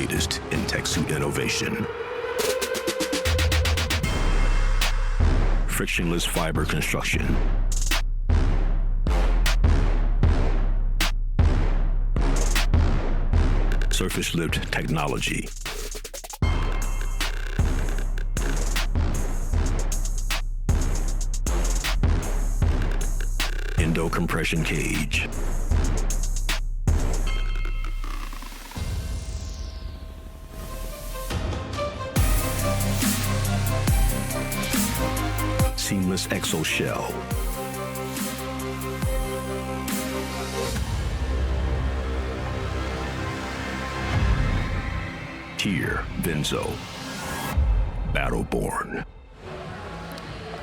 latest in tech suit innovation. Frictionless fiber construction. Surface lift technology. Endo compression cage. Seamless exo shell. Tier Venzo. Battleborn.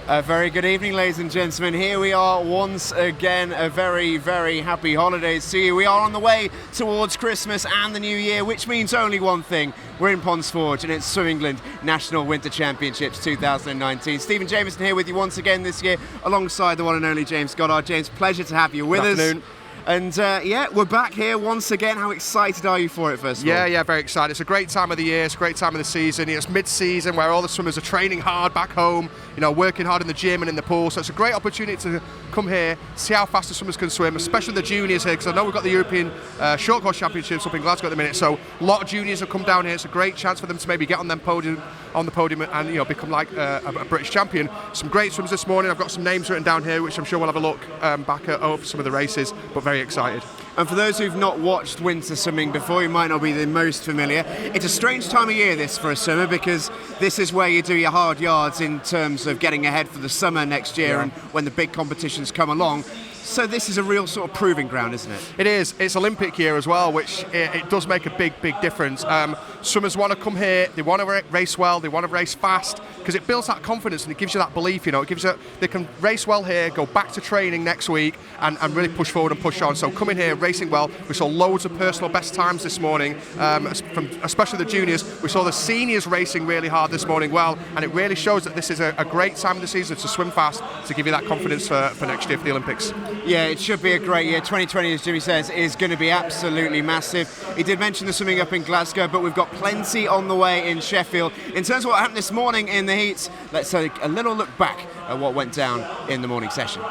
A very good evening, ladies and gentlemen. Here we are once again. A very, very happy holidays to you. We are on the way towards Christmas and the New Year, which means only one thing. We're in Ponds Forge and it's Swim England National Winter Championships 2019. Stephen Jameson here with you once again this year, alongside the one and only James Goddard. James, pleasure to have you with us. Good afternoon. And yeah, we're back here once again. How excited are you for it, first of all? Yeah, very excited. It's a great time of the year. It's a great time of the season. It's mid-season where all the swimmers are training hard back home, working hard in the gym and in the pool. So it's a great opportunity to come here, see how fast the swimmers can swim, especially the juniors here, because I know we've got the European Short Course Championships up in Glasgow at the minute. So a lot of juniors have come down here. It's a great chance for them to maybe get on the podium and become like a British champion. Some great swimmers this morning. I've got some names written down here, which I'm sure we'll have a look back at over some of the races, but very excited. And for those who've not watched winter swimming before, you might not be the most familiar. It's a strange time of year, this, for a swimmer, because this is where you do your hard yards in terms of getting ahead for the summer next year and when the big competitions come along. So this is a real sort of proving ground, isn't it? It is. It's Olympic year as well, which it does make a big difference. Swimmers want to come here, they want to race well, they want to race fast, because it builds that confidence and it gives you that belief, it gives you, they can race well here, go back to training next week and really push forward and push on. So coming here, racing well, we saw loads of personal best times this morning, from especially the juniors. We saw the seniors racing really hard this morning well, and it really shows that this is a great time of the season to swim fast, to give you that confidence for next year for the Olympics. Yeah, it should be a great year. 2020, as Jimmy says, is going to be absolutely massive. He did mention the swimming up in Glasgow, but we've got plenty on the way in Sheffield. In terms of what happened this morning in the heats, let's take a little look back at what went down in the morning session.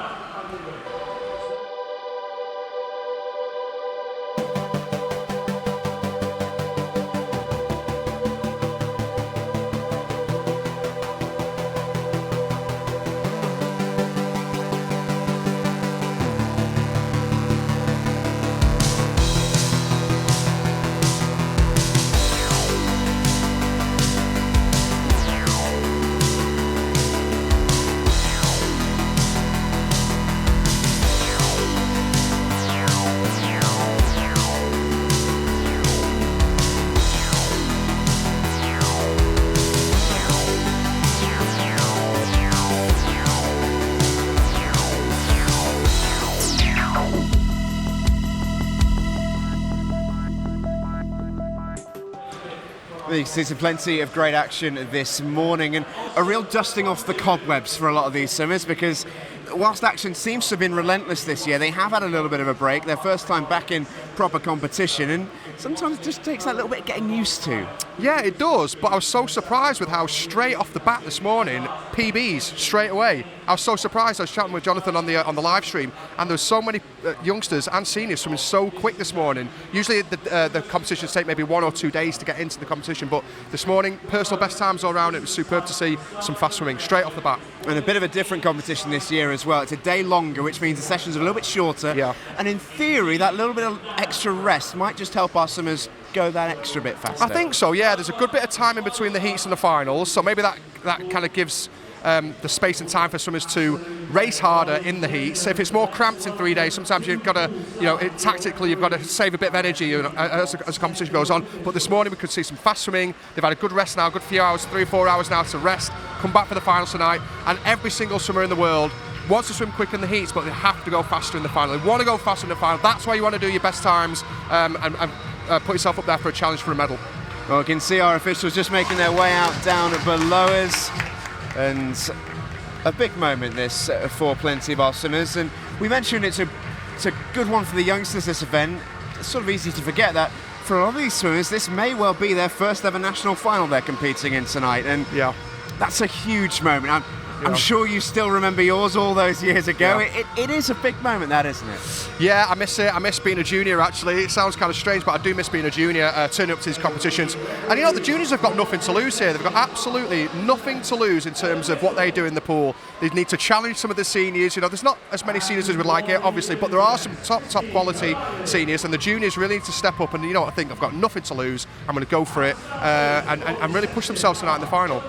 You can see plenty of great action this morning and a real dusting off the cobwebs for a lot of these swimmers, because whilst action seems to have been relentless this year, they have had a little bit of a break. Their first time back in proper competition, and sometimes it just takes that little bit of getting used to. Yeah, it does, but I was so surprised with how straight off the bat this morning, PBs straight away. I was so surprised. I was chatting with Jonathan on the live stream, and there's so many youngsters and seniors swimming so quick this morning. Usually the competitions take maybe 1 or 2 days to get into the competition, but this morning, personal best times all around. It was superb to see some fast swimming straight off the bat. And a bit of a different competition this year as well. It's a day longer, which means the sessions are a little bit shorter. Yeah. And in theory, that little bit of extra rest might just help our swimmers go that extra bit faster. I think so, yeah. There's a good bit of time in between the heats and the finals, so maybe that kind of gives the space and time for swimmers to race harder in the heats. So if it's more cramped in 3 days, sometimes you've got to, tactically you've got to save a bit of energy as the competition goes on. But this morning we could see some fast swimming. They've had a good rest now, a good few hours, 3 or 4 hours now to rest, come back for the finals tonight. And every single swimmer in the world wants to swim quick in the heats, but they have to go faster in the final. They want to go faster in the final. That's why you want to do your best times and put yourself up there for a challenge for a medal. Well, we can see our officials just making their way out down below us. And a big moment this for plenty of our swimmers. And we mentioned it's a good one for the youngsters, this event. It's sort of easy to forget that. for a lot of these swimmers, this may well be their first ever national final they're competing in tonight, and that's a huge moment. I'm sure you still remember yours all those years ago. Yeah. It is a big moment, that, isn't it? Yeah, I miss it. I miss being a junior, actually. It sounds kind of strange, but I do miss being a junior, turning up to these competitions. And, the juniors have got nothing to lose here. They've got absolutely nothing to lose in terms of what they do in the pool. They need to challenge some of the seniors. There's not as many seniors as we'd like here, obviously, but there are some top quality seniors, and the juniors really need to step up. And, I think I've got nothing to lose. I'm going to go for it and really push themselves tonight in the final.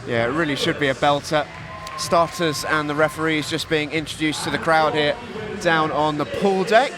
Yeah, it really should be a belter. Starters and the referees just being introduced to the crowd here down on the pool deck.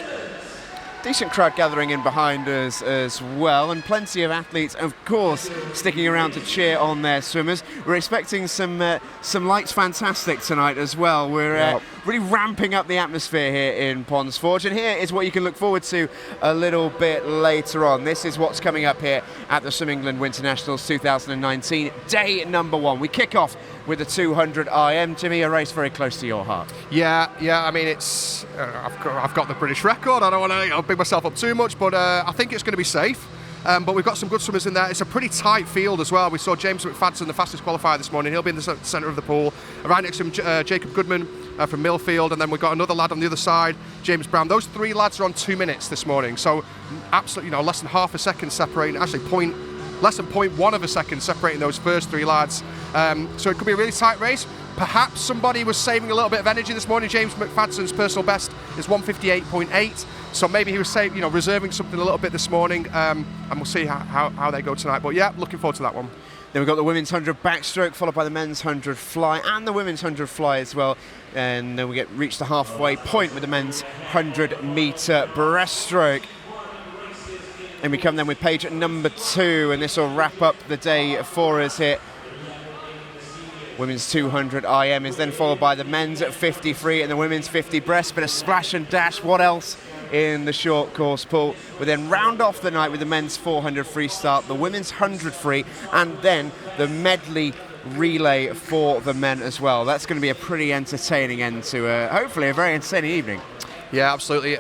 Decent crowd gathering in behind us as well, and plenty of athletes, of course, sticking around to cheer on their swimmers. We're expecting some lights fantastic tonight as well. We're really ramping up the atmosphere here in Ponds Forge, and here is what you can look forward to a little bit later on. This is what's coming up here at the Swim England Winter Nationals 2019, day number 1. We kick off with the 200 IM. Jimmy, a race very close to your heart. Yeah. I mean, it's I've got the British record. I don't want to big myself up too much, but I think it's going to be safe. But we've got some good swimmers in there. It's a pretty tight field as well. We saw James McFadden, the fastest qualifier this morning. He'll be in the centre of the pool. Right next to him, Jacob Goodman from Millfield, and then we've got another lad on the other side, James Brown. Those 3 lads are on 2 minutes this morning, so absolutely, less than half a second separating. Actually, less than 0.1 of a second separating those first 3 lads. So it could be a really tight race. Perhaps somebody was saving a little bit of energy this morning. James McFadden's personal best is 1:58.8. So maybe he was reserving something a little bit this morning. And we'll see how they go tonight. But yeah, looking forward to that one. Then we've got the women's 100 backstroke, followed by the men's 100 fly, and the women's 100 fly as well. And then we reach the halfway point with the men's 100 metre breaststroke. And we come then with page number 2, and this will wrap up the day for us here. Women's 200 IM is then followed by the men's at 50 free and the women's 50 breast. Bit of splash and dash. What else in the short course pool? We then round off the night with the men's 400 free start, the women's 100 free, and then the medley relay for the men as well. That's going to be a pretty entertaining end to hopefully a very entertaining evening. Yeah, absolutely.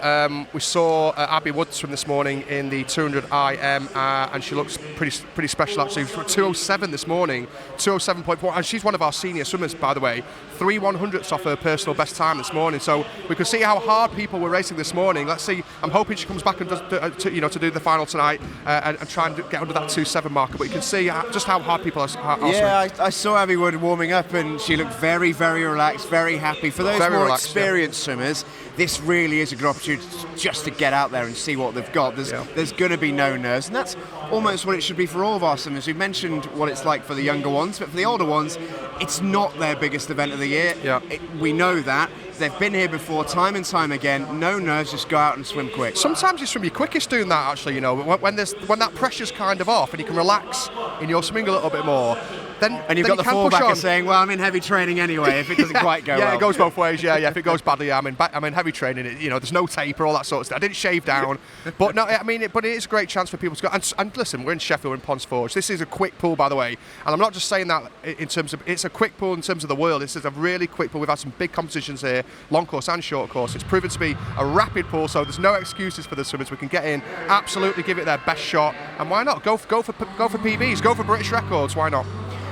We saw Abby Woods from this morning in the 200 IM, and she looks pretty special actually. 2:07 this morning, 2:07.4, and she's one of our senior swimmers, by the way. 3 100ths off her personal best time this morning. So we could see how hard people were racing this morning. Let's see. I'm hoping she comes back and does, to do the final tonight and try and get under that 2:07 marker. But you can see just how hard people are swimming. Yeah, I saw Abby Wood warming up, and she looked very, very relaxed, very happy. For those more experienced swimmers, this really is a good opportunity just to get out there and see what they've got. There's going to be no nerves, and that's almost what it should be for all of our swimmers. We've mentioned what it's like for the younger ones, but for the older ones, it's not their biggest event of the year. Yeah. We know that. They've been here before, time and time again. No nerves, just go out and swim quick. Sometimes you swim your quickest doing that, actually, when that pressure's kind of off and you can relax in your swimming a little bit more. And you've got the fallbacker saying, well, I'm in heavy training anyway, if it doesn't quite go well. Yeah, it goes both ways, yeah. If it goes badly, I'm in heavy training. There's no taper, all that sort of stuff. I didn't shave down. But no, but it is a great chance for people to go. And listen, we're in Sheffield, we're in Ponds Forge. This is a quick pool, by the way. And I'm not just saying that in terms of, it's a quick pool in terms of the world. This is a really quick pool. We've had some big competitions here, long course and short course. It's proven to be a rapid pool, so there's no excuses for the swimmers. We can get in, absolutely give it their best shot. And why not? Go for PBs, go for British records, why not?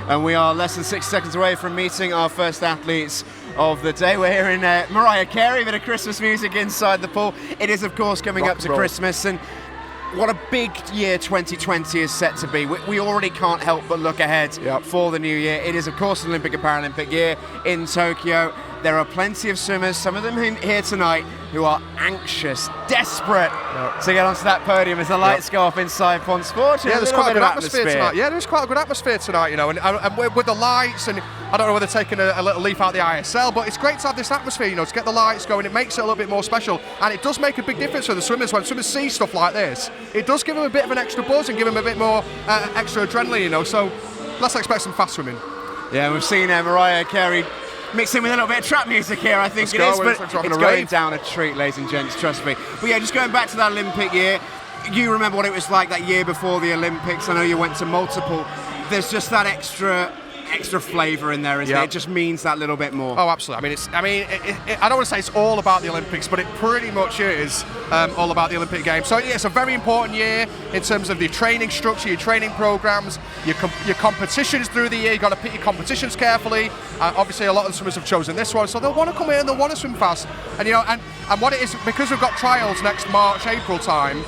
And we are less than 6 seconds away from meeting our first athletes of the day. We're hearing Mariah Carey, a bit of Christmas music inside the pool. It is, of course, coming up to Christmas, and what a big year 2020 is set to be. We already can't help but look ahead for the new year. It is, of course, an Olympic and Paralympic year in Tokyo. There are plenty of swimmers, some of them here tonight, who are anxious, desperate to get onto that podium as the lights go off inside Ponds Forge. Yeah, there's quite a good atmosphere tonight. Yeah, there's quite a good atmosphere tonight, and with the lights, and I don't know whether they're taking a little leaf out of the ISL, but it's great to have this atmosphere, to get the lights going. It makes it a little bit more special, and it does make a big difference for the swimmers. When swimmers see stuff like this, it does give them a bit of an extra buzz and give them a bit more extra adrenaline, so let's expect some fast swimming. Yeah, we've seen Mariah Carey mixing with a little bit of trap music here, I think it's going down a treat, ladies and gents, trust me. But yeah, just going back to that Olympic year, you remember what it was like that year before the Olympics. I know you went to multiple. There's just that extra extra flavour in there, isn't it? It just means that little bit more. Oh, absolutely. I don't want to say it's all about the Olympics, but it pretty much is all about the Olympic Games. So yeah, it's a very important year in terms of your training structure, your training programs, your competitions through the year. You've got to pick your competitions carefully. Obviously, a lot of the swimmers have chosen this one, so they'll want to come here and they'll want to swim fast. And and what it is, because we've got trials next March, April time,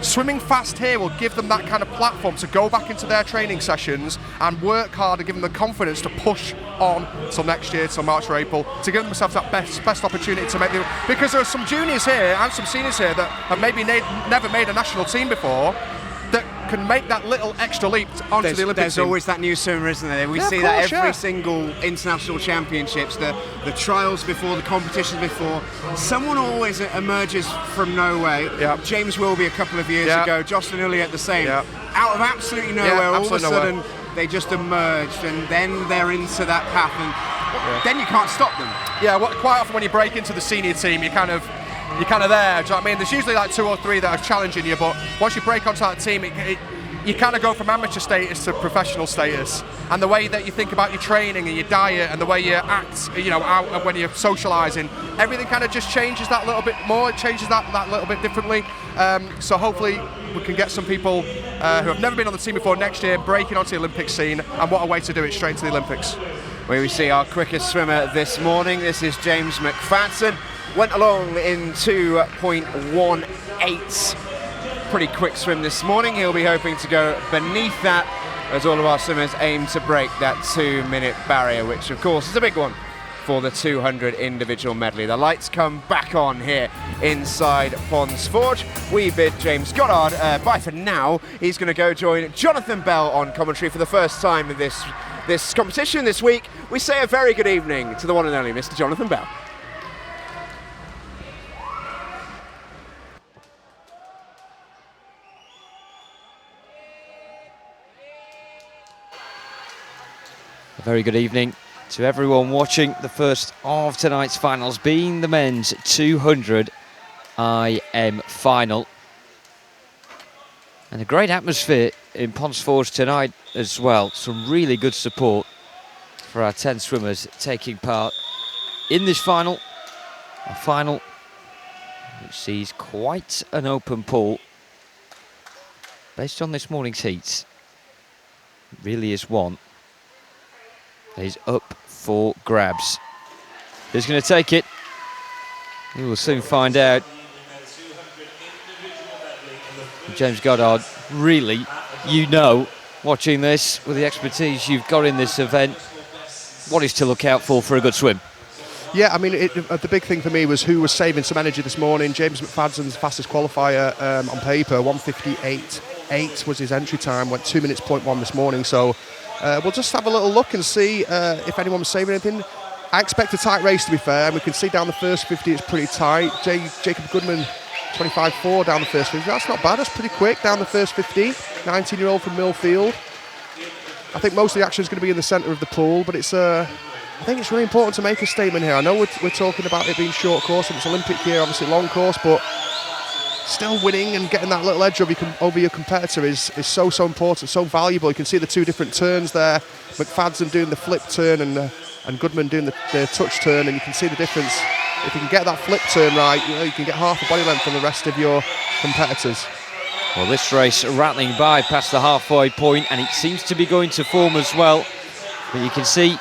swimming fast here will give them that kind of platform to go back into their training sessions and work hard and give them the confidence to push on till next year, till March or April, to give themselves that best opportunity to make because there are some juniors here and some seniors here that have maybe never made a national team before, that can make that little extra leap onto the Olympic There's team. always that new swimmer, isn't there? We see that every single international championships, the trials before, the competitions before. Someone always emerges from nowhere. Yeah. James Wilby a couple of years ago, Jocelyn Uliet the same. Yeah. Out of absolutely nowhere, all of a sudden they just emerged, and then they're into that path, and then you can't stop them. Yeah, quite often when you break into the senior team, you're kind of there. Do you know what I mean? There's usually like 2 or 3 that are challenging you, but once you break onto that team, you kind of go from amateur status to professional status. And the way that you think about your training and your diet and the way you act, out when you're socialising, everything kind of just changes that little bit more. It changes that little bit differently. So hopefully we can get some people who have never been on the team before next year breaking onto the Olympic scene, and what a way to do it, straight into the Olympics. Where we see our quickest swimmer this morning. This is James McFadden. Went along in 2.18. Pretty quick swim this morning. He'll be hoping to go beneath that, as all of our swimmers aim to break that 2-minute barrier, which of course is a big one for the 200 individual medley. The lights come back on here inside Ponds Forge. We bid James Goddard bye for now. He's going to go join Jonathan Bell on commentary for the first time in this competition this week. We say a very good evening to the one and only Mr. Jonathan Bell. A very good evening to everyone watching the first of tonight's finals, being the men's 200 IM final. And a great atmosphere in Ponds Forge tonight as well. Some really good support for our 10 swimmers taking part in this final. A final which sees quite an open pool. Based on this morning's heats, it really is one that is up for grabs. Who's going to take it? We will soon find out. James Goddard, really, watching this, with the expertise you've got in this event, what is to look out for a good swim? Yeah, I mean, the big thing for me was who was saving some energy this morning. James McFadden's fastest qualifier on paper, 1:58.8 was his entry time, went 2 minutes 0.1 this morning. So we'll just have a little look and see if anyone was saving anything. I expect a tight race, to be fair, and we can see down the first 50 it's pretty tight. Jacob Goodman, 25.4 down the first 50. That's not bad, that's pretty quick down the first 50. 19-year-old from Millfield. I think most of the action is going to be in the centre of the pool, but I think it's really important to make a statement here. I know we're talking about it being short course and it's Olympic year, obviously long course, but still winning and getting that little edge over your competitor is so important, so valuable. You can see the 2 different turns there. McFadden doing the flip turn and Goodman doing the touch turn, and you can see the difference. If you can get that flip turn right, you can get half a body length from the rest of your competitors. Well, this race rattling by past the halfway point, and it seems to be going to form as well. But you can see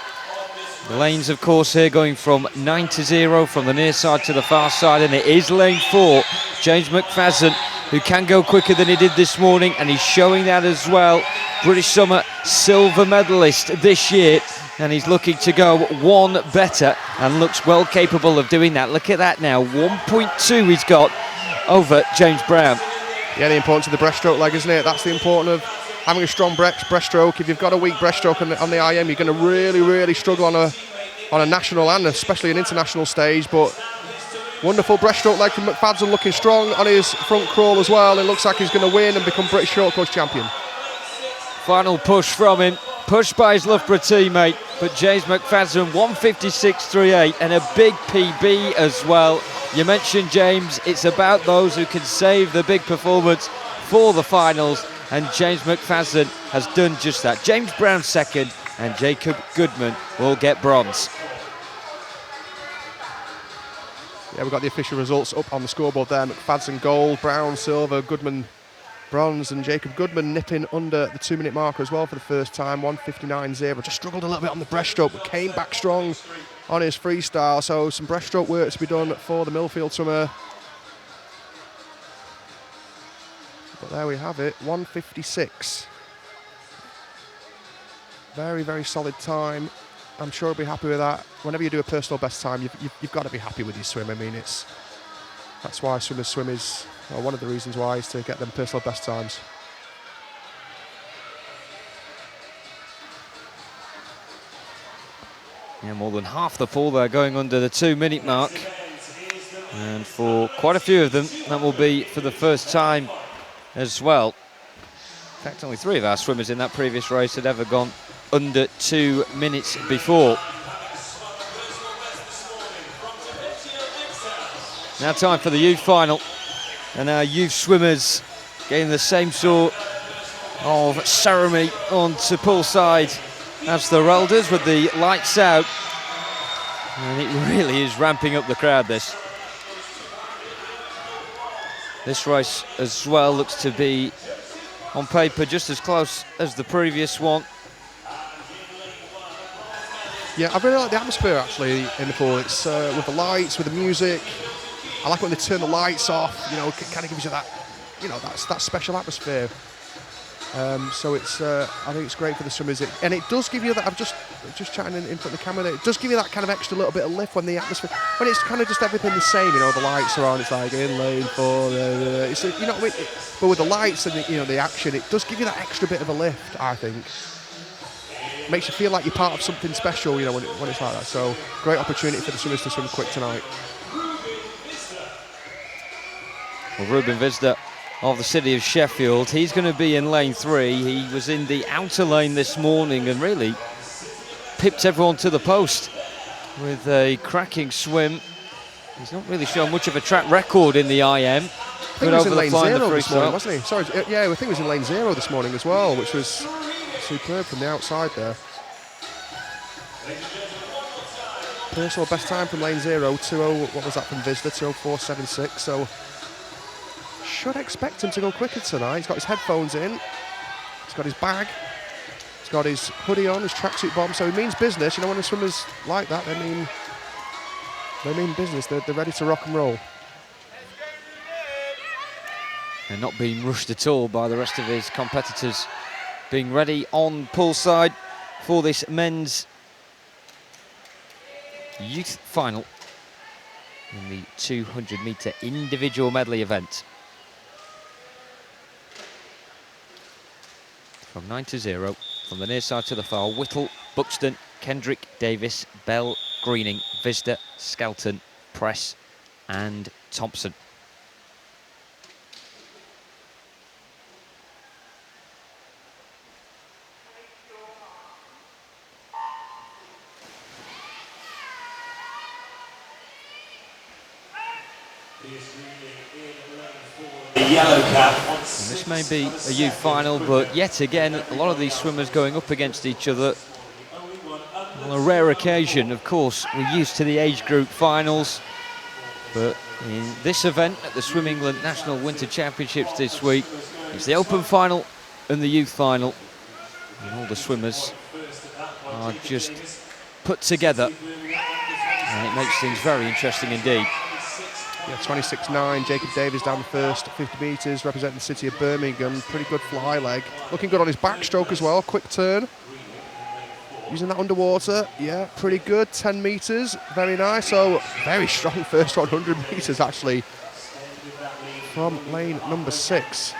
the lanes, of course, here going from 9 to 0 from the near side to the far side, and it is lane 4. James McFadden, who can go quicker than he did this morning, and he's showing that as well. British Summer silver medalist this year, and he's looking to go one better and looks well capable of doing that. Look at that now, 1.2 he's got over James Brown. Yeah, the importance of the breaststroke leg, isn't it? That's the importance of having a strong breaststroke. If you've got a weak breaststroke on the IM, you're going to really struggle on a national and especially an international stage. But wonderful breaststroke leg from McFadden, looking strong on his front crawl as well. It looks like he's going to win and become British short course champion. Final push from him, pushed by his Loughborough teammate, but James McFadden 1:56.38 and a big PB as well. You mentioned James, it's about those who can save the big performance for the finals, and James McFadden has done just that. James Brown second, and Jacob Goodman will get bronze. Yeah, we've got the official results up on the scoreboard there. McFadden gold, Brown silver, Goodman bronze, and Jacob Goodman nipping under the 2-minute marker as well for the first time, 1:59.0. Just struggled a little bit on the breaststroke, but came back strong on his freestyle. So some breaststroke work to be done for the Millfield swimmer. But there we have it, 1:56. Very, very solid time. I'm sure he'll be happy with that. Whenever you do a personal best time, you've got to be happy with your swim. I mean, that's why swimmers swim is, well, one of the reasons why is to get them personal best times. Yeah, more than half the pool there going under the 2-minute mark. And for quite a few of them, that will be for the first time as well. In fact, only 3 of our swimmers in that previous race had ever gone under 2 minutes before. Now time for the youth final, and our youth swimmers getting the same sort of ceremony onto poolside as the Rolders with the lights out, and it really is ramping up the crowd. This race as well looks to be on paper just as close as the previous one. Yeah, I really like the atmosphere actually in the pool. It's with the lights, with the music. I like when they turn the lights off. You know, it kind of gives you that, you know, that special atmosphere. So it's, I think it's great for the swimmers, and it does give you that. I'm just chatting in front of the camera there. It does give you that kind of extra little bit of lift when the atmosphere, when it's kind of just everything the same. You know, the lights are on. It's like in lane 4. It's, you know, but with the lights and the action, it does give you that extra bit of a lift. I think makes you feel like you're part of something special. You know, when it's like that. So great opportunity for the swimmers to swim quick tonight. Well, Ruben Visda of the city of Sheffield, he's going to be in lane 3. He was in the outer lane this morning and really pipped everyone to the post with a cracking swim. He's not really shown much of a track record in the IM. I think he was in lane 0 this morning, start. wasn't he? Sorry, yeah, I think he was in lane 0 this morning as well, which was superb from the outside there. Personal best time from lane 0, 2:0, what was that from Visda, 2:04.76, so should expect him to go quicker tonight. He's got his headphones in, he's got his bag, he's got his hoodie on, his tracksuit bottom, so he means business. You know, when the swimmers like that, they mean business. They're ready to rock and roll. And not being rushed at all by the rest of his competitors, being ready on poolside for this men's youth final in the 200-metre individual medley event. From 9-0, from the near side to the far, Whittle, Buxton, Kendrick, Davis, Bell, Greening, Visda, Skelton, Press and Thompson. Yellow cap. And this may be a youth final, but yet again, a lot of these swimmers going up against each other. On a rare occasion, of course, we're used to the age group finals, but in this event at the Swim England National Winter Championships this week, it's the open final and the youth final. And all the swimmers are just put together, and it makes things very interesting indeed. Yeah, 26.9, Jacob Davis down the first 50 metres, representing the city of Birmingham. Pretty good fly leg. Looking good on his backstroke as well, quick turn. Using that underwater, yeah, pretty good, 10 metres, very nice. So, very strong first 100 metres actually from lane number 6.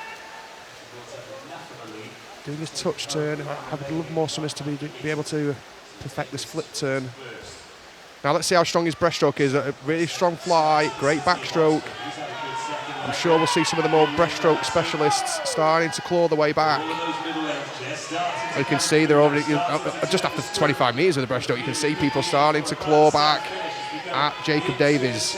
Doing his touch turn. I would love more swimmers to be able to perfect this flip turn. Now let's see how strong his breaststroke is. A really strong fly, great backstroke. I'm sure we'll see some of the more breaststroke specialists starting to claw their way back. You can see they're already, just after 25 metres of the breaststroke, you can see people starting to claw back at Jacob Davis.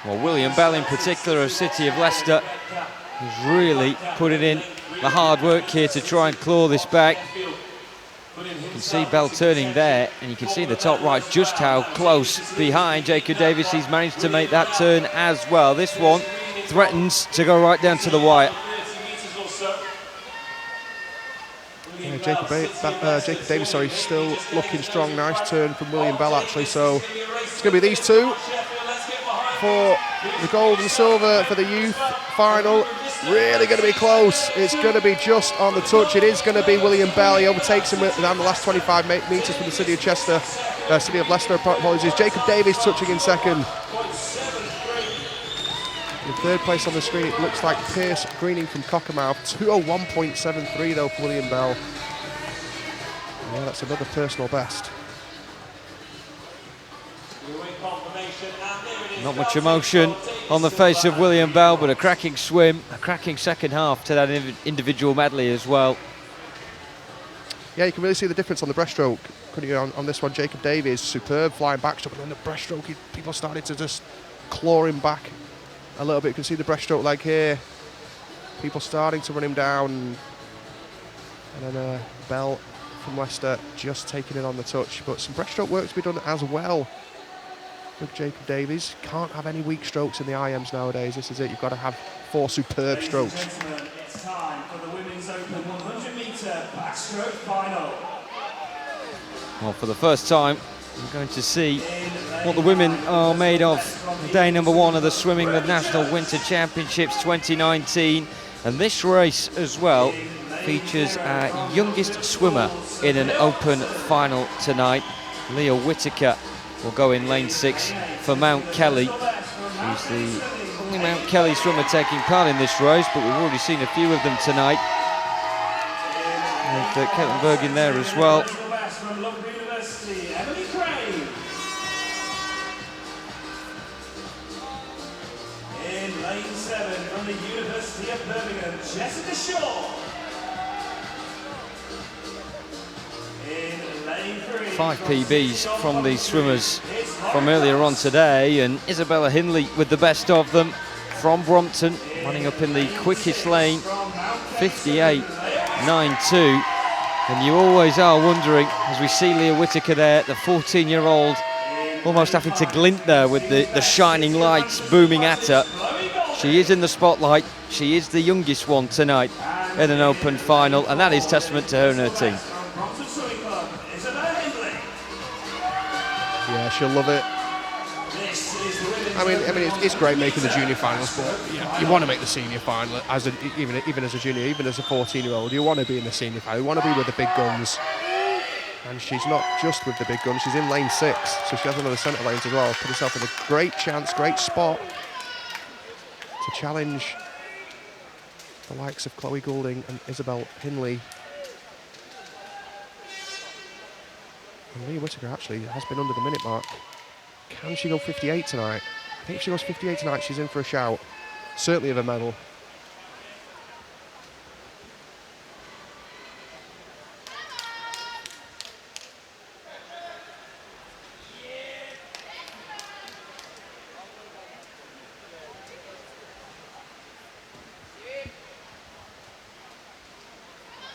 Well, William Bell in particular of City of Leicester has really put it in the hard work here to try and claw this back. You can see Bell turning there, and you can see in the top right just how close behind Jacob Davis he's managed to make that turn as well. This one threatens to go right down to the wire. Yeah, Jacob Davis, still looking strong. Nice turn from William Bell, actually. So it's going to be these two for the gold and silver for the youth final. Really going to be close. It's going to be just on the touch. It is going to be William Bell. He overtakes him down the last 25 metres from the City of Leicester. Apologies. Jacob Davis touching in second. In third place on the screen, it looks like Pierce Greening from Cockermouth. 201.73 though for William Bell. Yeah, that's another personal best. Not much emotion on the face of William Bell, but a cracking swim, a cracking second half to that individual medley as well. Yeah, you can really see the difference on the breaststroke. Couldn't you on this one? Jacob Davies, superb flying backstroke, and then the breaststroke, people started to just claw him back a little bit. You can see the breaststroke leg here. People starting to run him down. And then Bell from Leicester just taking it on the touch. But some breaststroke work to be done as well with Jacob Davies. Can't have any weak strokes in the IMs nowadays. This is it. You've got to have 4 superb strokes. It's time for the Women's Open 100-metre backstroke final. Well, for the first time, we're going to see what the women are made of. Day number 1 of the Swimming the National Winter Championships 2019. And this race as well features our youngest swimmer in an open final tonight. Leah Whitaker will go in lane 6 for Mount Kelly. She's the only Mount Kelly swimmer taking part in this race, but we've already seen a few of them tonight. With Caitlin Berg in there as well. In lane 7 from the University of Birmingham, Jessica Shaw. In lane 3, 5 PBs from these swimmers from earlier on today, and Isabella Hindley with the best of them from Brompton, running up in the quickest lane, 58.92. And you always are wondering, as we see Leah Whitaker there, the 14-year-old, almost having to glint there with the shining lights booming at her. She is in the spotlight. She is the youngest one tonight in an open final, and that is testament to her and her team. Yeah, she'll love it. I mean, it's great making the junior finals, but you want to make the senior final even as a junior, even as a 14-year-old. You want to be in the senior final. You want to be with the big guns. And she's not just with the big guns. She's in lane 6, so she has one of the centre lanes as well. Put herself in a great chance, great spot to challenge the likes of Chloe Goulding and Isabel Hindley. And Leah Whitaker actually has been under the minute mark. Can she go 58 tonight? I think if she goes 58 tonight, she's in for a shout. Certainly of a medal.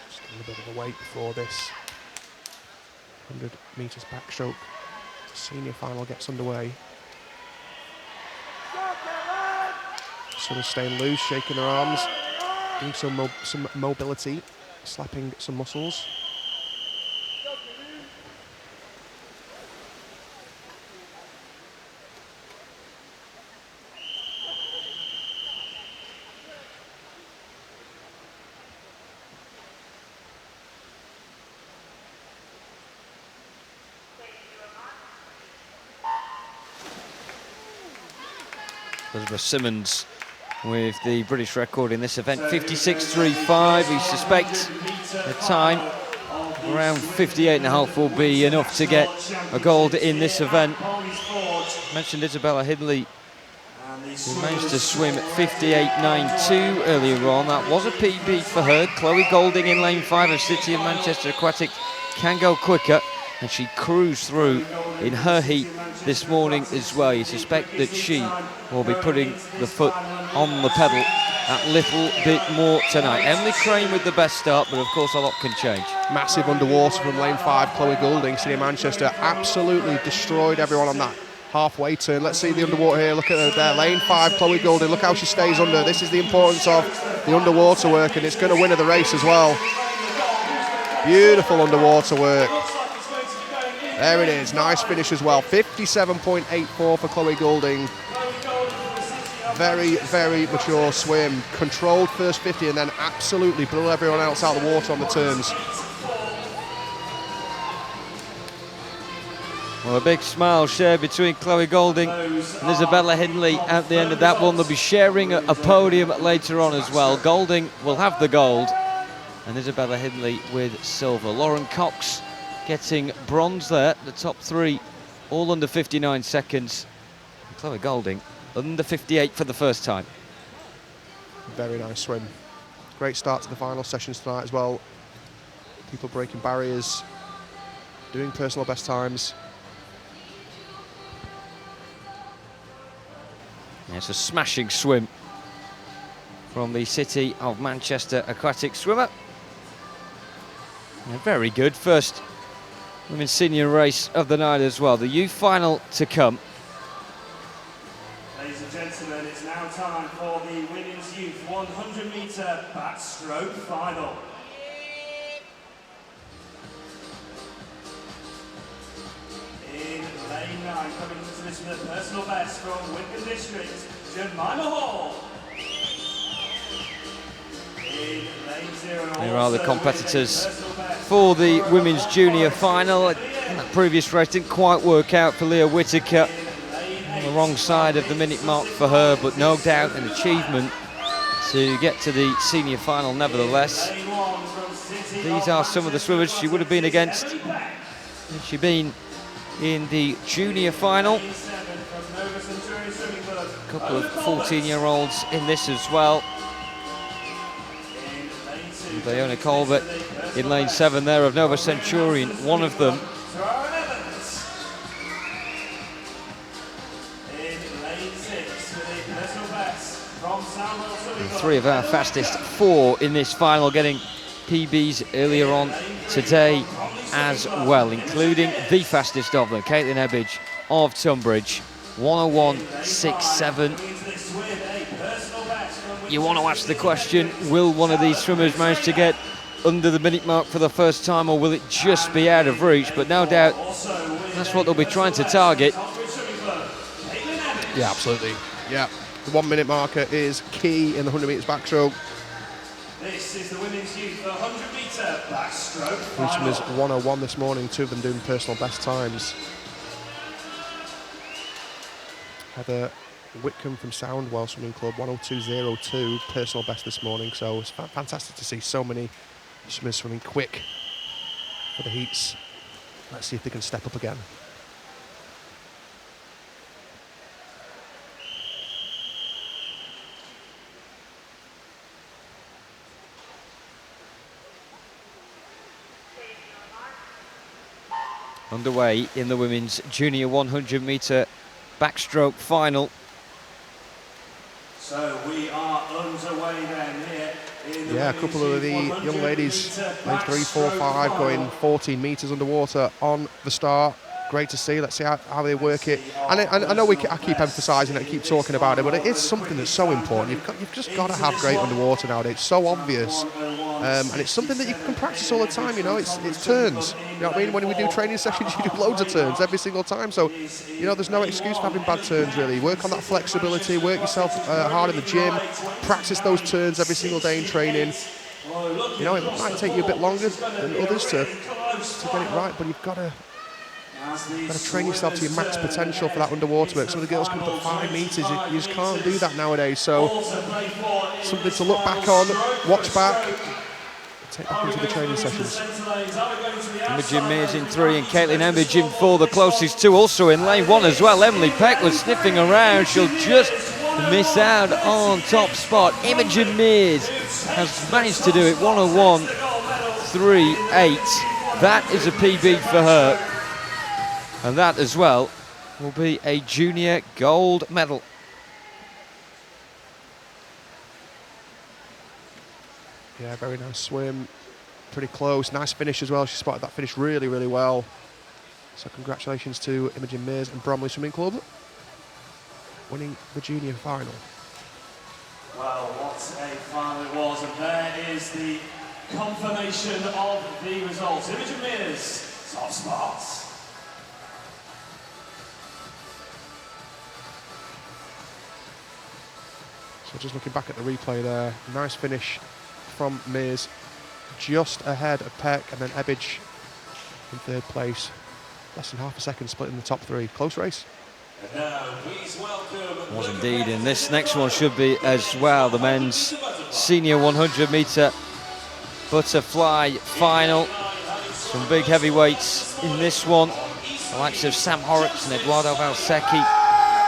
Just a little bit of a wait before this 100 metres backstroke senior final gets underway. Sort of staying loose, shaking her arms, doing some mobility, slapping some muscles. Elizabeth Simmons with the British record in this event, 56.35. We suspect the time around 58.5 will be enough to get a gold in this event. Mentioned Isabella Hindley, who managed to swim 58.92 earlier on. That was a PB for her. Chloe Goulding in lane 5 of City of Manchester Aquatic can go quicker, and she cruised through in her heat this morning as well. You suspect that she will be putting the foot on the pedal that little bit more tonight. Emily Crane with the best start, but of course a lot can change. Massive underwater from lane 5, Chloe Goulding, City of Manchester, absolutely destroyed everyone on that halfway turn. Let's see the underwater here. Look at her there, lane 5, Chloe Goulding. Look how she stays under. This is the importance of the underwater work, and it's going to win her the race as well. Beautiful underwater work. There it is, nice finish as well. 57.84 for Chloe Goulding. Very, very mature swim. Controlled first 50 and then absolutely blew everyone else out of the water on the turns. Well, a big smile shared between Chloe Goulding and Isabella Hindley at the end of that one. They'll be sharing a podium later on as well. Goulding will have the gold and Isabella Hindley with silver. Lauren Cox getting bronze there. The top 3 all under 59 seconds. And Chloe Goulding under 58 for the first time. Very nice swim. Great start to the final sessions tonight as well. People breaking barriers, doing personal best times. Yeah, it's a smashing swim from the City of Manchester aquatic swimmer. Yeah, very good. First women's senior race of the night as well. The youth final to come. Ladies and gentlemen, it's now time for the women's youth 100-metre backstroke final. In lane 9, coming into this with a personal best from Wickham District, Jemima Hall. In lane 0, Here are the competitors for the women's junior final. That previous race didn't quite work out for Leah Whittaker. On the wrong side of the minute mark for her, but no doubt an achievement to get to the senior final nevertheless. These are some of the swimmers she would have been against had she been in the junior final. A couple of 14-year-olds in this as well. Leona Colbert in lane 7 there of Nova Centurion, one of them. And 3 of our fastest 4 in this final, getting PBs earlier on today as well, including the fastest of them, Caitlin Ebbidge of Tunbridge, 101.67. You want to ask the question, will one of these swimmers manage to get under the minute mark for the first time, or will it just be out of reach? But no doubt that's what they'll be trying to target. Yeah, absolutely. Yeah, the 1 minute marker is key in the 100 metres backstroke. This is the women's youth 100-metre backstroke Each final. was 101 this morning, 2 of them doing personal best times. Heather Whitcomb from Soundwell Swimming Club, 102.02, personal best this morning. So it's fantastic to see so many swimmers swimming quick for the heats. Let's see if they can step up again. Underway in the women's junior 100-metre backstroke final. So we are underway then here in the Yeah, a couple of the young ladies, lane 3, 4, 5, going 14 metres underwater on the start. Great to see. Let's see how they work it. And I know I keep emphasising it, keep talking about it, but it is something that's so important. You've just got to have great underwater nowadays. It's so obvious, and it's something that you can practice all the time. You know, it's turns. You know what I mean? When we do training sessions, you do loads of turns every single time. So, you know, there's no excuse for having bad turns. Really, work on that flexibility. Work yourself hard in the gym. Practice those turns every single day in training. You know, it might take you a bit longer than others to get it right, but you've got to train yourself to your max potential for that underwater work. Some of the girls come up at 5 metres. You just can't do that nowadays. So something to look back on, watch back, take back into the training sessions. Imogen Mears in 3 and Caitlin Ebbidge in 4, the closest 2 also in lane 1 as well. Emily Peck was sniffing around. She'll just miss out on top spot. Imogen Mears has managed to do it, 101.38. That is a PB for her. And that as well will be a junior gold medal. Yeah, very nice swim. Pretty close. Nice finish as well. She spotted that finish really, really well. So congratulations to Imogen Mears and Bromley Swimming Club, winning the junior final. Well, what a final it was, and there is the confirmation of the results. Imogen Mears, top spots. So just looking back at the replay there, nice finish from Mears, just ahead of Peck, and then Ebbidge in third place. Less than half a second split in the top three. Close race. And now, please welcome. Was indeed, and this next one should be as well. The men's senior 100 metre butterfly final. Some big heavyweights in this one. The likes of Sam Horrocks and Eduardo Valsecchi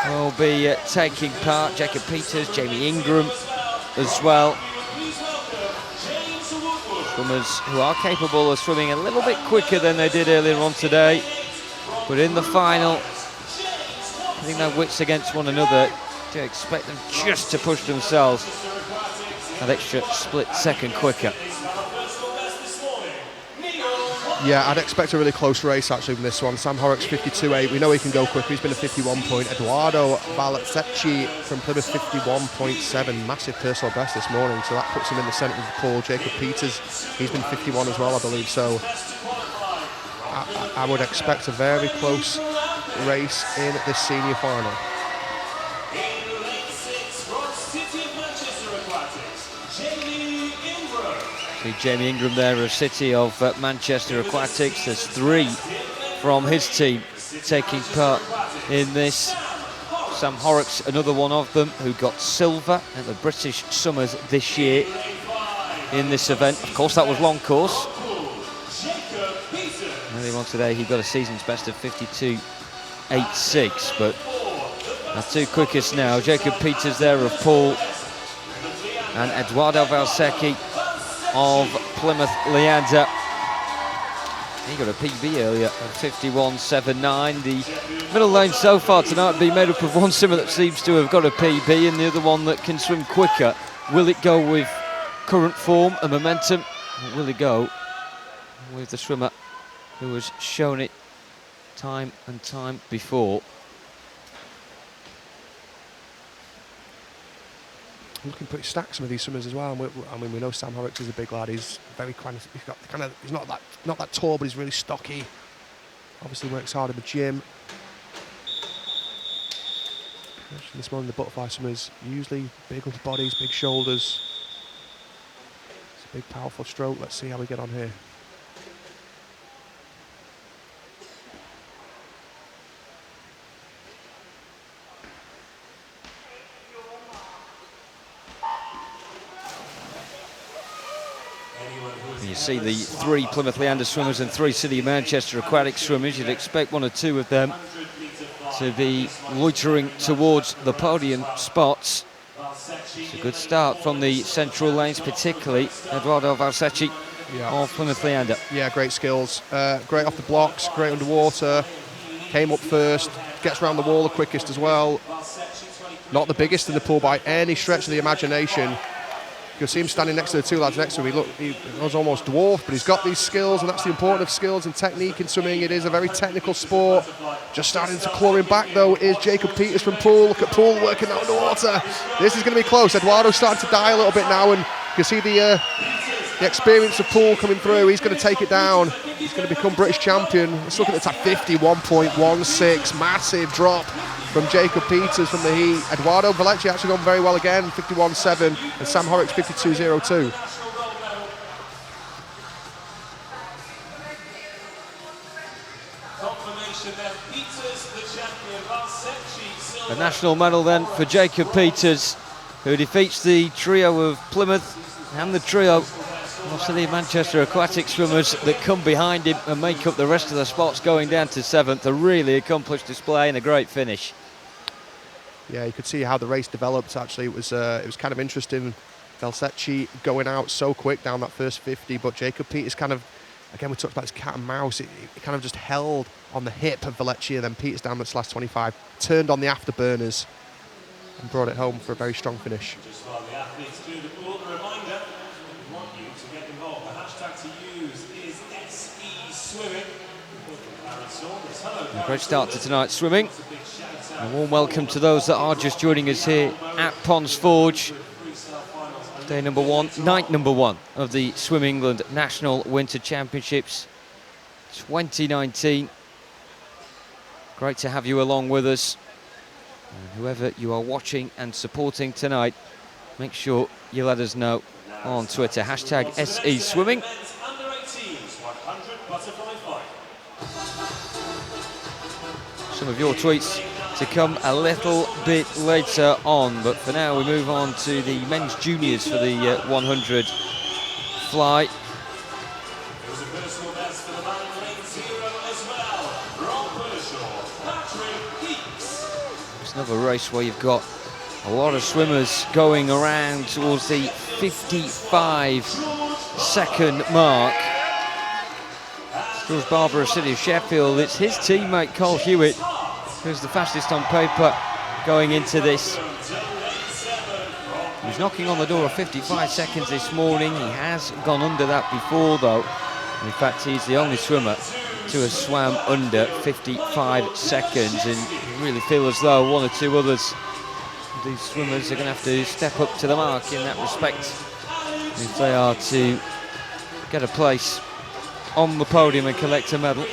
will be taking part. Jacob Peters, Jamie Ingram as well. Swimmers who are capable of swimming a little bit quicker than they did earlier on today. But in the final, putting their wits against one another, to expect them just to push themselves an extra split second quicker. Yeah, I'd expect a really close race actually from this one. Sam Horrocks 52.8. We know he can go quicker. He's been a 51 point. Eduardo Valsecchi from Plymouth 51.7. Massive personal best this morning. So that puts him in the centre of the pool. Jacob Peters, he's been 51 as well, I believe. So I would expect a very close race in this senior final. In lane 6 from City of Manchester Aquatics, Jamie Ingram. See Jamie Ingram there of City of Manchester Aquatics. There's 3 from his team taking part in this. Sam Horrocks, another one of them, who got silver at the British Summers this year in this event. Of course, that was long course. Earlier on today, he got a season's best of 52.86, but our 2 quickest now. Jacob Peters there of Poole and Eduardo Valsecchi of Plymouth Leander. He got a PB earlier at 51.79. The middle lane so far tonight being made up of one swimmer that seems to have got a PB and the other one that can swim quicker. Will it go with current form and momentum? Or will it go with the swimmer who has shown it time and time before? Looking pretty stacked, some of these swimmers as well. And we know Sam Horrocks is a big lad. He's very he's not that tall, but he's really stocky. Obviously works hard in the gym. This morning, the butterfly swimmers usually big upper bodies, big shoulders. It's a big, powerful stroke. Let's see how we get on here. You see the 3 Plymouth Leander swimmers and 3 City of Manchester Aquatic swimmers. You'd expect 1 or 2 of them to be loitering towards the podium spots. It's a good start from the central lanes, particularly Eduardo Valsecchi of Plymouth Leander. Yeah, great skills. Great off the blocks, great underwater. Came up first, gets around the wall the quickest as well. Not the biggest in the pool by any stretch of the imagination. You can see him standing next to the 2 lads next to him. He was almost dwarfed, but he's got these skills, and that's the importance of skills and technique in swimming. It is a very technical sport. Just starting to claw him back, though, is Jacob Peters from Poole. Look at Poole working out underwater. This is going to be close. Eduardo's starting to die a little bit now, and you can see the experience of Poole coming through. He's going to take it down. He's going to become British champion. Let's look at the top 51.16. Massive drop from Jacob Peters from the heat. Eduardo Valsecchi actually gone very well again, 51.7, and Sam Horrocks 52.02. A national medal then for Jacob Peters, who defeats the trio of Plymouth and the trio of City of Manchester Aquatic swimmers that come behind him and make up the rest of the spots going down to 7th. A really accomplished display and a great finish. Yeah, you could see how the race developed. Actually, it was kind of interesting. Valsecchi going out so quick down that first 50, but Jacob Peters kind of Again, we talked about this cat and mouse. It kind of just held on the hip of Vecchia, then Peters down at last 25, turned on the afterburners and brought it home for a very strong finish. Just while the athletes do the pool, a reminder, we want you to get involved. The hashtag to use is SE Swimming. A great start to tonight's swimming. A warm welcome to those that are just joining us here at Ponds Forge. Day number one, night number one of the Swim England National Winter Championships 2019. Great to have you along with us. And whoever you are watching and supporting tonight, make sure you let us know on Twitter. Hashtag SE Swimming. Some of your tweets to come a little bit later on, but for now we move on to the men's juniors for the 100 fly. It was a personal best for the man in lane 0 as well. Rob Pershaw, Patrick Heeks. It's another race where you've got a lot of swimmers going around towards the 55-second mark. George Barbara City of Sheffield, it's his teammate Cole Hewitt who's the fastest on paper going into this. He's knocking on the door of 55 seconds this morning. He has gone under that before though. In fact, he's the only swimmer to have swam under 55 seconds, and you really feel as though one or two others, these swimmers, are going to have to step up to the mark in that respect if they are to get a place on the podium and collect a medal.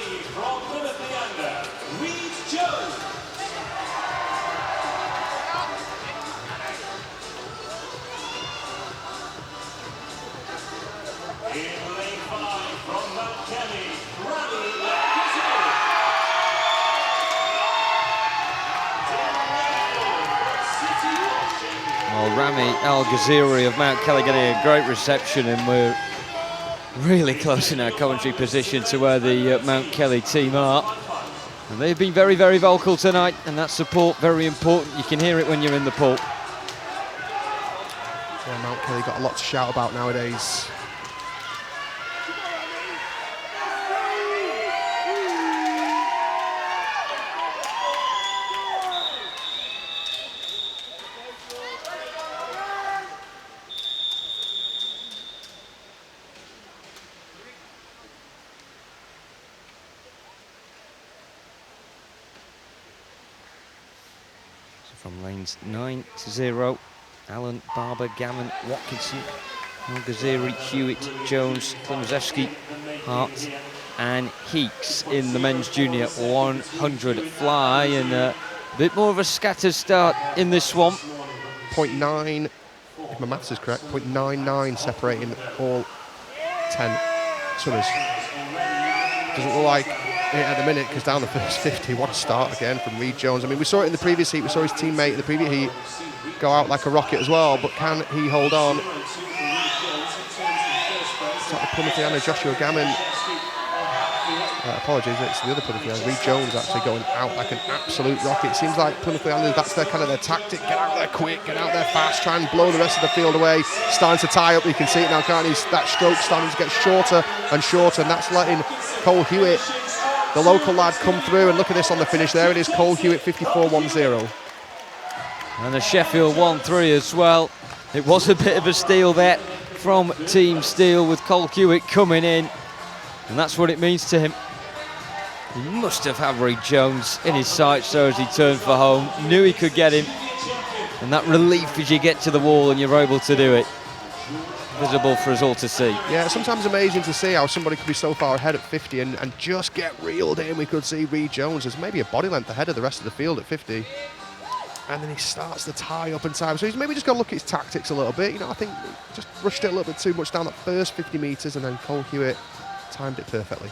Well, Rami Al-Ghaziri of Mount Kelly getting a great reception, and we're really close in our commentary position to where the Mount Kelly team are. And they've been very, very vocal tonight, and that support very important. You can hear it when you're in the pool. Yeah, Mount Kelly got a lot to shout about nowadays. From lanes 9 to 0, Allen, Barber, Gammon, Watkinson, Al-Ghaziri, Hewitt, Jones, Klimaszewski, Hart and Heeks in the men's junior 100 fly, and a bit more of a scattered start in this one. 0.9, if my maths is correct, 0.99 separating all 10 swimmers. Doesn't look like at the minute, because down the first 50, what a start again from Reed Jones. I mean, we saw it in the previous heat, we saw his teammate in the previous heat go out like a rocket as well, but can he hold on? It's like the Plymouth Joshua Gammon. Apologies, it's the other Plymouth Reed Jones actually going out like an absolute rocket. It seems like Plymouth that's their kind of their tactic. Get out there quick, get out there fast, try and blow the rest of the field away. Starting to tie up, you can see it now, can't you? That stroke starting to get shorter and shorter, and that's letting Cole Hewitt, the local lad, come through. And look at this on the finish. There it is, Cole Hewitt, 54.10. And a Sheffield 1-3 as well. It was a bit of a steal there from Team Steel, with Cole Hewitt coming in, and that's what it means to him. He must have had Reed Jones in his sights so as he turned for home, knew he could get him, and that relief as you get to the wall and you're able to do it, visible for us all to see. Yeah, sometimes amazing to see how somebody could be so far ahead at 50 and just get reeled in. We could see Reed Jones as maybe a body length ahead of the rest of the field at 50. And then he starts to tie up in time. So he's maybe just got to look at his tactics a little bit. You know, I think he just rushed it a little bit too much down that first 50 metres, and then Cole Hewitt timed it perfectly.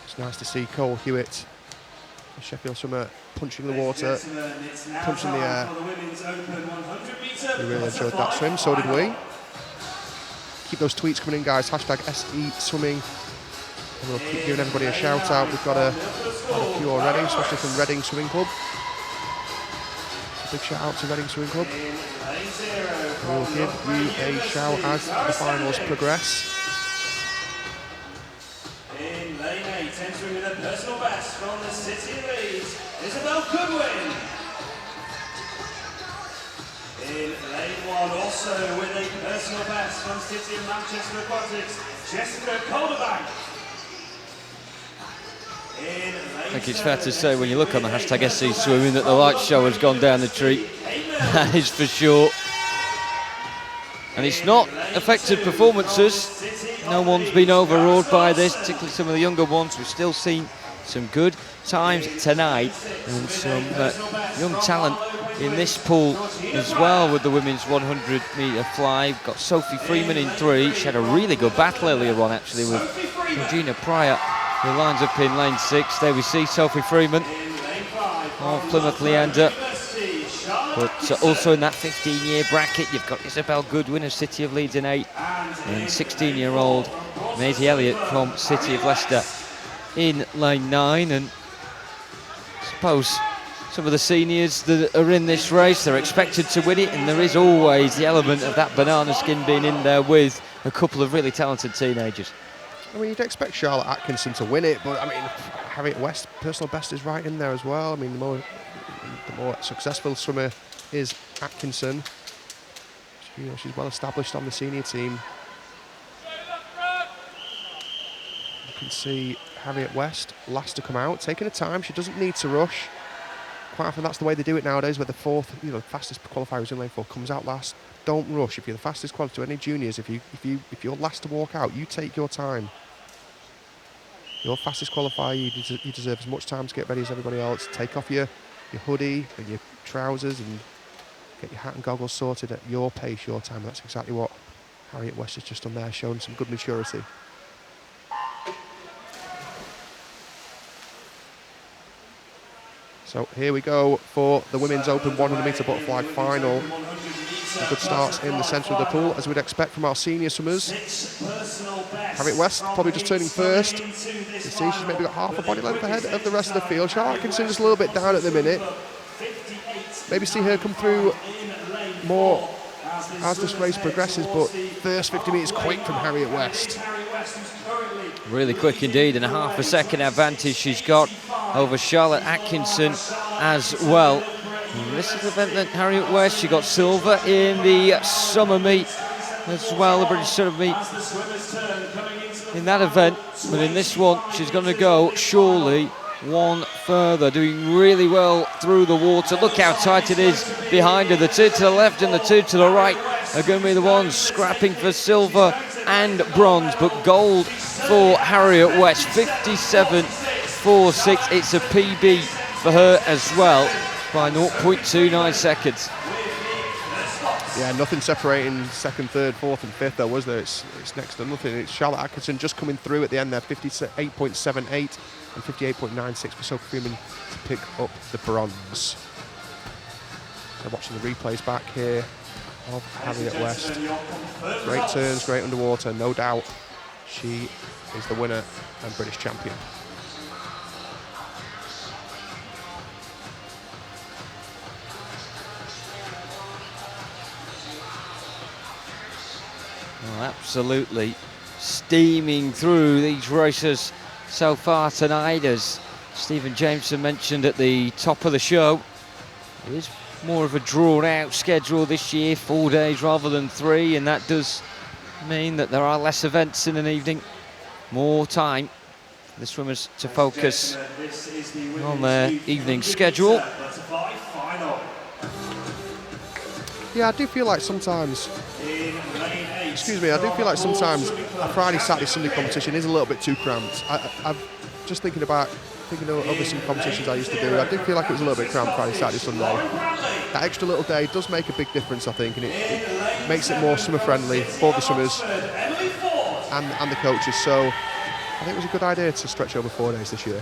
It's nice to see Cole Hewitt, a Sheffield swimmer, punching the water, punching the air. We really enjoyed that swim, so did we. Keep those tweets coming in, guys. Hashtag SE Swimming. And we'll keep giving everybody a shout out. We've got a few already, especially from Reading Swimming Club. big shout out to Reading Swimming Club. We'll give you a shout as the finals progress. In lane 8, entering with a personal best from the City of Leeds, Isabel Goodwin. In lane 1, also with a personal best from City of Manchester Aquatics, Jessica Calderbank. I think it's fair to say when you look on the hashtag SC Swimming that the light show has gone down the tree. That is for sure. And it's not affected performances. No one's been overawed by this, particularly some of the younger ones. We've still seen some good times tonight and some young talent in this pool as well with the women's 100-metre fly. We've got Sophie Freeman in 3. She had a really good battle earlier on actually with Georgina Pryor, who lines up in lane 6. There we see Sophie Freeman of Plymouth Leander. But also in that 15-year bracket, you've got Isabel Goodwin of City of Leeds in 8 and 16-year-old Maisie Elliott from City of Leicester in lane 9. And I suppose some of the seniors that are in this race, they're expected to win it, and there is always the element of that banana skin being in there with a couple of really talented teenagers. I mean, you'd expect Charlotte Atkinson to win it, but I mean, Harriet West, personal best is right in there as well. I mean, the more successful swimmer is Atkinson. She's well established on the senior team. You can see Harriet West, last to come out, taking her time. She doesn't need to rush. Quite often that's the way they do it nowadays, where the fourth, the fastest qualifier who's in lane 4 comes out last. Don't rush. If you're the fastest qualifier to any juniors, if you're last to walk out, you take your time. You're fastest qualifier, you deserve as much time to get ready as everybody else. Take off your hoodie and your trousers and get your hat and goggles sorted at your pace, your time. That's exactly what Harriet West has just done there, showing some good maturity. So here we go for the Women's Open 100-metre butterfly final. Some good starts in the centre of the pool, as we'd expect from our senior swimmers. Harriet West probably just turning first. You see she's maybe got half a body length ahead of the rest of the field. Charlotte Atkinson just a little bit down at the minute. Maybe see her come through more as this race progresses, but first 50 metres quick from Harriet West. Really quick indeed, and a half a second advantage she's got over Charlotte Atkinson as well. And this is the event that Harriet West, she got silver in the summer meet as well, the British summer meet in that event. But in this one, she's going to go surely one further, doing really well through the water. Look how tight it is behind her. The two to the left and the two to the right are going to be the ones scrapping for silver and bronze, but gold for Harriet West, 57.46. It's a PB for her as well by 0.29 seconds. Yeah, nothing separating second, third, fourth and fifth though, was there? It's next to nothing. It's Charlotte Atkinson just coming through at the end there, 58.78 and 58.96 for Sophie Freeman to pick up the bronze. So watching the replays back here of Harriet West. Great turns, great underwater, no doubt. She is the winner and British champion. Well, absolutely steaming through these races so far tonight, as Stephen Jameson mentioned at the top of the show. It is more of a drawn-out schedule this year, 4 days rather than 3, and that does mean that there are less events in an evening, more time for the swimmers to focus on their evening schedule. Yeah, I do feel like sometimes, a Friday, Saturday, Sunday competition is a little bit too cramped. I'm just thinking over some competitions I used to do. I did feel like it was a little bit cramped Friday, Saturday, Sunday. That extra little day does make a big difference, I think, and it makes it more summer friendly for the swimmers and the coaches. So I think it was a good idea to stretch over 4 days this year.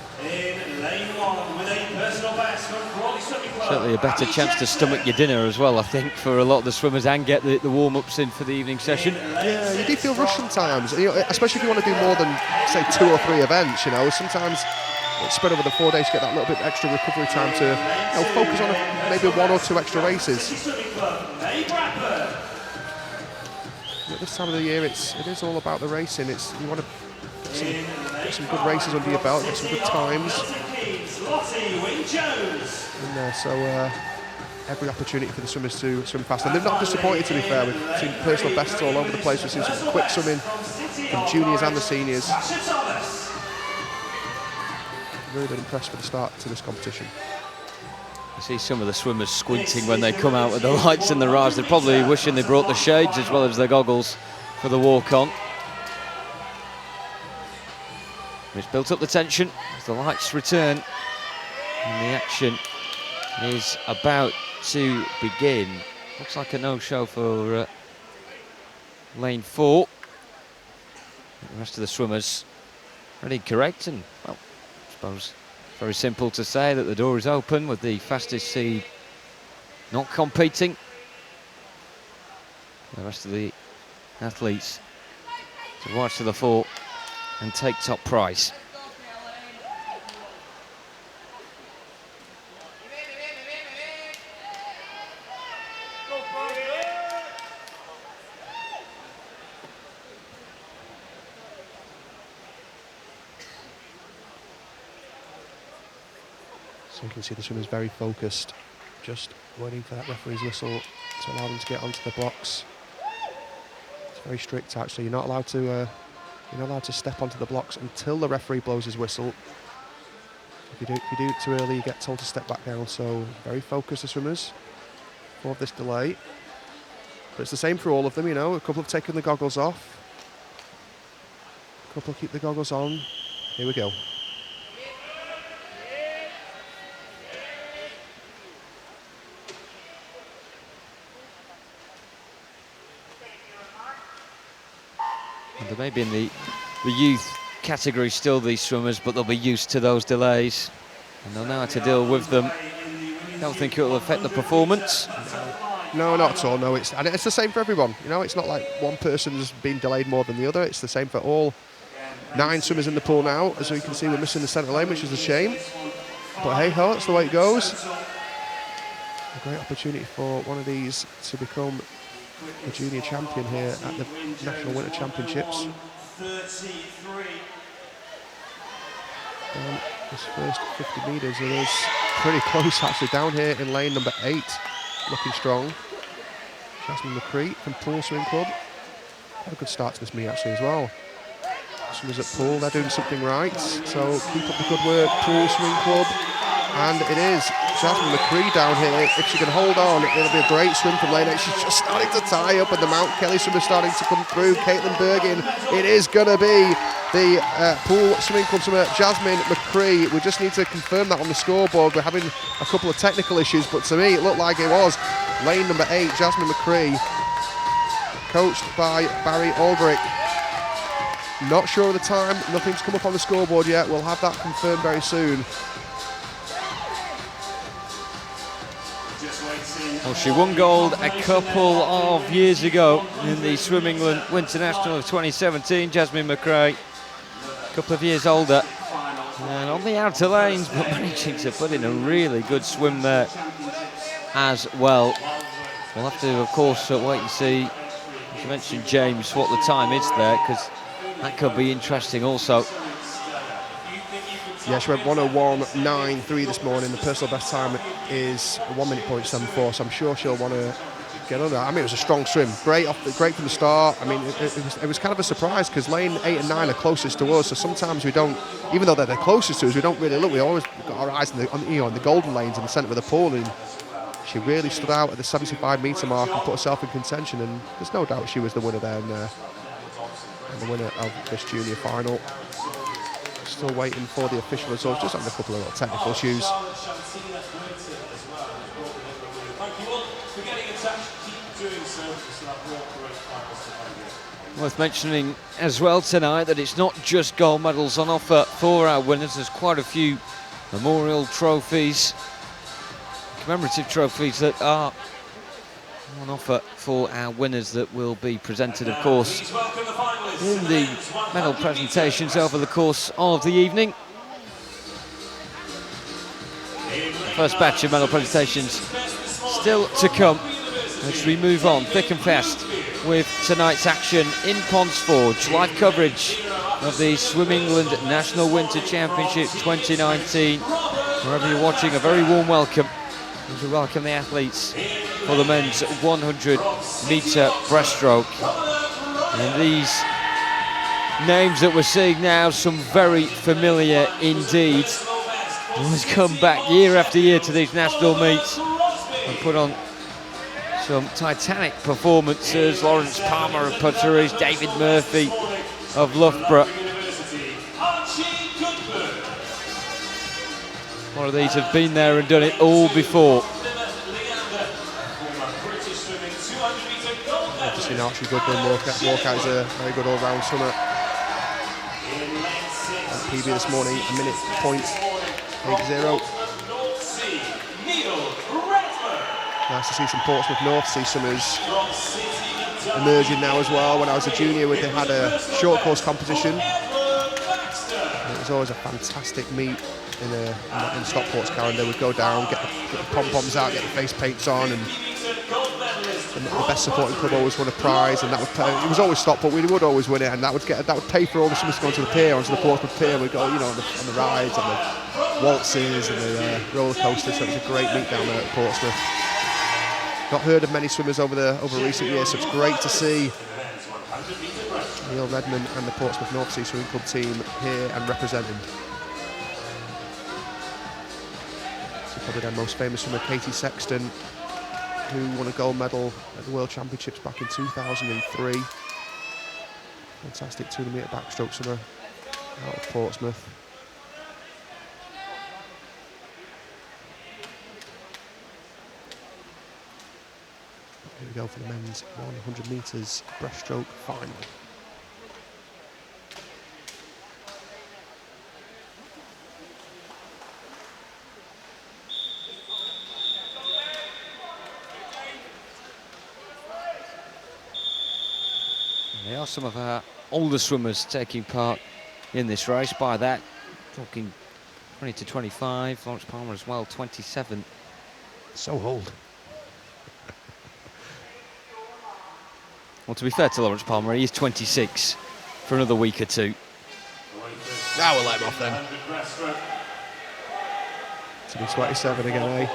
Certainly a better chance to stomach your dinner as well, I think, for a lot of the swimmers, and get the warm-ups in for the evening session. Yeah, you do feel rushed sometimes, especially if you want to do more than, say, 2 or 3 events, Sometimes it's spread over the 4 days to get that little bit extra recovery time to focus on maybe 1 or 2 extra races. At this time of the year, it is all about the racing. You want to get some good races under your belt, get some good times. And so every opportunity for the swimmers to swim fast. And they've not disappointed, to be fair. We've seen personal bests all over the place. We've seen some quick swimming from juniors and the seniors. Really been impressed with the start to this competition. You see some of the swimmers squinting when they come out with the lights and the rise. They're probably wishing they brought the shades as well as their goggles for the walk-on. It's built up the tension as the lights return and the action is about to begin. Looks like a no-show for lane 4. The rest of the swimmers ready correct, and well, I suppose very simple to say that the door is open with the fastest seed not competing. The rest of the athletes to watch to the fore and take top prize. So you can see the swimmers very focused, just waiting for that referee's whistle to allow them to get onto the blocks. It's very strict, actually. You're not allowed to step onto the blocks until the referee blows his whistle. If you do it too early, you get told to step back down. So very focused, the swimmers, for this delay. But it's the same for all of them, A couple have taken the goggles off. A couple keep the goggles on. Here we go. They may be in the youth category still, these swimmers, but they'll be used to those delays and they'll know how to deal with them. Don't think it will affect the performance. No, not at all. No, it's the same for everyone. It's not like one person's been delayed more than the other. It's the same for all 9 swimmers in the pool now. As you can see, we're missing the centre lane, which is a shame. But hey ho, that's the way it goes. A great opportunity for one of these to become a junior champion here at the National Winter Championships. This first 50 metres, it is pretty close actually. Down here in lane number 8, looking strong. Jasmine McCree from Pool Swimming Club. Had a good start to this meet actually as well. Swimmers at Pool, they're doing something right. So keep up the good work, Pool Swimming Club. And it is Jasmine McCree down here. If she can hold on, it'll be a great swim from lane 8. She's just starting to tie up, and the Mount Kelly swimmer starting to come through. Caitlin Bergin. It is going to be the Pool Swimming Club swimmer, Jasmine McCree. We just need to confirm that on the scoreboard. We're having a couple of technical issues, but to me, it looked like it was lane number 8, Jasmine McCree, coached by Barry Aldrich. Not sure of the time. Nothing's come up on the scoreboard yet. We'll have that confirmed very soon. Well, she won gold a couple of years ago in the Swim England Winter National of 2017, Jasmine McCree. A couple of years older and on the outer lanes, but managing to put in a really good swim there as well. We'll have to, of course, wait and see, as you mentioned, James, what the time is there, because that could be interesting also. Yeah, she went 1:01.93 this morning. The personal best time is 1:0.74, so I'm sure she'll want to get on that. I mean, it was a strong swim. Great from the start. I mean, it was kind of a surprise because lane 8 and 9 are closest to us, so sometimes we don't, even though they're the closest to us, we don't really look. We always got our eyes on the golden lanes in the centre of the pool, and she really stood out at the 75-metre mark and put herself in contention, and there's no doubt she was the winner there and the winner of this junior final. Still waiting for the official results, just having a couple of little technical issues. Worth mentioning as well tonight that it's not just gold medals on offer for our winners. There's quite a few memorial trophies, commemorative trophies that are on offer for our winners that will be presented, of course, in the medal presentations over the course of the evening. first batch of medal presentations still to come as we move on thick and fast with tonight's action in Ponds Forge. Live coverage of the Swim England National Winter Championship 2019. Wherever you're watching, a very warm welcome as we welcome the athletes for the men's 100 metre breaststroke. And these names that we're seeing now, some very familiar indeed. Always come back year after year to these national meets and put on some titanic performances. Lawrence Palmer of Putteries, David Murphy of Loughborough. One of these have been there and done it all before. Just seen Archie Goodman walk out is a very good all-round swimmer. PB this morning, a minute point 80. Nice to see some Portsmouth North Sea swimmers emerging now as well. When I was a junior, they had a short course competition. And it was always a fantastic meet in Stockport's calendar. We'd go down, get the pom-poms out, get the face paints on, and the best supporting club always won a prize, and that would it was always Stockport. We would always win it, and that would pay for all the swimmers going to the pier, onto the Portsmouth pier. We'd go, on the rides and the waltzes and the roller coasters. So it was a great meet down there at Portsmouth. Not heard of many swimmers over recent years, so it's great to see Neil Redmond and the Portsmouth North Sea Swimming Club team here and representing. So probably their most famous swimmer, Katie Sexton, who won a gold medal at the World Championships back in 2003. Fantastic 200 metre backstroke swimmer out of Portsmouth. Here we go for the men's 100 metres breaststroke final. There are some of our older swimmers taking part in this race. By that, talking 20 to 25. Lawrence Palmer as well, 27. So old. Well, to be fair to Lawrence Palmer, he is 26 for another week or two. Now we'll let him off then. To be 27 again, eh?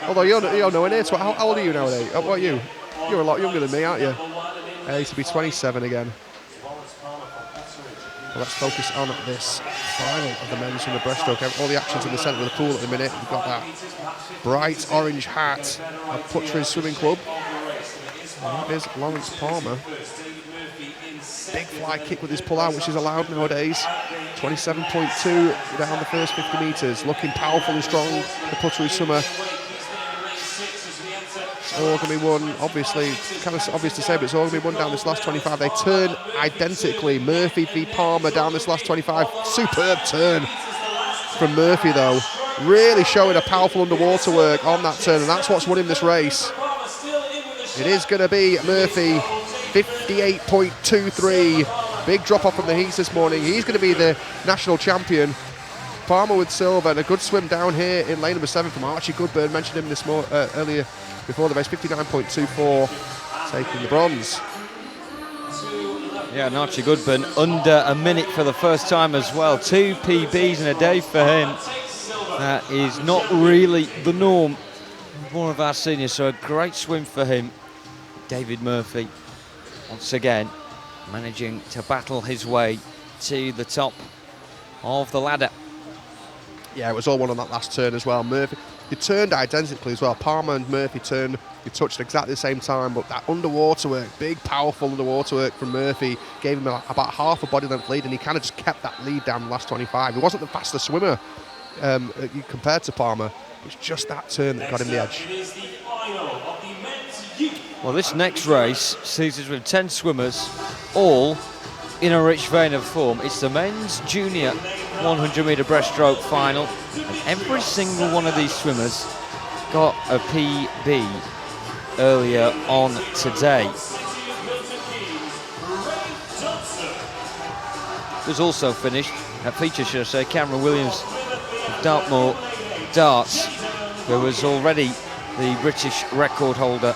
Although you're nowhere near 20. How old are you nowadays? What are you? You're a lot younger than me, aren't you? Hey, to be 27 again. Well, let's focus on this final of the men's from the breaststroke. All the action's in the centre of the pool at the minute. We've got that bright orange hat of Putteries Swimming Club. And that is Lawrence Palmer. Big fly kick with his pull out, which is allowed nowadays. 27.2 down the first 50 metres. Looking powerful and strong, the Putteries swimmer. It's all going to be won, obviously, kind of obvious to say, but it's all going to be won down this last 25. They turn identically. Murphy v Palmer down this last 25. Superb turn from Murphy, though. Really showing a powerful underwater work on that turn, and that's what's won him this race. It is going to be Murphy, 58.23. Big drop off from the heats this morning. He's going to be the national champion. Palmer with silver, and a good swim down here in lane number 7 from Archie Goodburn. Mentioned him this earlier before the race. 59.24, taking the bronze. Yeah, and Archie Goodburn under a minute for the first time as well. 2 PBs in a day for him. That is not really the norm. More of our seniors, so a great swim for him. David Murphy, once again, managing to battle his way to the top of the ladder. Yeah, it was all one on that last turn as well. Murphy, they turned identically as well. Palmer and Murphy turned, they touched at exactly the same time, but that underwater work, big, powerful underwater work from Murphy, gave him about half a body length lead, and he kind of just kept that lead down the last 25. He wasn't the fastest swimmer compared to Palmer. It's just that turn that got him the edge. Well, this next race sees us with 10 swimmers, all in a rich vein of form. It's the men's junior 100 metre breaststroke final, and every single one of these swimmers got a PB earlier on today. There's also finished, featured, should I say, Cameron Williams of Dartmoor Darts. who was already the British record holder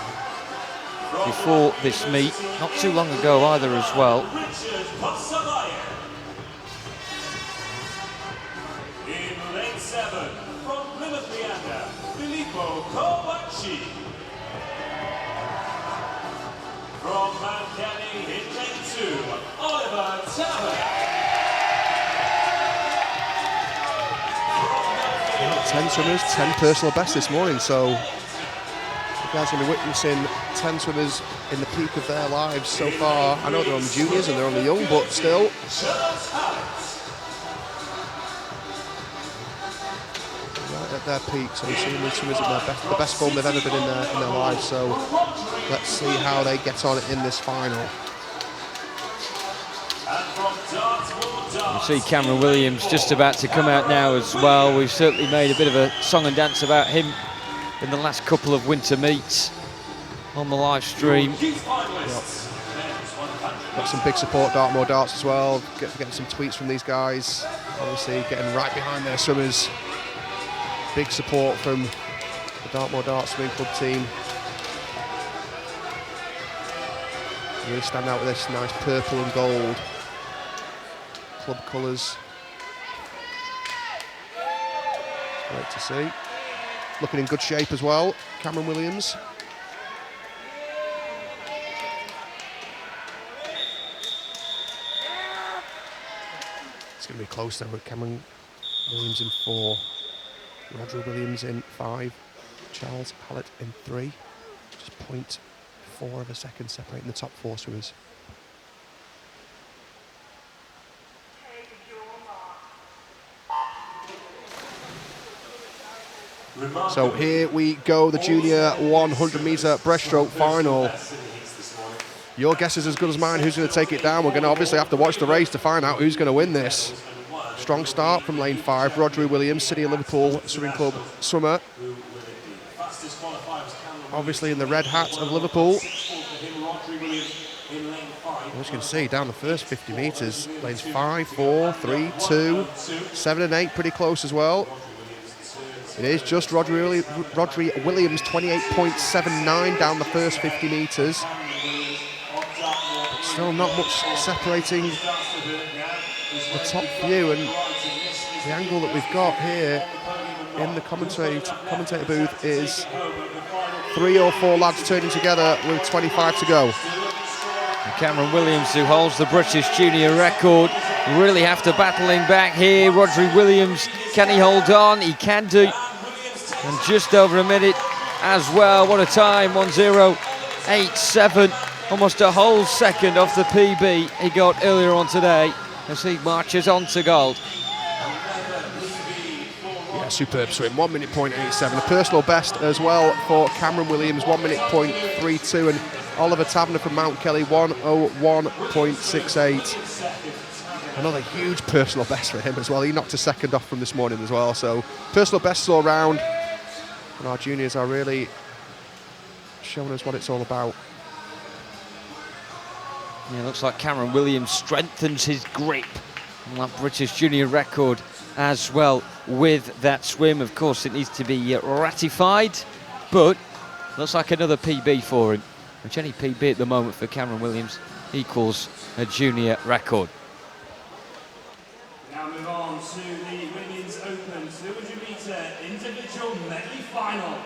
before this meet, not too long ago either as well. In lane 7, from Plymouth Leander, Filippo Kovaci. From Mount Kenny in lane 2, Oliver Taver. 10 swimmers, 10 personal bests this morning, so you guys are going to be witnessing 10 swimmers in the peak of their lives so far. I know they're only juniors and they're only young, but still. Right at their peak, so we're seeing these swimmers at the best form they've ever been in their lives, so let's see how they get on in this final. You see Cameron Williams just about to come out now as well. We've certainly made a bit of a song and dance about him in the last couple of winter meets on the live stream. Got some big support Dartmoor Darts as well, getting some tweets from these guys, obviously getting right behind their swimmers. Big support from the Dartmoor Darts Swimming Club team. Really stand out with this nice purple and gold club colours. Great to see. Looking in good shape as well, Cameron Williams. It's going to be close though with Cameron Williams in 4, Roger Williams in 5, Charles Hallett in 3. Just 0.4 of a second separating the top 4 swimmers. So here we go, the junior 100 metre breaststroke final. Your guess is as good as mine who's going to take it down. We're going to obviously have to watch the race to find out who's going to win this. Strong start from lane 5, Rodri Williams, City of Liverpool Swimming Club swimmer. Obviously in the red hat of Liverpool. As you can see, down the first 50 metres, lanes 5, 4, 3, 2, 7 and 8 pretty close as well. It is just Rodri Williams, 28.79 down the first 50 metres. But still not much separating the top few, and the angle that we've got here in the commentator booth is 3 or 4 lads turning together with 25 to go. And Cameron Williams, who holds the British junior record, really have to battle him back here. Rodri Williams, can he hold on? He can do. And just over a minute as well. What a time, 1:0.87. Almost a whole second off the PB he got earlier on today as he marches on to gold. Yeah, superb swim, 1 minute 0.87. A personal best as well for Cameron Williams, 1 minute 0.32. And Oliver Taverner from Mount Kelly, 1:01.68. Another huge personal best for him as well. He knocked a second off from this morning as well. So personal bests all round. And our juniors are really showing us what it's all about. Yeah, looks like Cameron Williams strengthens his grip on that British junior record as well with that swim. Of course, it needs to be ratified, but looks like another PB for him, which any PB at the moment for Cameron Williams equals a junior record. Now move on to the Women's Open 200 metre individual medley final.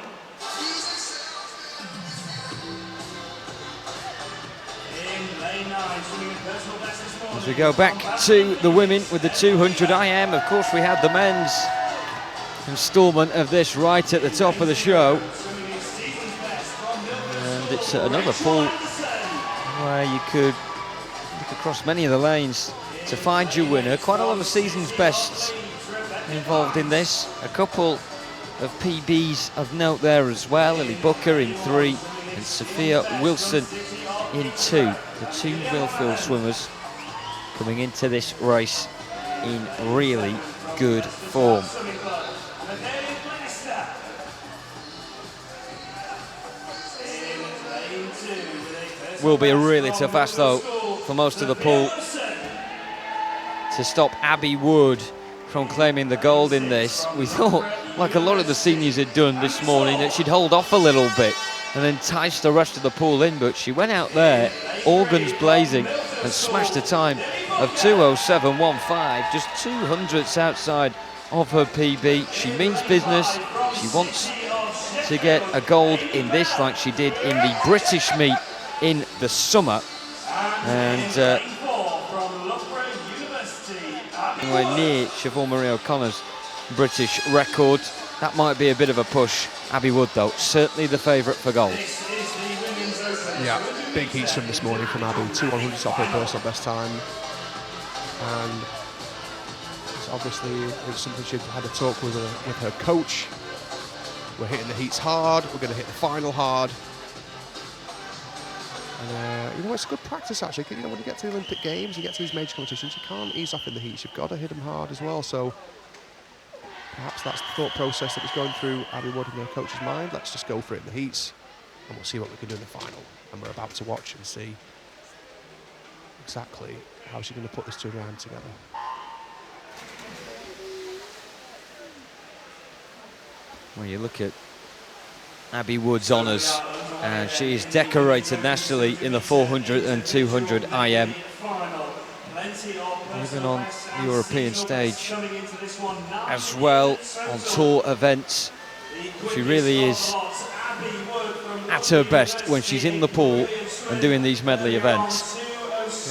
In lane 9, swimming with personal best this morning. As we go back to the women with the 200 IM, of course we had the men's instalment of this right at the top of the show. And it's another pool where you could look across many of the lanes to find your winner. Quite a lot of season's bests involved in this. A couple of PBs of note there as well. Lily Booker in 3 and Sophia Wilson in 2. The 2 Millfield swimmers coming into this race in really good form. Will be a really tough ask though for most of the pool to stop Abby Wood from claiming the gold in this. We thought like a lot of the seniors had done this morning, that she'd hold off a little bit and entice the rest of the pool in, but she went out there, all guns blazing, and smashed a time of 2:07.15, just 200ths outside of her PB. She means business. She wants to get a gold in this like she did in the British meet in the summer, and anywhere near Siobhan Marie O'Connor's British record. That might be a bit of a push. Abby Wood, though, certainly the favourite for gold. Yeah, big heat swim this morning from Abby. 200s off her personal best time. And obviously it was something she'd had a talk with her coach. We're hitting the heats hard. We're going to hit the final hard. And, you know, it's good practice, actually. You know, when you get to the Olympic Games, you get to these major competitions, you can't ease off in the heats. You've got to hit them hard as well. So perhaps that's the thought process that was going through Abby Wood and her coach's mind. Let's just go for it in the heats, and we'll see what we can do in the final. And we're about to watch and see exactly how she's going to put this turnaround together. Well, you look at Abby Wood's honours, and she is decorated nationally in the 400 and 200 IM. Even on the European stage as well, on tour events. She really is at her best when she's in the pool and doing these medley events.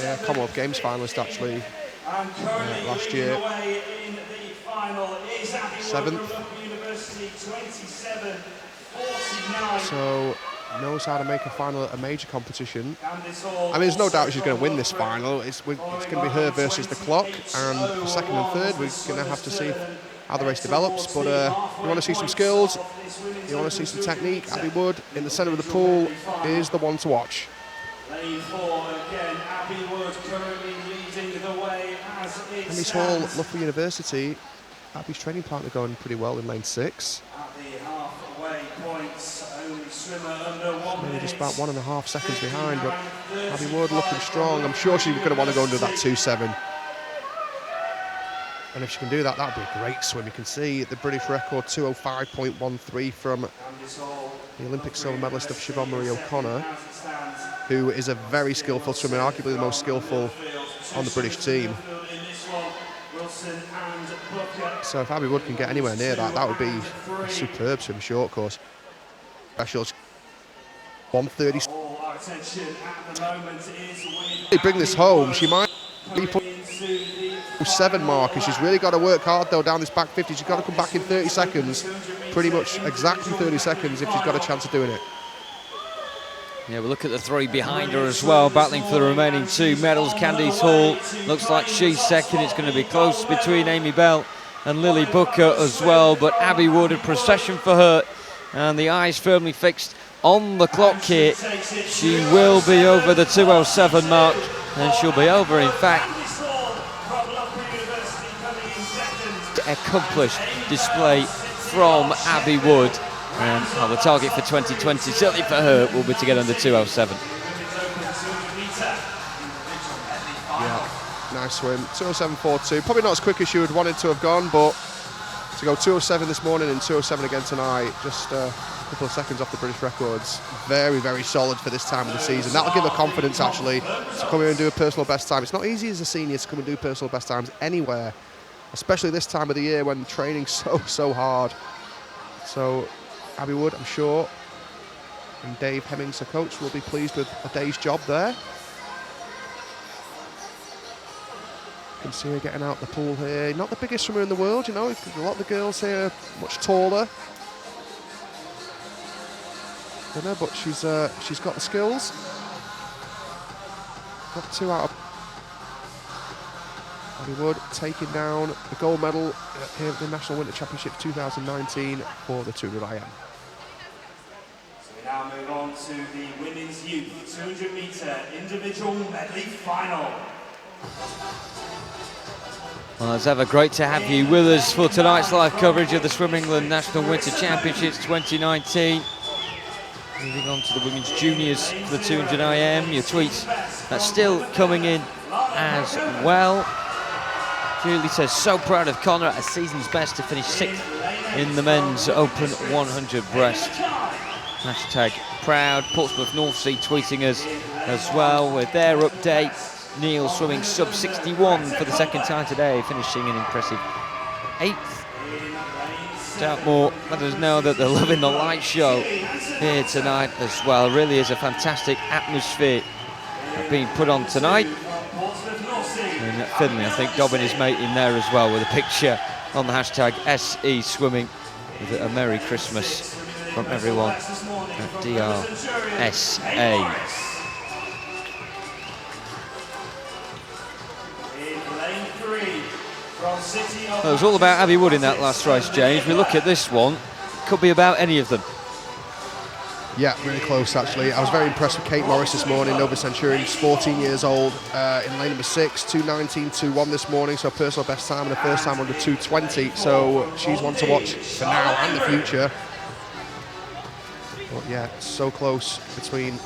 Yeah, Commonwealth Games finalist actually last year. 7th. So knows how to make a final at a major competition. I mean, there's no doubt she's going to win this final. It's going to be her versus the clock, and for second and third we're going to have to see how the race develops. But you want to see some skills, you want to see some technique. Abby Wood in the centre of the pool is the one to watch. Lane 4 again, Abby Wood currently leading the way as it's Emmys Hall, Loughborough University. Abby's training partner going pretty well in lane 6. At the halfway points, only swimmer under 1 minute. Maybe just about 1.5 seconds behind, but Abby Wood looking strong. I'm sure she's going to want to go and do that 2.7. And if she can do that, that would be a great swim. You can see the British record 2:05.13 from the Olympic silver medalist of Siobhan Marie O'Connor, who is a very skillful swimmer, arguably the most skillful on the British team. So if Abby Wood can get anywhere near that, that would be a superb swim short course. Specials 1:30. They bring this home. She might be put 7 mark, and she's really got to work hard though down this back 50. She's got to come back in 30 seconds, pretty much exactly 30 seconds if she's got a chance of doing it. Yeah, we'll look at the 3 behind her as well, battling for the remaining 2 medals. Candice Hall looks like she's second. It's going to be close between Amy Bell and Lily Booker as well, but Abby Wood, a procession for her, and the eyes firmly fixed on the clock here. She will be over the 2:07 mark, and she'll be over, in fact, accomplished display from Abby Wood. And the target for 2020, certainly for her, will be to get under 2:07. Yeah, nice swim. 2:07.42. Probably not as quick as she would wanted to have gone, but to go 2:07 this morning and 2:07 again tonight, just a couple of seconds off the British records. Very, very solid for this time of the season. That'll give her confidence, actually, to come here and do a personal best time. It's not easy as a senior to come and do personal best times anywhere, especially this time of the year when training's so hard. So Abby Wood, I'm sure, and Dave Hemmings, her coach, will be pleased with a day's job there. You can see her getting out the pool here. Not the biggest swimmer in the world, you know. A lot of the girls here are much taller than her, but she's got the skills. Got 2 out of Abby Wood taking down the gold medal here at the National Winter Championship 2019 for the 200 IM. Now move on to the women's youth 200 metre individual medley final. Well, as ever, great to have you with us for tonight's live coverage of the Swim England National Winter Championships 2019. Moving on to the women's juniors for the 200 IM. Your tweets are still coming in as well. Julie says, so proud of Connor, a season's best to finish 6th in the men's Open 100 breast. Hashtag proud. Portsmouth North Sea tweeting us as well with their update. Neil swimming sub 61 for the second time today, finishing an impressive 8th. Dartmoor let us know that they're loving the light show here tonight as well. Really is a fantastic atmosphere being put on tonight. And Finley, I think Dobbin is mating there as well with a picture on the hashtag SE Swimming with a Merry Christmas from everyone at DRSA. It was all about Abbey Wood in that last race, James. We look at this one, could be about any of them. Yeah, really close actually. I was very impressed with Kate Morris this morning, Nova Centurion, 14 years old, in lane number 6, 2:19.21 this morning, so personal best time and the first time under 2:20, so she's one to watch for now and the future. But yeah, so close between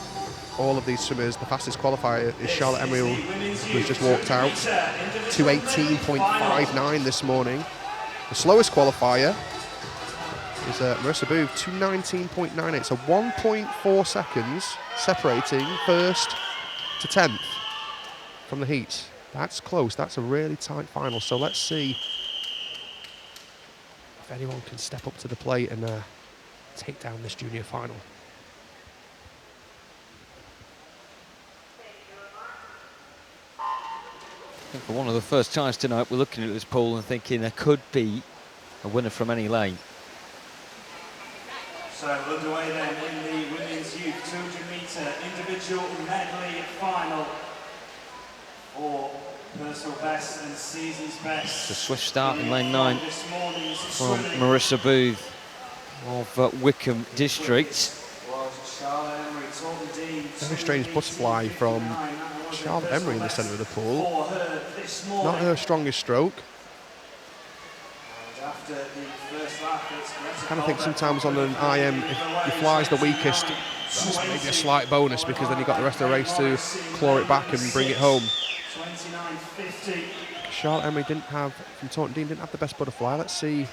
all of these swimmers. The fastest qualifier is Charlotte Emery, who's just walked out, 2:18.59 this morning. The slowest qualifier is Marissa Booth, 2:19.98, so 1.4 seconds separating first to 10th from the heats. That's close, that's a really tight final, so let's see if anyone can step up to the plate and take down this junior final. I think for one of the first times tonight we're looking at this pool and thinking there could be a winner from any lane. So underway then in the women's youth 200 metre individual medley final for personal best and season's best. It's a swift start in lane 9 from Marissa Booth of Wickham District. Very strange butterfly from Charlotte Emery in the centre of the pool. Not her strongest stroke. I kind of think sometimes on an IM, if he flies the weakest, that's maybe a slight bonus because then you've got the rest of the race to claw it back and bring it home. Charlotte Emery didn't have, from Taunton Dean, didn't have the best butterfly. Let's see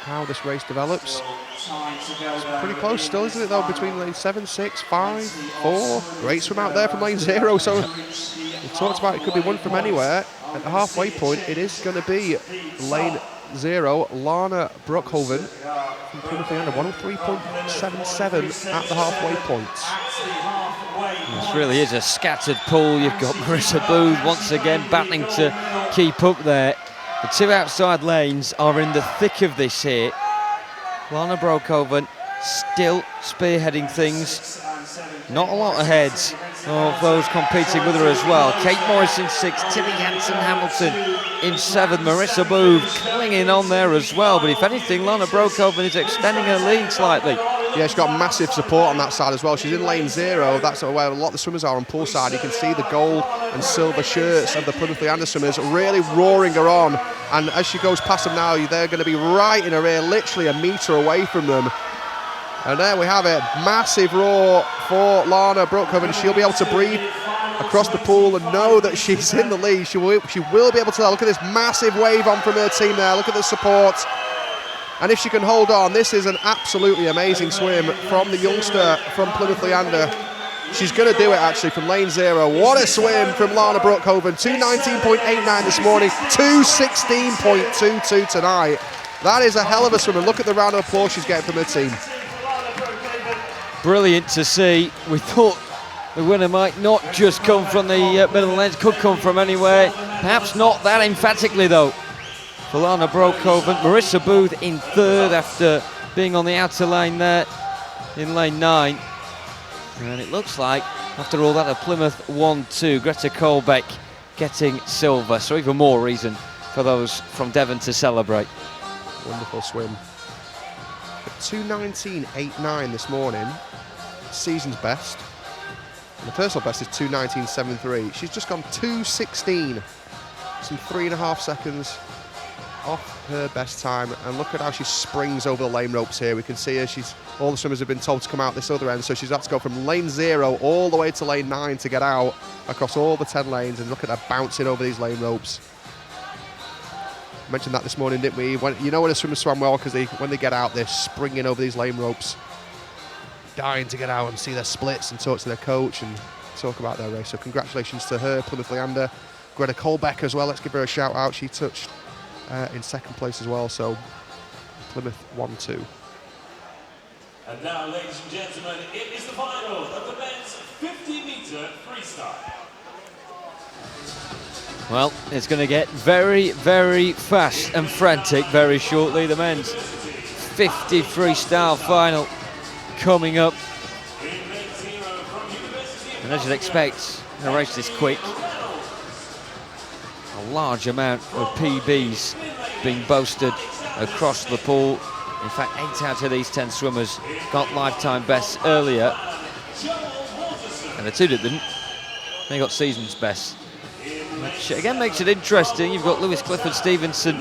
how this race develops. It's pretty close still, isn't it, though, between lane 7, 6, 5, 4. Great swim out there from lane 0, so we talked about it could be one from anywhere. At the halfway point, it is going to be lane 0, Lana Brookhoven from Plymouth Leander, 103.77 at the halfway point. This really is a scattered pool. You've got Marissa Booth once again battling to keep up there. The two outside lanes are in the thick of this here. Lana Brookhoven still spearheading things. Not a lot ahead of those competing with her as well. Kate Morris in 6, Tilly Hanson-Hamilton in 7, Marissa Booth clinging on there as well. But if anything, Lana Brookhoven is extending her lead slightly. Yeah, she's got massive support on that side as well. She's in lane 0. That's where a lot of the swimmers are on poolside. You can see the gold and silver shirts of the Plymouth Leander swimmers really roaring her on. And as she goes past them now, they're going to be right in her ear, literally a metre away from them. And there we have it, massive roar for Lana Brookhoven. She'll be able to breathe across the pool and know that she's in the lead. She will be able to, look at this massive wave on from her team there, look at the support. And if she can hold on, this is an absolutely amazing swim from the youngster from Plymouth Leander. She's going to do it actually from lane 0. What a swim from Lana Brookhoven, 2:19.89 this morning, 2:16.22 tonight. That is a hell of a swim, and look at the round of applause she's getting from her team. Brilliant to see. We thought the winner might not just come from the middle lanes, could come from anywhere. Perhaps not that emphatically though. For Lana Brookhoven, Marissa Booth in 3rd after being on the outer lane there in lane 9. And it looks like, after all that, a Plymouth 1-2. Greta Colbeck getting silver, so even more reason for those from Devon to celebrate. Wonderful swim. 2:19.89 this morning, season's best. And the personal best is 2:19.73. She's just gone 2:16, some 3.5 seconds off her best time. And look at how she springs over the lane ropes here. We can see her, all the swimmers have been told to come out this other end, so she's had to go from lane 0 all the way to lane 9 to get out across all the 10 lanes, and look at her bouncing over these lane ropes. Mentioned that this morning, didn't we? When a swimmer swam well, because when they get out, they're springing over these lane ropes, dying to get out and see their splits and talk to their coach and talk about their race. So congratulations to her, Plymouth Leander. Greta Colbeck as well, let's give her a shout out. She touched in second place as well, so Plymouth 1-2. And now, ladies and gentlemen, it is the final of the men's 50-metre freestyle. Well, it's going to get very, very fast and frantic very shortly. The men's 50 freestyle final coming up. And as you'd expect, in a race this quick, a large amount of PBs being boasted across the pool. In fact, 8 out of these 10 swimmers got lifetime bests earlier. And the 2 that didn't, they got season's best. Which again makes it interesting. You've got Lewis Clifford Stevenson.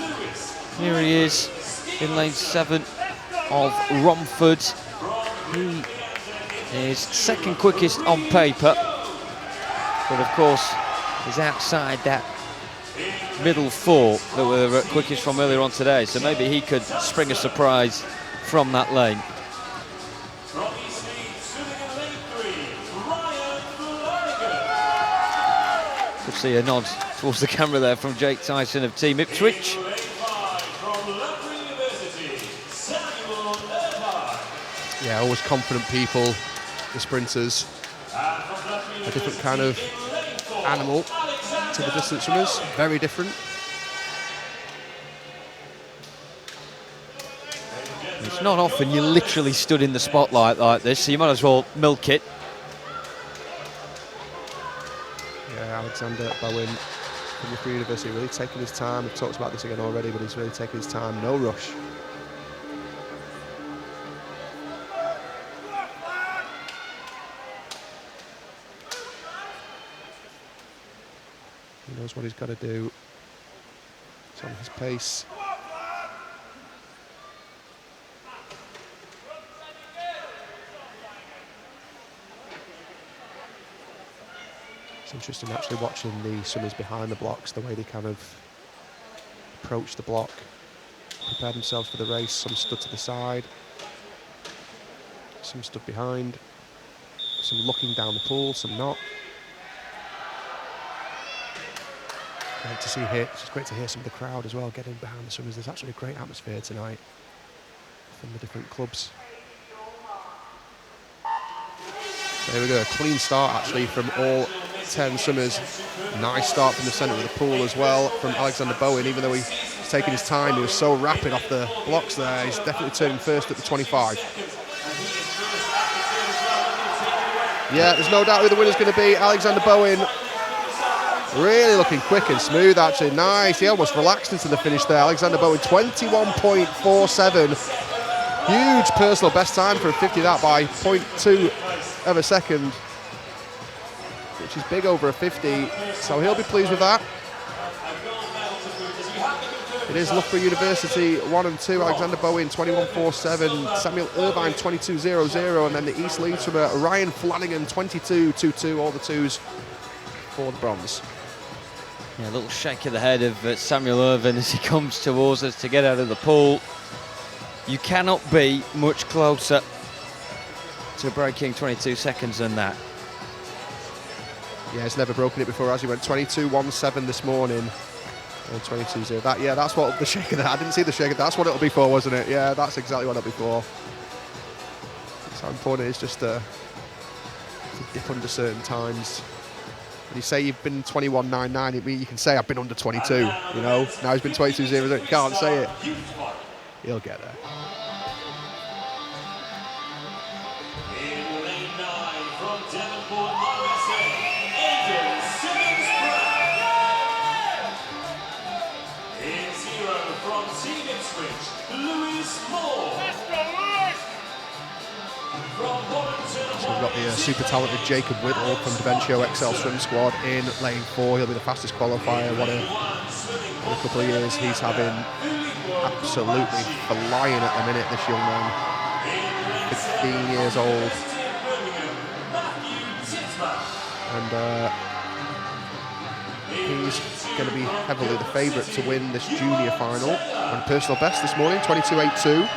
Here he is in lane 7 of Romford. He is second quickest on paper, but of course he's outside that middle 4 that were quickest from earlier on today, so maybe he could spring a surprise from that lane. Could see a nod towards the camera there from Jake Tyson of Team Ipswich. Yeah, always confident people, the sprinters. A different kind of animal to the distance swimmers, very different. It's not often you're literally stood in the spotlight like this, so you might as well milk it. Yeah, Alexander Bowen from the Free University really taking his time. We've talked about this again already, but he's really taking his time, no rush. He knows what he's got to do. It's on his pace. It's interesting actually watching the swimmers behind the blocks, the way they kind of approach the block, prepare themselves for the race. Some stood to the side, some stood behind, some looking down the pool, some not. Great to see here. It's just great to hear some of the crowd as well getting behind the swimmers. There's actually a great atmosphere tonight from the different clubs. So here we go, a clean start actually from all 10 swimmers. Nice start from the centre of the pool as well from Alexander Bowen. Even though he's taking his time, he was so rapid off the blocks there. He's definitely turning first at the 25. Yeah, there's no doubt who the winner's going to be. Alexander Bowen. Really looking quick and smooth, actually. Nice. He almost relaxed into the finish there. Alexander Bowen, 21.47. Huge personal best time for a 50, that by 0.2 of a second, which is big over a 50. So he'll be pleased with that. It is Loughborough University 1 and 2. Alexander Bowen 21.47. Samuel Irvine 22.00, and then the East Leeds swimmer Ryan Flanagan 22.22. All the 2s for the bronze. Yeah, a little shake of the head of Samuel Irvine as he comes towards us to get out of the pool. You cannot be much closer to breaking 22 seconds than that. Yeah, he's never broken it before, as he went 22.17 this morning. And 22.0. That's what the shake of that. I didn't see the shake of that. That's what it'll be for, wasn't it? Yeah, that's exactly what it'll be for. That's how important it is just to dip under certain times. When you say you've been 21.99, it means you can say I've been under 22. You know, now he's been 22.0. You can't say it. He'll get there. So we've got the super talented Jacob Whittle from Davencio XL Swim Squad in lane 4. He'll be the fastest qualifier. What a couple of years he's having. Absolutely flying at the minute, this young man. 15 years old. And he's going to be heavily the favourite to win this junior final. And personal best this morning, 22.82.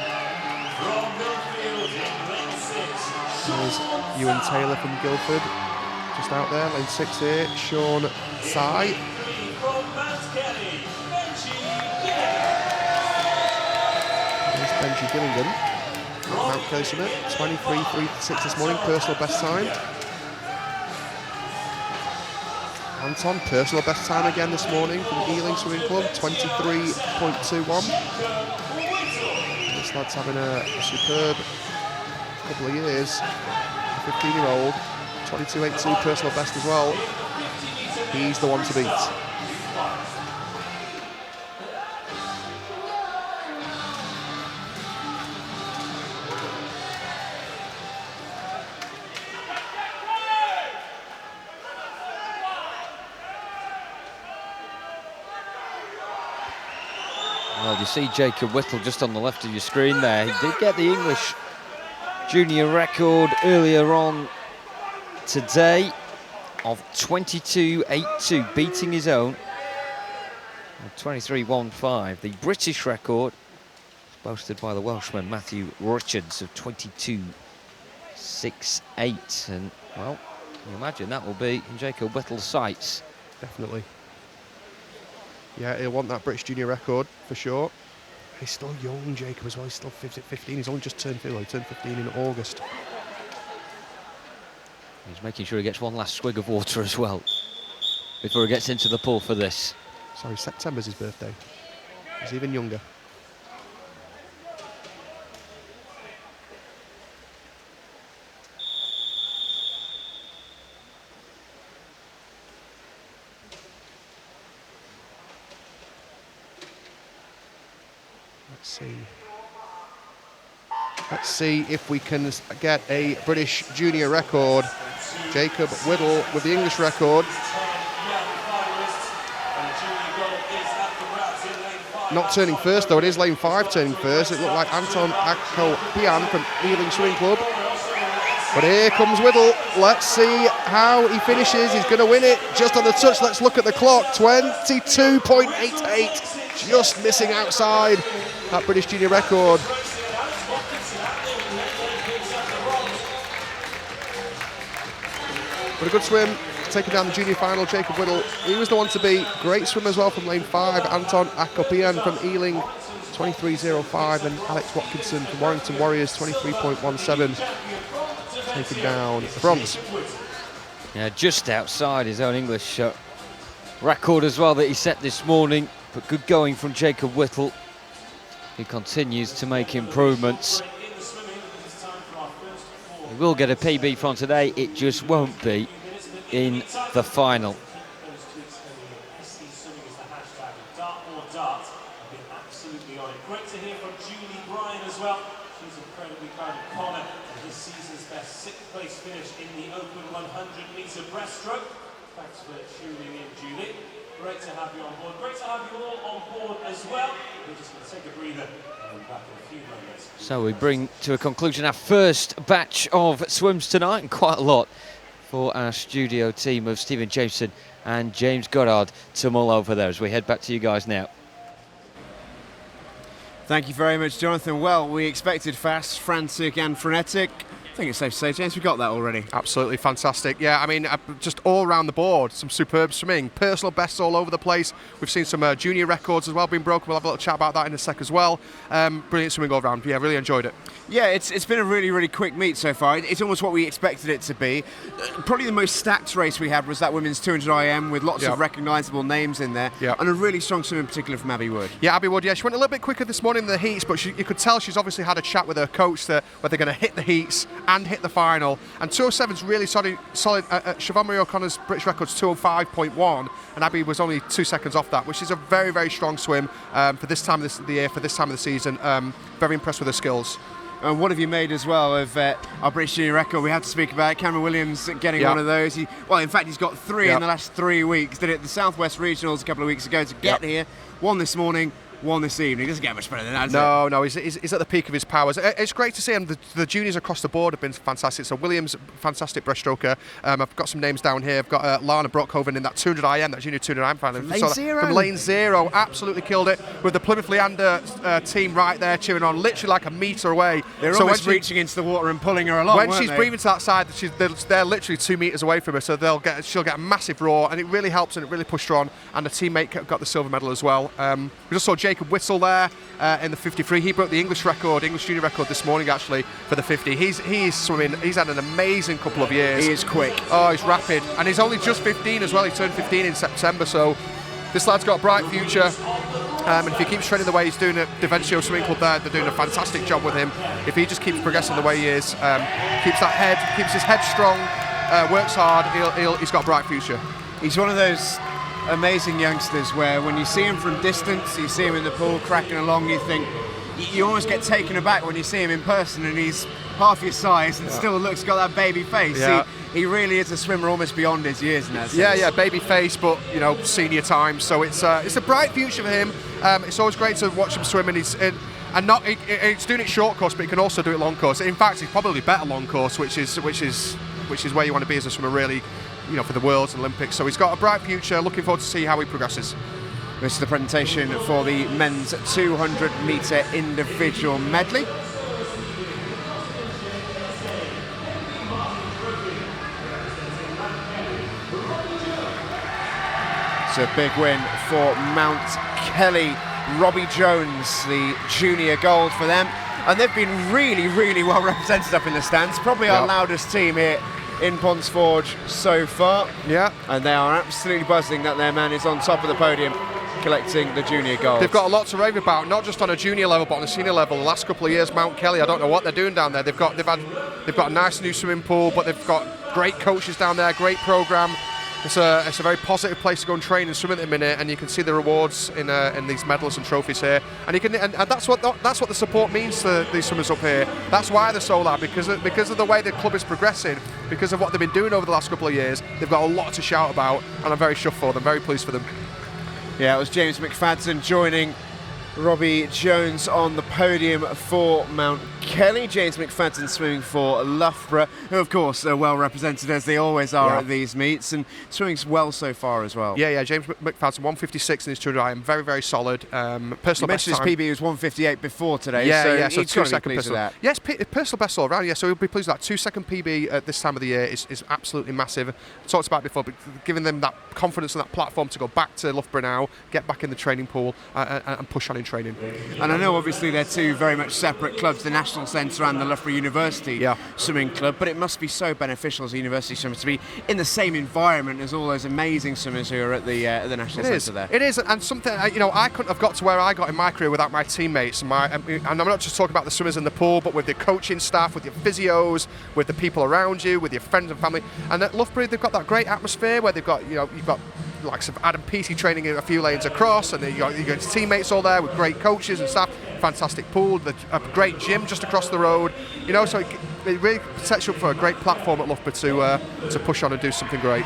There's Ewan Taylor from Guildford, just out there, lane 6 here. Sean Tsai. There's Benji Gillingham. Mount Cosumet, 23.36 this morning, personal best time. Anton, personal best time again this morning from Ealing Swimming Club, 23.21. This lad's having a superb couple of years. 15-year-old, 22.82 personal best as well. He's the one to beat. Well, you see Jacob Whittle just on the left of your screen there. He did get the English junior record earlier on today of 22.82, beating his own of 23.15. The British record is boasted by the Welshman Matthew Richards of 22.68. And, well, you imagine that will be in Jacob Whittle's sights. Definitely. Yeah, he'll want that British junior record for sure. He's still young, Jacob, as well. He's still 15. He's only just turned 15. He turned 15 in August. He's making sure he gets one last swig of water as well before he gets into the pool for this. Sorry, September's his birthday. He's even younger. Let's see if we can get a British junior record. Jacob Whittle with the English record. Not turning first though, it is lane 5 turning first. It looked like Anton Akopian from Ealing Swimming Club. But here comes Whittle. Let's see how he finishes. He's going to win it just on the touch. Let's look at the clock. 22.88. Just missing outside that British junior record. But a good swim, taking down the junior final, Jacob Whittle. He was the one to beat. Great swim as well from lane 5. Anton Akopian from Ealing, 23.05. And Alex Watkinson from Warrington Warriors, 23.17. Taking down the bronze. Yeah, just outside his own English record as well that he set this morning. But good going from Jacob Whittle, who continues to make improvements. He will get a PB from today, it just won't be in the final. Great to hear from Julie Bryan as well. She's incredibly proud of Connor and his season's best 6th place finish in the Open 100-metre breaststroke. Thanks for tuning in, Julie. Great to have you on board. Great to have you all on board as well. We're just going to take a breather and be back in a few moments. So we bring to a conclusion our first batch of swims tonight, and quite a lot for our studio team of Stephen Jameson and James Goddard to mull over there as we head back to you guys now. Thank you very much, Jonathan. Well, we expected fast, frantic and frenetic. I think it's safe to say, James, we got that already. Absolutely fantastic. Yeah, I mean, just all around the board, some superb swimming. Personal bests all over the place. We've seen some junior records as well being broken. We'll have a little chat about that in a sec as well. Brilliant swimming all around. Yeah, really enjoyed it. Yeah, it's been a really, really quick meet so far. It's almost what we expected it to be. Probably the most stacked race we had was that women's 200 IM with lots of recognisable names in there. And a really strong swim in particular from Abby Wood. Yeah, Abby Wood, yeah. She went a little bit quicker this morning in the heats, but you could tell she's obviously had a chat with her coach where they're going to hit the heats and hit the final. And 207's really solid. Siobhan Marie O'Connor's British record's 205.1, and Abby was only 2 seconds off that, which is a very, very strong swim for this time of the year, for this time of the season. Very impressed with her skills. And what have you made as well of our British junior record? We have to speak about Cameron Williams getting one of those. In fact, he's got 3 in the last 3 weeks. Did it at the Southwest Regionals a couple of weeks ago to get here. 1 this morning, won this evening. It doesn't get much better than that, does it? No, he's at the peak of his powers. It's great to see him. The juniors across the board have been fantastic. So Williams, fantastic breaststroker. I've got some names down here. I've got Lana Brockhoven in that 200 IM, that junior 200 IM final. From lane zero, absolutely killed it with the Plymouth Leander team right there cheering on, literally like a metre away. They're almost reaching into the water and pulling her along. When she's breathing to that side, they're literally 2 metres away from her, so she'll get a massive roar, and it really helps and it really pushed her on. And the teammate got the silver medal as well. We just saw Jacob Whittle there in the 53. He broke the English junior record this morning actually for the 50. He's swimming. He's had an amazing couple of years. He is quick. Oh, he's rapid, and he's only just 15 as well. He turned 15 in September, so this lad's got a bright future. And if he keeps training the way he's doing at Devencio Swimming Club there, they're doing a fantastic job with him. If he just keeps progressing the way he is, keeps his head strong, works hard, he's got a bright future. He's one of those amazing youngsters where when you see him from distance, you see him in the pool cracking along, you think, you almost get taken aback when you see him in person, and he's half your size and still got that baby face. Yeah. He really is a swimmer almost beyond his years in that sense. Yeah, baby face, but senior time. So it's a bright future for him. It's always great to watch him swim, and he's doing it short course, but he can also do it long course. In fact, he's probably better long course, which is where you want to be as a swimmer, really, for the Worlds and Olympics. So he's got a bright future. Looking forward to see how he progresses. This is the presentation for the men's 200-metre individual medley. It's a big win for Mount Kelly. Robbie Jones, the junior gold for them. And they've been really, really well represented up in the stands. Probably our loudest team here in Ponds Forge so far. Yeah. And they are absolutely buzzing that their man is on top of the podium collecting the junior gold. They've got a lot to rave about, not just on a junior level, but on a senior level. The last couple of years, Mount Kelly, I don't know what they're doing down there. They've got a nice new swimming pool, but they've got great coaches down there, great programme. It's a very positive place to go and train and swim at the minute, and you can see the rewards in these medals and trophies here. And that's what the support means to these swimmers up here. That's why they're so loud, because of the way the club is progressing, because of what they've been doing over the last couple of years. They've got a lot to shout about, and I'm very chuffed for them, very pleased for them. Yeah, it was James McFadden joining Robbie Jones on the podium for Mount Kelly. James McFadden swimming for Loughborough, who of course are well represented as they always are at these meets, and swimming well so far as well. Yeah, James McFadden 156 in his 200 IM, very, very solid. Personal best time. His PB was 158 before today, so he's 2 second personal. that. Yes, personal best all around. Yeah, so he'll be pleased with that 2 second PB at this time of the year is absolutely massive. I talked about it before, but giving them that confidence and that platform to go back to Loughborough now, get back in the training pool and push on in training. And I know obviously they're two very much separate clubs, the National Centre and the Loughborough University Swimming Club, but it must be so beneficial as a university swimmer to be in the same environment as all those amazing swimmers who are at the National Centre there. It is, and something I couldn't have got to where I got in my career without my teammates. And I'm not just talking about the swimmers in the pool, but with the coaching staff, with your physios, with the people around you, with your friends and family. And at Loughborough, they've got that great atmosphere where they've got you've got like some Adam Peaty training a few lanes across, and you got his teammates all there with great coaches and staff. Fantastic pool, a great gym just across the road. So it really sets you up for a great platform at Loughborough to push on and do something great.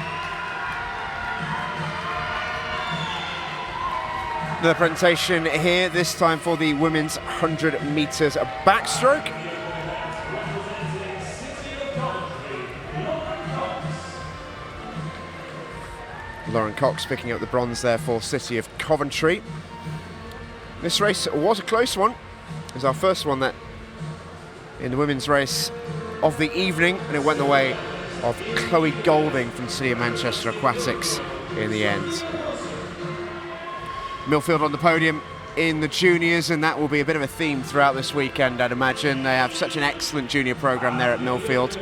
The presentation here, this time for the women's 100 metres backstroke. Lauren Cox picking up the bronze there for City of Coventry. This race was a close one. It was our first one that in the women's race of the evening, and it went the way of Chloe Golding from City of Manchester Aquatics in the end. Millfield on the podium in the juniors, and that will be a bit of a theme throughout this weekend, I'd imagine. They have such an excellent junior programme there at Millfield.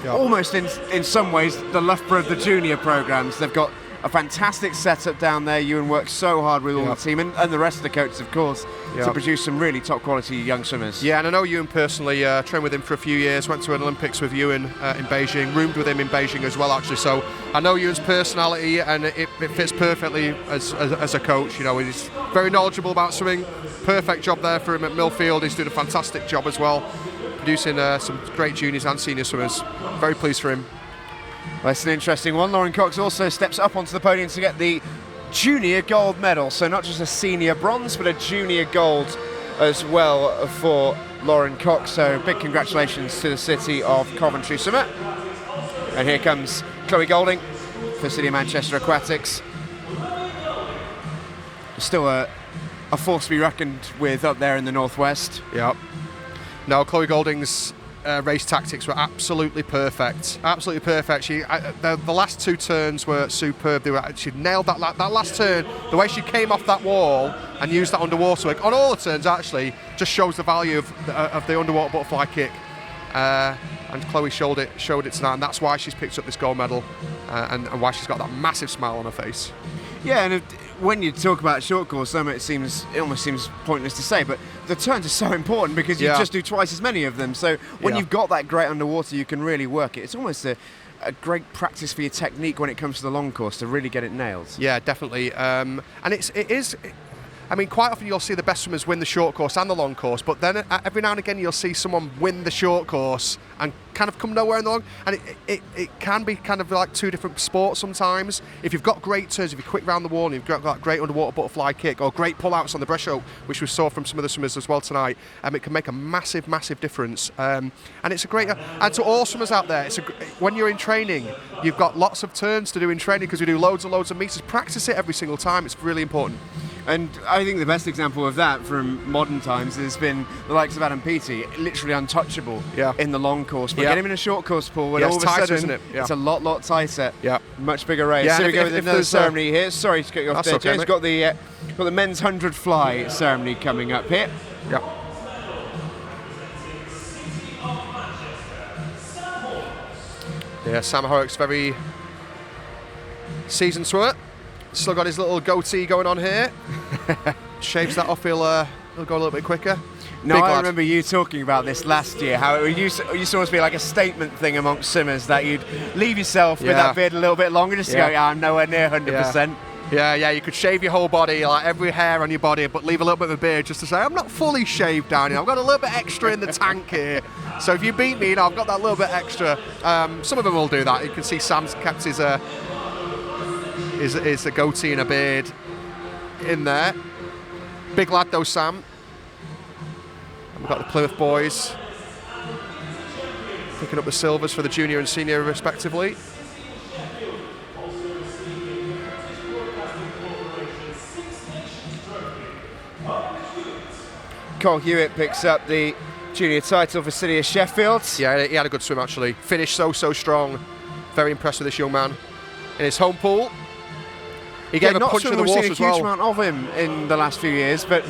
Almost in some ways the Loughborough of the junior programmes. They've got a fantastic setup down there. Ewan works so hard with all the team and the rest of the coaches, of course, to produce some really top quality young swimmers. Yeah, and I know Ewan personally, trained with him for a few years, went to an Olympics with Ewan in Beijing, roomed with him in Beijing as well, actually. So I know Ewan's personality, and it fits perfectly as a coach. He's very knowledgeable about swimming. Perfect job there for him at Millfield. He's doing a fantastic job as well, producing some great juniors and senior swimmers. Very pleased for him. Well, that's an interesting one. Lauren Cox also steps up onto the podium to get the junior gold medal. So not just a senior bronze, but a junior gold as well for Lauren Cox. So big congratulations to the city of Coventry Summit. And here comes Chloe Golding for City of Manchester Aquatics. Still a force to be reckoned with up there in the northwest. Yep. No, Chloe Golding's race tactics were absolutely perfect. Absolutely perfect. The last 2 turns were superb. She nailed that last turn. The way she came off that wall and used that underwater work on all the turns actually just shows the value of the underwater butterfly kick. And Chloe showed it tonight, and that's why she's picked up this gold medal and why she's got that massive smile on her face. Yeah, and when you talk about short course, it almost seems pointless to say, but the turns are so important because you just do twice as many of them. So when you've got that great underwater, you can really work it. It's almost a great practice for your technique when it comes to the long course to really get it nailed. Yeah, definitely. And it is. I mean, quite often you'll see the best swimmers win the short course and the long course, but then every now and again you'll see someone win the short course and kind of come nowhere in the long. And it can be kind of like 2 different sports sometimes. If you've got great turns, if you're quick round the wall and you've got that great underwater butterfly kick or great pull-outs on the breaststroke, which we saw from some of the swimmers as well tonight, it can make a massive, massive difference. And it's a great... And to all swimmers out there, when you're in training, you've got lots of turns to do in training because we do loads and loads of meters. Practice it every single time. It's really important. And I think the best example of that from modern times has been the likes of Adam Peaty, literally untouchable in the long course. But get him in a short course pool, when all of a sudden isn't it? It's a lot tighter. Yeah. Much bigger race. Yeah, so we go with another ceremony here. Sorry to cut you off there, okay, James. Got the men's 100 fly ceremony coming up here. Yeah. Yeah, Sam Horrocks, very seasoned swimmer. Still got his little goatee going on here. Shaves that off, he'll go a little bit quicker. No, I remember you talking about this last year, how it used to almost be like a statement thing amongst swimmers that you'd leave yourself with that beard a little bit longer just to go, I'm nowhere near 100%. Yeah, you could shave your whole body, like every hair on your body, but leave a little bit of a beard just to say, I'm not fully shaved down here. I've got a little bit extra in the tank here. So if you beat me, I've got that little bit extra. Some of them will do that. You can see Sam's kept his a goatee and a beard in there. Big lad though, Sam. And we've got the Plymouth boys picking up the silvers for the junior and senior respectively. Cole Hewitt picks up the junior title for City of Sheffield. Yeah, he had a good swim actually. Finished so strong. Very impressed with this young man. In his home pool. He gave a punch in the water as well. We've seen a huge amount of him in the last few years, but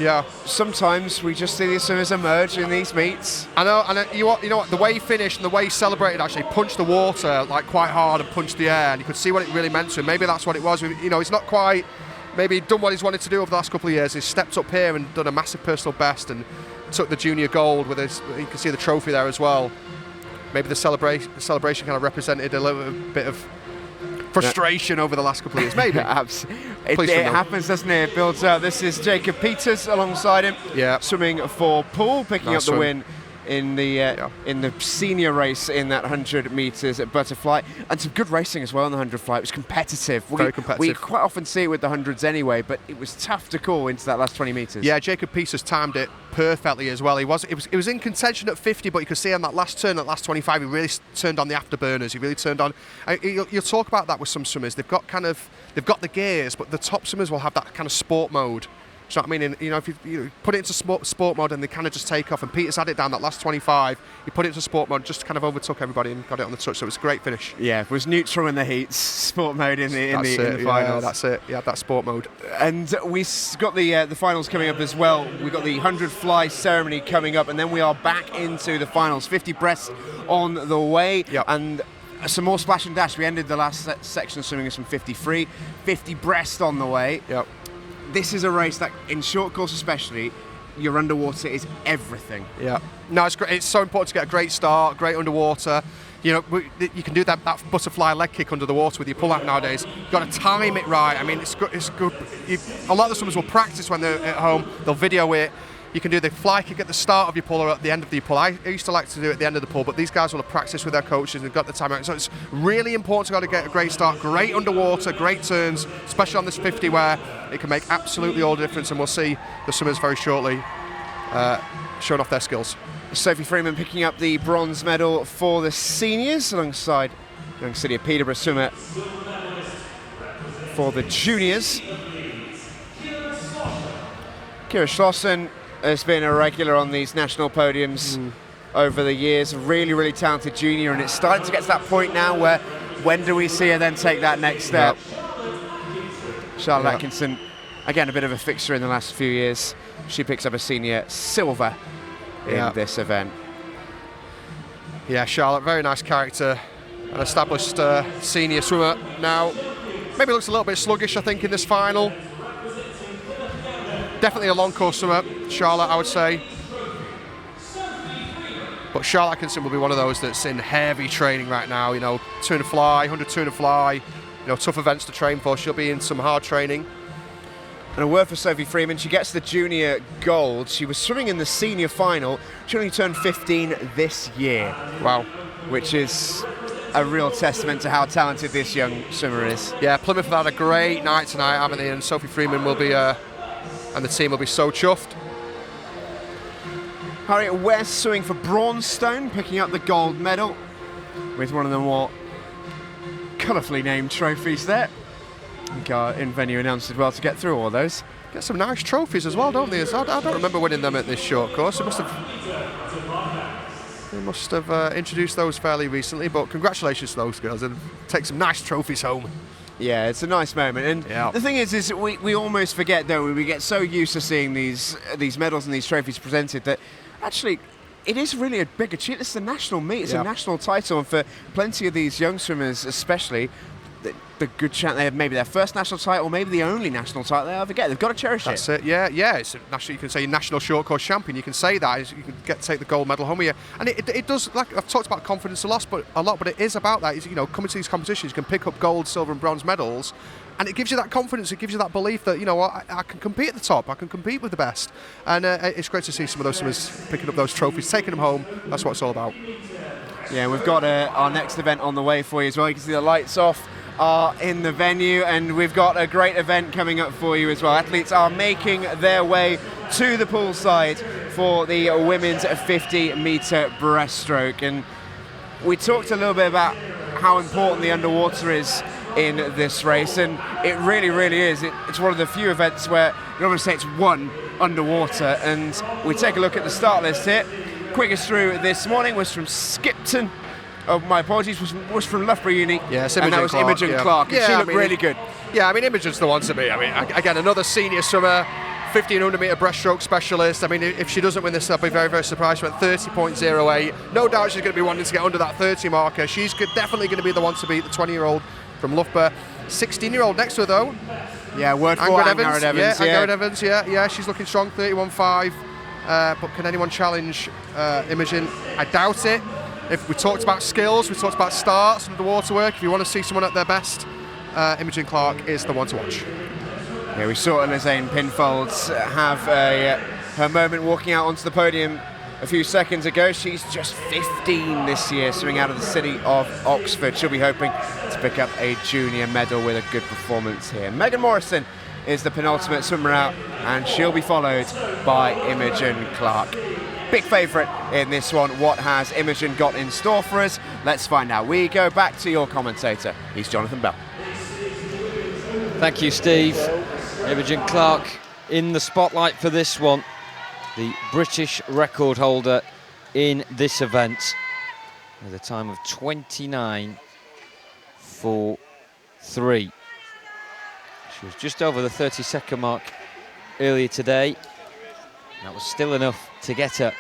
sometimes we just see these swimmers emerge in these meets. I know, and you know what? The way he finished and the way he celebrated, actually punched the water like quite hard and punched the air, and you could see what it really meant to him. Maybe that's what it was. You know, he's not quite maybe done what he's wanted to do over the last couple of years. He's stepped up here and done a massive personal best and took the junior gold with his. You can see the trophy there as well. Maybe the celebration kind of represented a little bit of frustration over the last couple of years, maybe. It happens, doesn't it? It builds up. This is Jacob Peters alongside him, swimming for Poole, picking up the win in the senior race in that 100 metres at Butterfly, and some good racing as well in the 100 fly. It was competitive. Very competitive. We quite often see it with the 100s anyway, but it was tough to call into that last 20 metres. Yeah, Jacob Peters timed it perfectly as well. It was in contention at 50, but you could see on that last turn, that last 25, he really turned on the afterburners. He really turned on. You'll talk about that with some swimmers. They've got the gears, but the top swimmers will have that kind of sport mode. Do you know what I mean? And, you know, if you put it into sport mode and they kind of just take off, and Peters had it down that last 25, he put it into sport mode, just kind of overtook everybody and got it on the touch, so it was a great finish. Yeah, it was neutral in the heats, sport mode in the finals. Yeah, that's it. Yeah, that sport mode. And we got the finals coming up as well. We've got the 100 fly ceremony coming up, and then we are back into the finals. 50 breast on the way. Yep. And some more splash and dash. We ended the last section of swimming with some 50 free, 50 breast on the way. Yep. This is a race that, in short course especially, your underwater is everything. Yeah. No, it's great. It's so important to get a great start, great underwater. You know, you can do that butterfly leg kick under the water with your pull-out nowadays. You've got to time it right. I mean, it's good. A lot of the swimmers will practice when they're at home. They'll video it. You can do the fly kick at the start of your pull or at the end of your pull. I used to like to do it at the end of the pull, but these guys will have practiced with their coaches and got the time out. So it's really important to get a great start, great underwater, great turns, especially on this 50 where it can make absolutely all the difference. And we'll see the swimmers very shortly showing off their skills. Sophie Freeman picking up the bronze medal for the seniors alongside young City of Peterborough swimmer for the juniors. Kira Schlossen has been a regular on these national podiums over the years. Really, really talented junior, and it's starting to get to that point now where when do we see her then take that next step? Charlotte Atkinson, again, a bit of a fixture in the last few years. She picks up a senior silver in this event. Yeah, Charlotte, very nice character, an established senior swimmer now. Maybe looks a little bit sluggish, I think, in this final. Definitely a long course swimmer, Charlotte, I would say. But Charlotte Atkinson will be one of those that's in heavy training right now. You know, 200 fly, 100 200 fly. You know, tough events to train for. She'll be in some hard training. And a word for Sophie Freeman, she gets the junior gold. She was swimming in the senior final. She only turned 15 this year. Wow. Which is a real testament to how talented this young swimmer is. Yeah, Plymouth have had a great night tonight, haven't they? And Sophie Freeman will be, and the team will be so chuffed. Harriet West swimming for Braunstone, picking up the gold medal with one of the more colourfully named trophies there. I think our in-venue announced it well to get through all those. Get some nice trophies as well, don't they? I don't remember winning them at this short course. They must have introduced those fairly recently, but congratulations to those girls and take some nice trophies home. Yeah, it's a nice moment. And the thing is we almost forget, don't we? We get so used to seeing these medals and these trophies presented that actually it is really a big achievement. It's a national meet. It's a national title, and for plenty of these young swimmers especially, the good chance they have maybe their first national title, or maybe the only national title they ever get. They've got to cherish it. That's it. Yeah. It's a national. You can say national short course champion. You can say that. You can take the gold medal home here, and it does. Like I've talked about confidence a lot, but it is about that. Is, you know, coming to these competitions, you can pick up gold, silver, and bronze medals, and it gives you that confidence. It gives you that belief that, you know, I can compete at the top. I can compete with the best, and it's great to see some of those swimmers picking up those trophies, taking them home. That's what it's all about. Yeah, we've got our next event on the way for you as well. You can see the lights off are in the venue, and we've got a great event coming up for you as well. Athletes are making their way to the poolside for the women's 50-metre breaststroke, and we talked a little bit about how important the underwater is in this race, and it really, really is. It's one of the few events where you almost say it's one underwater, and we take a look at the start list here. Quickest through this morning was from Skipton. Oh, my apologies, was from Loughborough Uni. Yes, and that was Imogen Clark. And she looked really good. Yeah, I mean, Imogen's the one to be. I mean, again, another senior swimmer, 1500 metre breaststroke specialist. I mean, if she doesn't win this, I'll be very, very surprised. She went 30.08. No doubt she's going to be wanting to get under that 30 marker. She's definitely going to be the one to beat the 20-year-old from Loughborough. 16-year-old next to her, though. Yeah, word for Angharad Evans. Angharad Evans, yeah, she's looking strong, 31.5. But can anyone challenge Imogen? I doubt it. If we talked about skills, we talked about starts, underwater work. If you want to see someone at their best, Imogen Clark is the one to watch. Yeah, we saw Elaine Pinfolds have her moment walking out onto the podium a few seconds ago. She's just 15 this year, swimming out of the city of Oxford. She'll be hoping to pick up a junior medal with a good performance here. Megan Morrison is the penultimate swimmer out, and she'll be followed by Imogen Clark. Big favourite in this one. What has Imogen got in store for us? Let's find out. We go back to your commentator. He's Jonathan Bell. Thank you, Steve. Imogen Clark in the spotlight for this one. The British record holder in this event with a time of 29.43. She was just over the 30-second mark earlier today. That was still enough to get her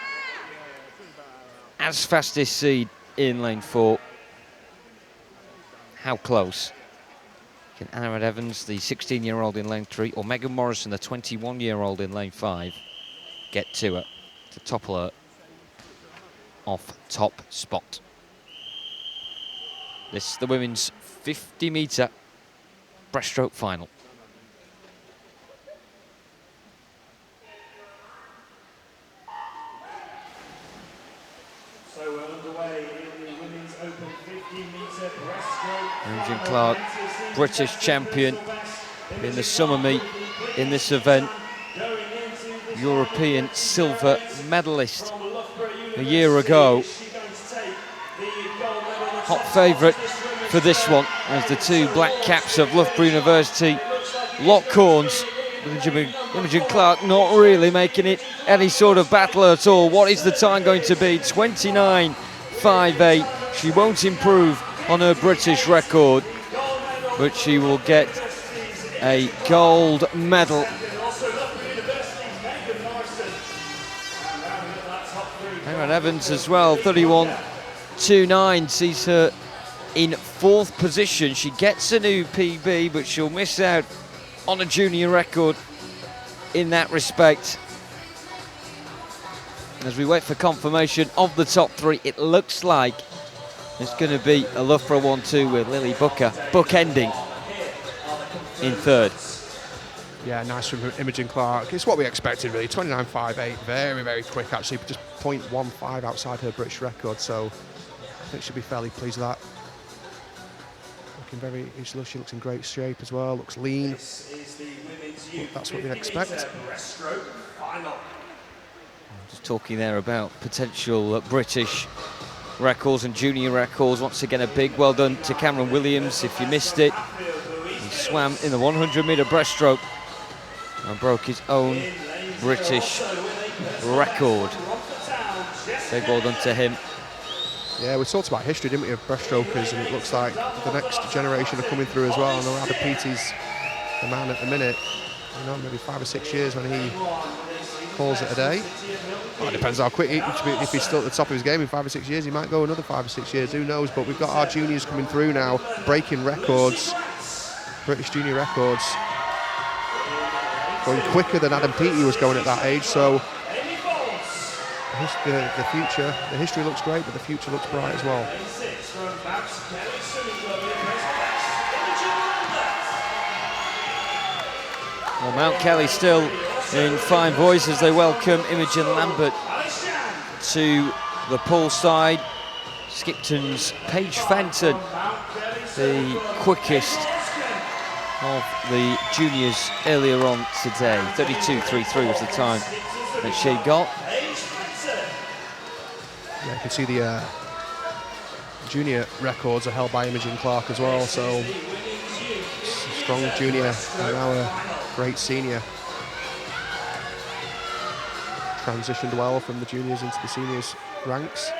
as fastest seed in lane 4. How close can Angharad Evans, the 16-year-old in lane 3, or Megan Morrison, the 21-year-old in lane 5, get to her to topple her off top spot? This is the women's 50-metre breaststroke final. Imogen Clark, British champion in the summer meet in this event. European silver medalist a year ago. Hot favourite for this one as the two black caps of Loughborough University lock horns. Imogen Clark not really making it any sort of battle at all. What is the time going to be? 29.58. She won't improve on her British record, but she will get a gold medal. Aaron Evans as well, 31.29, sees her in 4th position. She gets a new PB, but she'll miss out on a junior record in that respect. As we wait for confirmation of the top 3, it looks like it's going to be a Loughborough 1-2 with Lily Booker bookending in 3rd. Yeah, nice from Imogen Clark. It's what we expected, really. 29.58, very, very quick, actually. Just 0.15 outside her British record, so I think she'll be fairly pleased with that. She looks in great shape as well, looks lean. That's what we'd expect. Just talking there about potential British records and junior records. Once again, a big well done to Cameron Williams. If you missed it, he swam in the 100-metre breaststroke and broke his own British record. Big well done to him. Yeah, we talked about history, didn't we, of breaststrokers, and it looks like the next generation are coming through as well. I know Adam Peaty's the man at the minute. You know, maybe 5 or 6 years when he calls it a day. Well, it depends how quick if he's still at the top of his game in 5 or 6 years, he might go another 5 or 6 years, who knows. But we've got our juniors coming through now, breaking records, British junior records, going quicker than Adam Peaty was going at that age. So the future, the history looks great, but the future looks bright as well. Well, Mount Kelly still in fine voice as they welcome Imogen Lambert to the pool side. Skipton's Paige Fenton, the quickest of the juniors earlier on today. 32.33 was the time that she got. Yeah, you can see the junior records are held by Imogen Clark as well, so strong junior and now a great senior. Transitioned well from the juniors into the seniors ranks.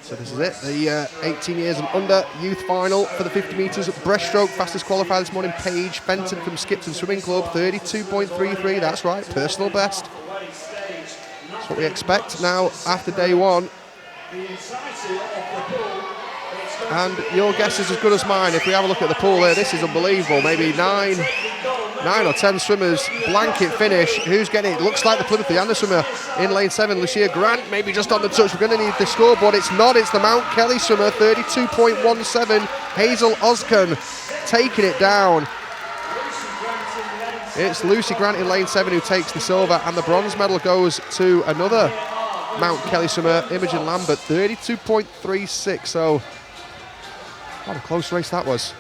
So this is it, the 18 years and under youth final for the 50 metres breaststroke. Fastest qualifier this morning, Paige Fenton from Skipton Swimming Club, 32.33, that's right, personal best. That's what we expect now after day one. And your guess is as good as mine. If we have a look at the pool here, this is unbelievable. Maybe 9 or 10 swimmers, blanket finish. Who's getting it? Looks like the Plymouth Leander swimmer in lane 7, Lucia Grant, maybe just on the touch. We're going to need the scoreboard. It's not, it's the Mount Kelly swimmer, 32.17. Hazel Oskin taking it down. It's Lucy Grant in lane 7 who takes the silver, and the bronze medal goes to another Mount Kelly swimmer, Imogen Lambert, 32.36. So, what a close race that was.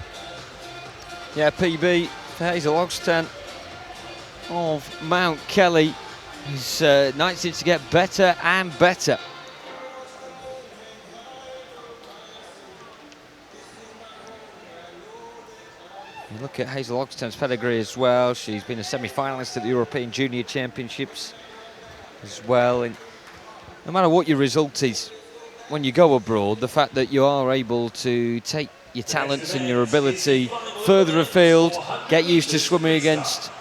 Yeah, PB for Hazel Ogsten of Mount Kelly. His night seems to get better and better. You look at Hazel Ogsten's pedigree as well. She's been a semi-finalist at the European Junior Championships as well. And no matter what your result is, when you go abroad, the fact that you are able to take your talents and your ability further afield, get used to swimming against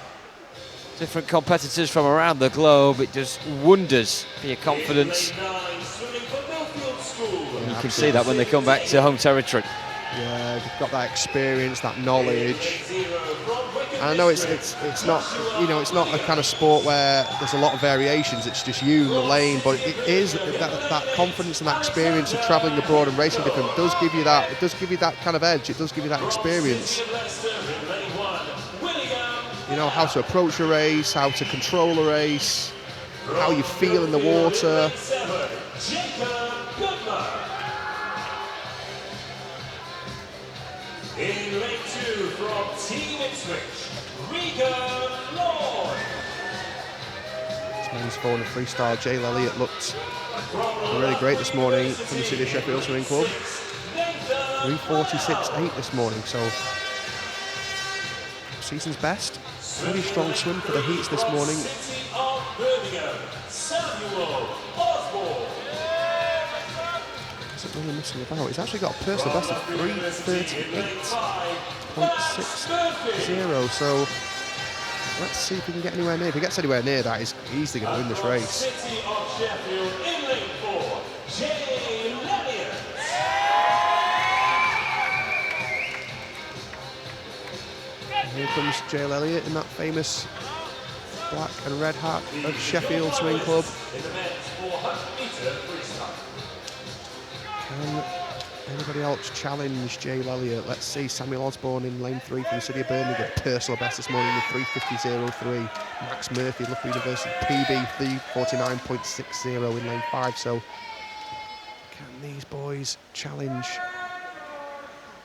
different competitors from around the globe, it does wonders for your confidence. And you can see that when they come back to home territory. Yeah, they've got that experience, that knowledge, I know it's not, you know, it's not a kind of sport where there's a lot of variations. It's just you and the lane, but it is that confidence and that experience of travelling abroad and racing different does give you that. It does give you that kind of edge. It does give you that experience. You know how to approach a race, how to control a race, how you feel in the water. In lane 2 from Team Ipswich, Regan Lord. This men's 400 freestyle, Jay Elliott looked really great this morning from the City of Sheffield Swimming Club. 3:46.8 this morning, so season's best. Really strong swim for the heats this morning. Isn't really missing about. He's actually got a personal best of 3:38.60. So let's see if he can get anywhere near. If he gets anywhere near that, he's easily going to win this race. Here comes Jay Elliott in that famous black and red hat of Sheffield Swimming Club. Can anybody else challenge Jay Elliott? Let's see. Samuel Osborne in lane 3 from the City of Birmingham, personal best this morning with 3:50.03. Max Murphy, Loughborough University, PB 3:49.60 in lane 5. So can these boys challenge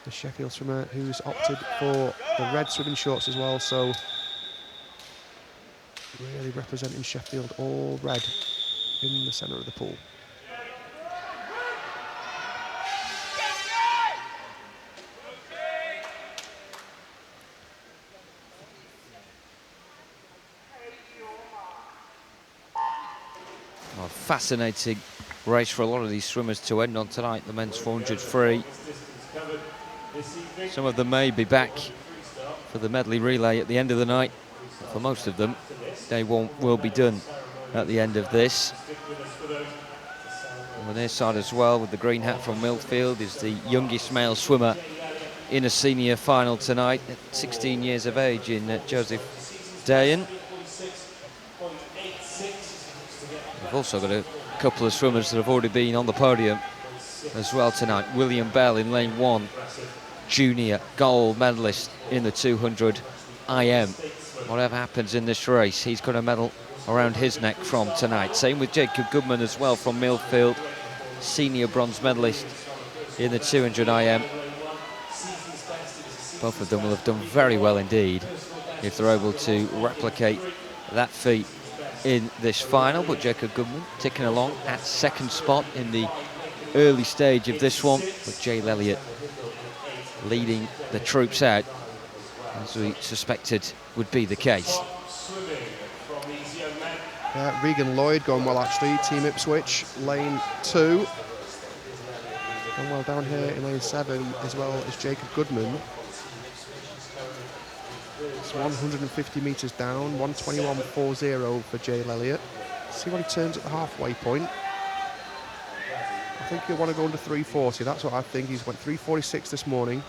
the Sheffield swimmer who's opted for the red swimming shorts as well? So really representing Sheffield, all red in the centre of the pool. A fascinating race for a lot of these swimmers to end on tonight, the men's 400 free. Some of them may be back for the medley relay at the end of the night. For most of them, day one will be done at the end of this. On the near side as well, with the green hat from Millfield, is the youngest male swimmer in a senior final tonight, at 16 years of age, in Joseph Dayan. We've also got a couple of swimmers that have already been on the podium as well tonight. William Bell in lane 1, junior gold medalist in the 200 IM. Whatever happens in this race, he's got a medal around his neck from tonight. Same with Jacob Goodman as well from Millfield, senior bronze medalist in the 200 IM. Both of them will have done very well indeed if they're able to replicate that feat in this final. But Jacob Goodman ticking along at second spot in the early stage of this one, with Jay Elliott leading the troops out, as we suspected would be the case. Regan Lloyd going well actually, Team Ipswich, lane 2. Going well down here in lane 7, as well as Jacob Goodman. It's 150 metres down, 1:21.40 for Jay Elliott. See what he turns at the halfway point. I think he'll want to go under 3:40, that's what I think. He's went 3:46 this morning.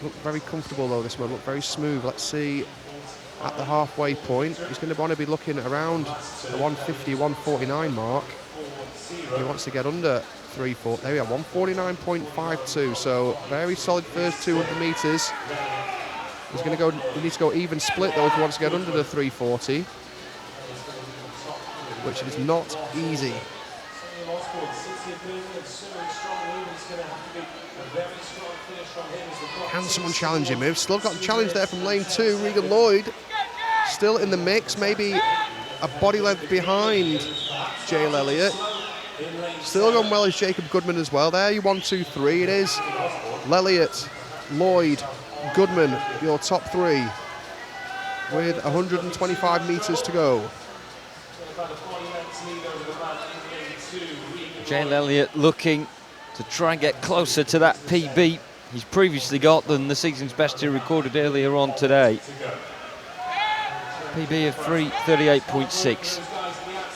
Looked very comfortable though this one, looked very smooth. Let's see at the halfway point. He's going to want to be looking around the 150, 149 mark. He wants to get under 3:40. There we are, 149.52. So very solid first 200 metres. He's going to go. He needs to go even split though if he wants to get under the 3:40, which is not easy. Can someone challenge him? We've still got a challenge there from lane 2. Regan Lloyd still in the mix, maybe a body length behind Jay Elliott. Still going well as Jacob Goodman as well. There you 1, 2, 3. It is Elliott, Lloyd, Goodman, your top 3, with 125 metres to go. Jay Elliott looking to try and get closer to that PB he's previously got than the season's best he recorded earlier on today. PB of 3:38.6.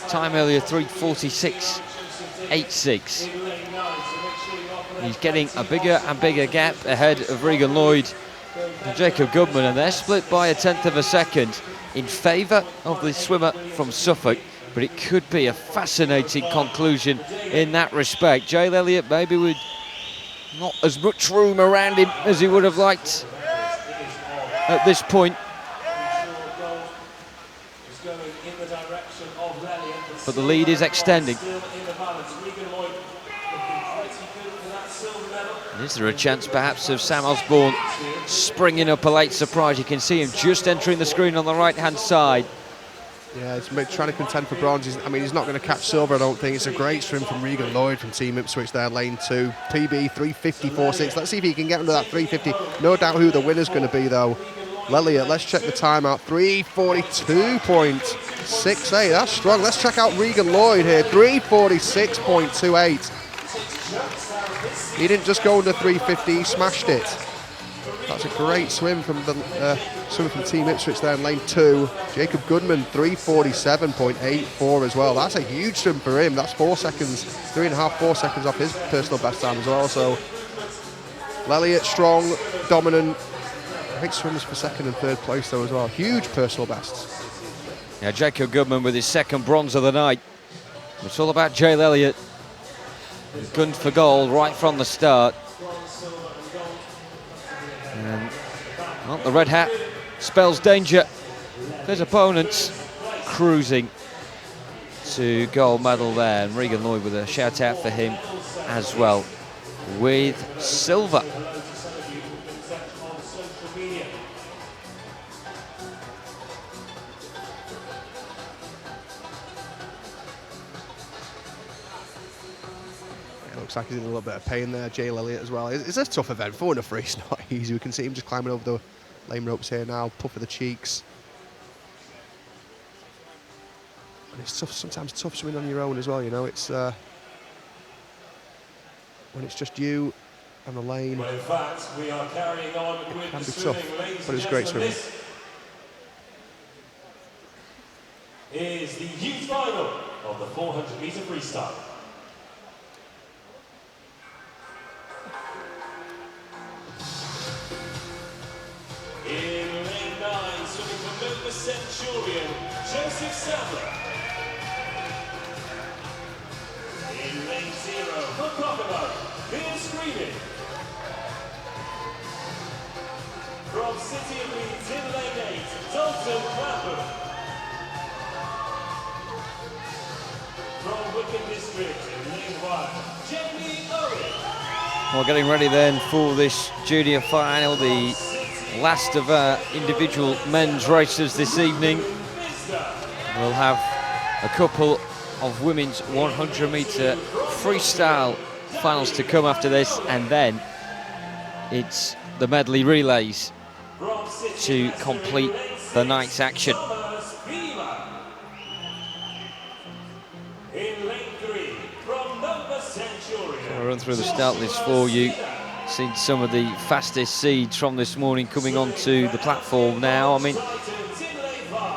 Time earlier 3:46.86. He's getting a bigger and bigger gap ahead of Regan Lloyd and Jacob Goodman, and they're split by 1/10 of a second in favour of the swimmer from Suffolk. But it could be a fascinating conclusion in that respect. Jale Elliott maybe with not as much room around him as he would have liked at this point. But the lead is extending. Is there a chance perhaps of Sam Osborne springing up a late surprise? You can see him just entering the screen on the right-hand side. Yeah, he's trying to contend for bronze. He's not going to catch silver, I don't think. It's a great swim from Regan Lloyd from Team Ipswich there, lane 2. PB 3:54.6. Let's see if he can get under that 3:50. No doubt who the winner's going to be, though. Elliott, let's check the timeout. 3:42.68. That's strong. Let's check out Regan Lloyd here. 3:46.28. He didn't just go under 3:50, he smashed it. That's a great swim from the swimmer from Team Ipswich there in lane 2. Jacob Goodman, 3:47.84 as well. That's a huge swim for him. That's 4 seconds, 3.5, 4 seconds off his personal best time as well. So Elliott, strong, dominant. Great swimmers for second and third place though as well. Huge personal bests. Now Jacob Goodman with his second bronze of the night. It's all about Jale Elliott. Gunned for gold right from the start. And, well, the red hat spells danger. His opponents cruising to gold medal there. And Regan Lloyd with a shout out for him as well with silver. Looks like he's in a little bit of pain there, Jale Elliott as well. It's a tough event. 4 and a 3 is not easy. We can see him just climbing over the lane ropes here now, puff of the cheeks. And it's tough, sometimes tough swimming on your own as well, you know. It's when it's just you and the lane. Well, in fact, we are carrying on with It can the be swimming, tough, ladies but and it's great gentlemen. swimming. This is the youth final of the 400-metre freestyle. In lane 9, swimming for Nova Centurion, Joseph Sadler. In lane 0, for Kokomo, Bill Screaming. From City of Leeds in lane 8, Dalton Clapham. From Wickham District in lane 1, Jamie Owen. We're getting ready then for this junior final, the last of our individual men's races this evening. We'll have a couple of women's 100-metre freestyle finals to come after this, and then it's the medley relays to complete the night's action. I'll run through the start list for you. Seen some of the fastest seeds from this morning coming onto the platform now. I mean,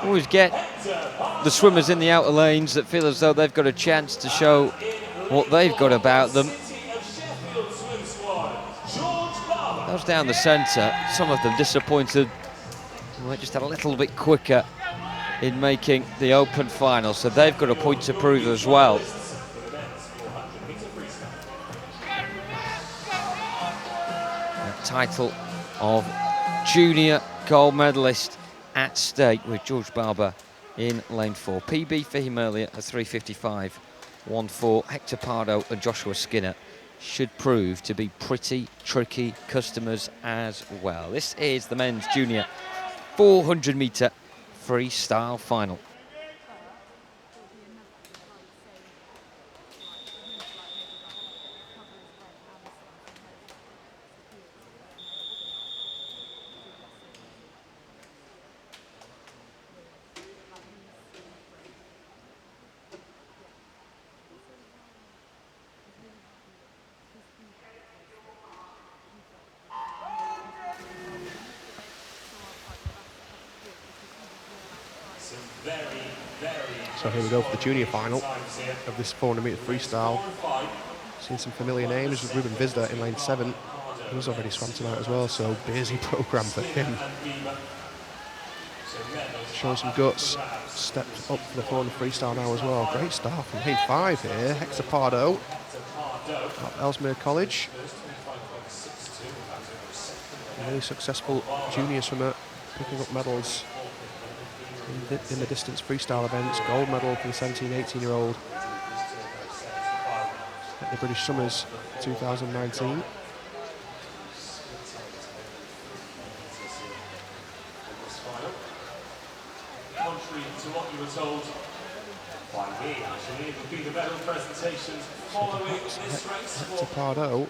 always get the swimmers in the outer lanes that feel as though they've got a chance to show what they've got about them. Those down the centre, some of them disappointed. They just had a little bit quicker in making the open final, so they've got a point to prove as well. Title of junior gold medalist at stake with George Barber in lane 4. PB for him earlier at 3:55.14. Hector Pardo and Joshua Skinner should prove to be pretty tricky customers as well. This is the men's junior 400-metre freestyle final. So here we go for the junior final of this 400-metre freestyle. Seen some familiar names with Ruben Visda in lane 7. He's already swam tonight as well, so busy programme for him. Showing some guts, stepped up for the 400 freestyle now as well. Great start from lane 5 here. Hector Pardo at Ellesmere College. A really successful junior swimmer, picking up medals in the distance freestyle events. Gold medal for the 17-18-year-old at the British Summers 2019. Contrary to what you were told by me, actually, it would be the medal presentations following this race Hector for Pardo. 3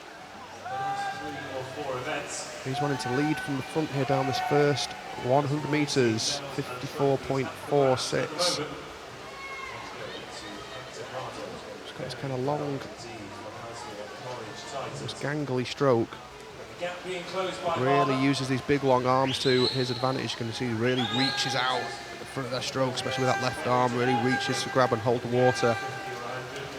or 4 events. He's wanting to lead from the front here down this first 100 metres, 54.46. He's got this kind of long, this gangly stroke. Really uses these big long arms to his advantage. You can see he really reaches out at the front of their stroke, especially with that left arm, really reaches to grab and hold the water.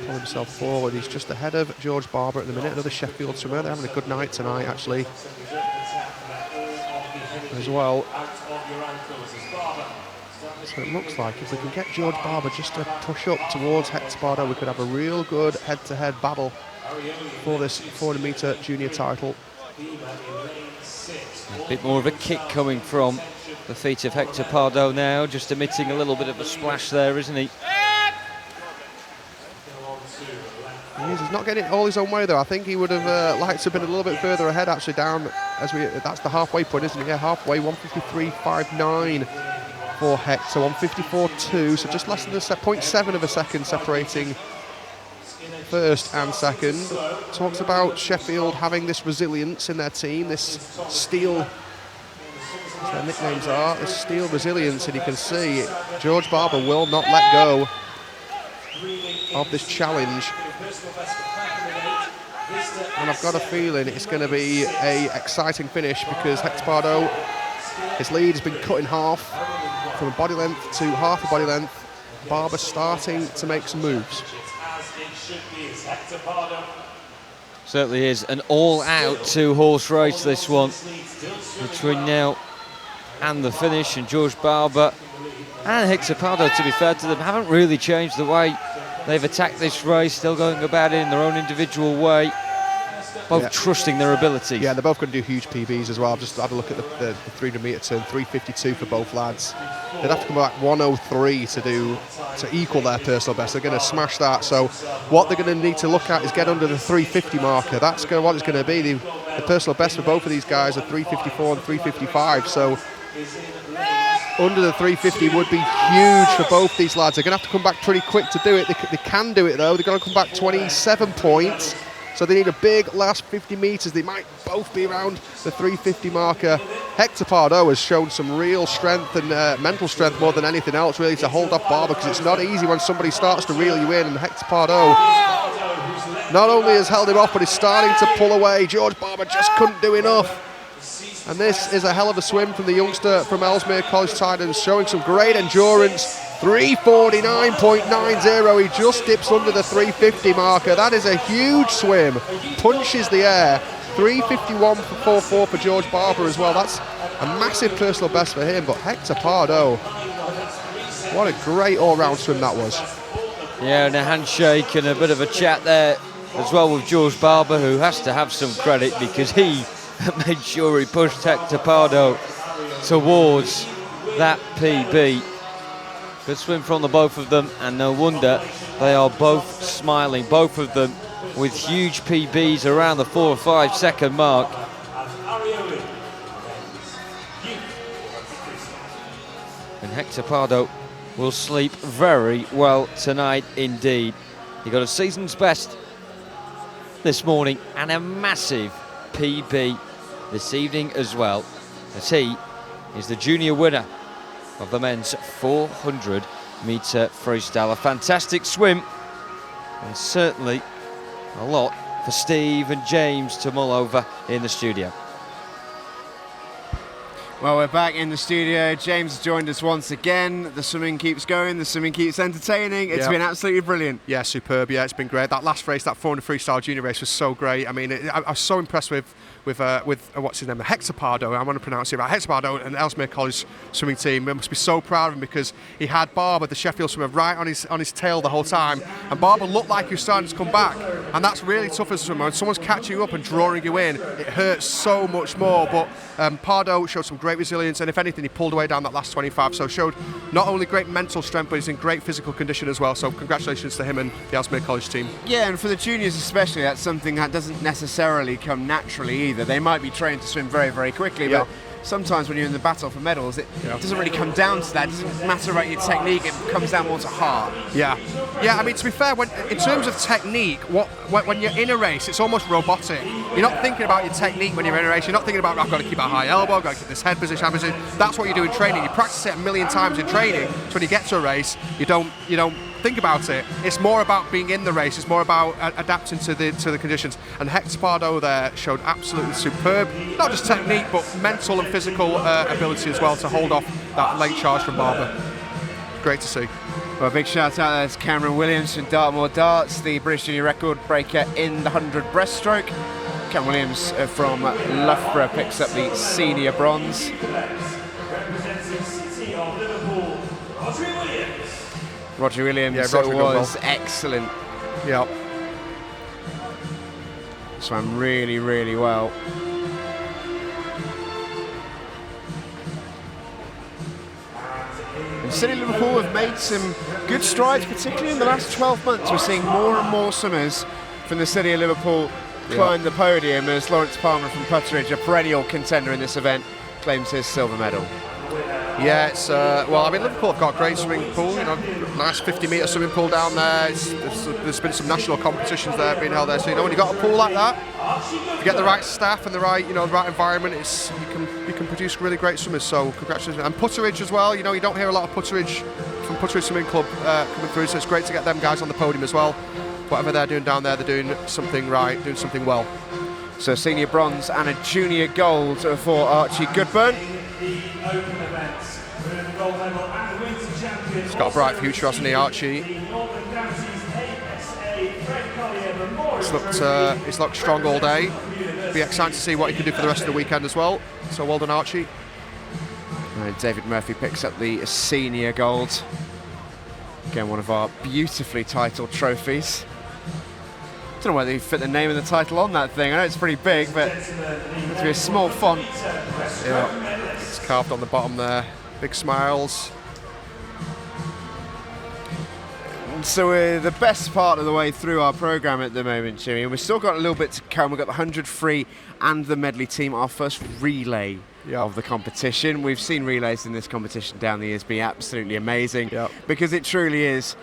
Pull himself forward. He's just ahead of George Barber at the minute, another Sheffield swimmer. They're having a good night tonight, actually, as well. So it looks like if we can get George Barber just to push up towards Hector Pardo, we could have a real good head-to-head battle for this 400-metre junior title. A bit more of a kick coming from the feet of Hector Pardo now, just emitting a little bit of a splash there, isn't he? He's not getting it all his own way though. I think he would have liked to have been a little bit further ahead actually down as that's the halfway point, isn't it? Yeah, halfway, 153.59 for Hector, 154.2, so just less than 0.7 of a second separating first and second. Talks about Sheffield having this resilience in their team, this steel, as their nicknames are, this steel resilience, and you can see George Barber will not let go of this challenge. And I've got a feeling it's going to be an exciting finish because Hector Pardo, his lead has been cut in half from a body length to half a body length. Barber starting to make some moves. Certainly is an all-out 2-horse race, this one, between now and the finish. And George Barber and Hector Pardo, to be fair to them, haven't really changed the way they've attacked this race, still going about it in their own individual way, both trusting their abilities. Yeah, they're both going to do huge PBs as well. I've just had a look at the 300-metre turn, 3:52 for both lads. They'd have to come back 1:03 to equal their personal best. They're going to smash that. So what they're going to need to look at is get under the 350 marker. That's what it's going to be. The personal best for both of these guys are 3:54 and 3:55. So under the 350 would be huge for both these lads. They're going to have to come back pretty quick to do it. They can do it though. They're going to come back 27 points. So they need a big last 50 metres. They might both be around the 350 marker. Hector Pardo has shown some real strength and mental strength more than anything else, really, to hold off Barber, because it's not easy when somebody starts to reel you in. And Hector Pardo not only has held him off, but is starting to pull away. George Barber just couldn't do enough. And this is a hell of a swim from the youngster from Ellesmere College Tidings, showing some great endurance. 3:49.90, he just dips under the 350 marker. That is a huge swim, punches the air. 3:51.44 for George Barber as well. That's a massive personal best for him, but Hector Pardo, what a great all-round swim that was. Yeah, and a handshake and a bit of a chat there as well with George Barber, who has to have some credit because he made sure he pushed Hector Pardo towards that PB. Good swim from the both of them, and no wonder they are both smiling, both of them with huge PBs around the 4 or 5 second mark. And Hector Pardo will sleep very well tonight indeed. He got a season's best this morning and a massive PB this evening as well, as he is the junior winner of the men's 400-metre freestyle. A fantastic swim, and certainly a lot for Steve and James to mull over in the studio. Well, we're back in the studio. James has joined us once again. The swimming keeps going, the swimming keeps entertaining. It's been absolutely brilliant. Yeah, superb. Yeah, it's been great. That last race, that 400 freestyle junior race, was so great. I mean, I was so impressed with with what's his name, Hexapardo. I want to pronounce it right. Hexapardo and Ellesmere College swimming team. We must be so proud of him because he had Barber, the Sheffield swimmer, right on his tail the whole time, and Barber looked like he was starting to come back, and that's really tough as a swimmer. When someone's catching you up and drawing you in, it hurts so much more. But Pardo showed some great resilience, and if anything, he pulled away down that last 25. So showed not only great mental strength, but he's in great physical condition as well. So congratulations to him and the Ellesmere College team. Yeah, and for the juniors especially, that's something that doesn't necessarily come naturally either. They might be trained to swim very, very quickly, but sometimes when you're in the battle for medals, it doesn't really come down to that. It doesn't matter about your technique, it comes down more to heart. Yeah, I mean, to be fair, in terms of technique, when you're in a race, it's almost robotic. You're not thinking about your technique when you're in a race. You're not thinking about, I've got to keep a high elbow, I've got to keep this head position, That's what you do in training. You practice it a million times in training, so when you get to a race, you don't think about it. It's more about being in the race. It's more about adapting to the conditions. And Hector Pardo there showed absolutely superb, not just technique, but mental and physical ability as well to hold off that late charge from Barber. Great to see. Well, a big shout out there to Cameron Williams from Dartmoor Darts, the British junior record breaker in the 100 breaststroke. Cameron Williams from Loughborough picks up the senior bronze. Representing City of Liverpool, Roger Williams. Roger Williams Roger was excellent. Yeah. Swam really, really well. And City Liverpool have made some good strides, particularly in the last 12 months. We're seeing more and more swimmers from the City of Liverpool climb the podium as Lawrence Palmer from Putteridge, a perennial contender in this event, claims his silver medal. Yeah, it's well, I mean, Liverpool have got a great swimming pool. Nice 50-metre swimming pool down there. There's been some national competitions there being held there. So when you got a pool like that, if you get the right staff and the right environment, you can produce really great swimmers. So congratulations. And Putteridge as well. You don't hear a lot of Putteridge from Putteridge Swimming Club coming through. So it's great to get them guys on the podium as well. Whatever they're doing down there, they're doing something right, doing something well. So senior bronze and a junior gold for Archie Goodburn. He's got a bright future, hasn't he, Archie? He's looked strong all day. Be excited to see what he can do for the rest of the weekend as well. So well done, Archie. David Murphy picks up the senior gold. Again, one of our beautifully titled trophies. I don't know whether you fit the name of the title on that thing. I know it's pretty big, but it's to be a small font. Yeah, it's carved on the bottom there. Big smiles. So we're the best part of the way through our programme at the moment, Jimmy, and we've still got a little bit to come. We've got the 100 free and the medley team, our first relay of the competition. We've seen relays in this competition down the years be absolutely amazing because it truly is.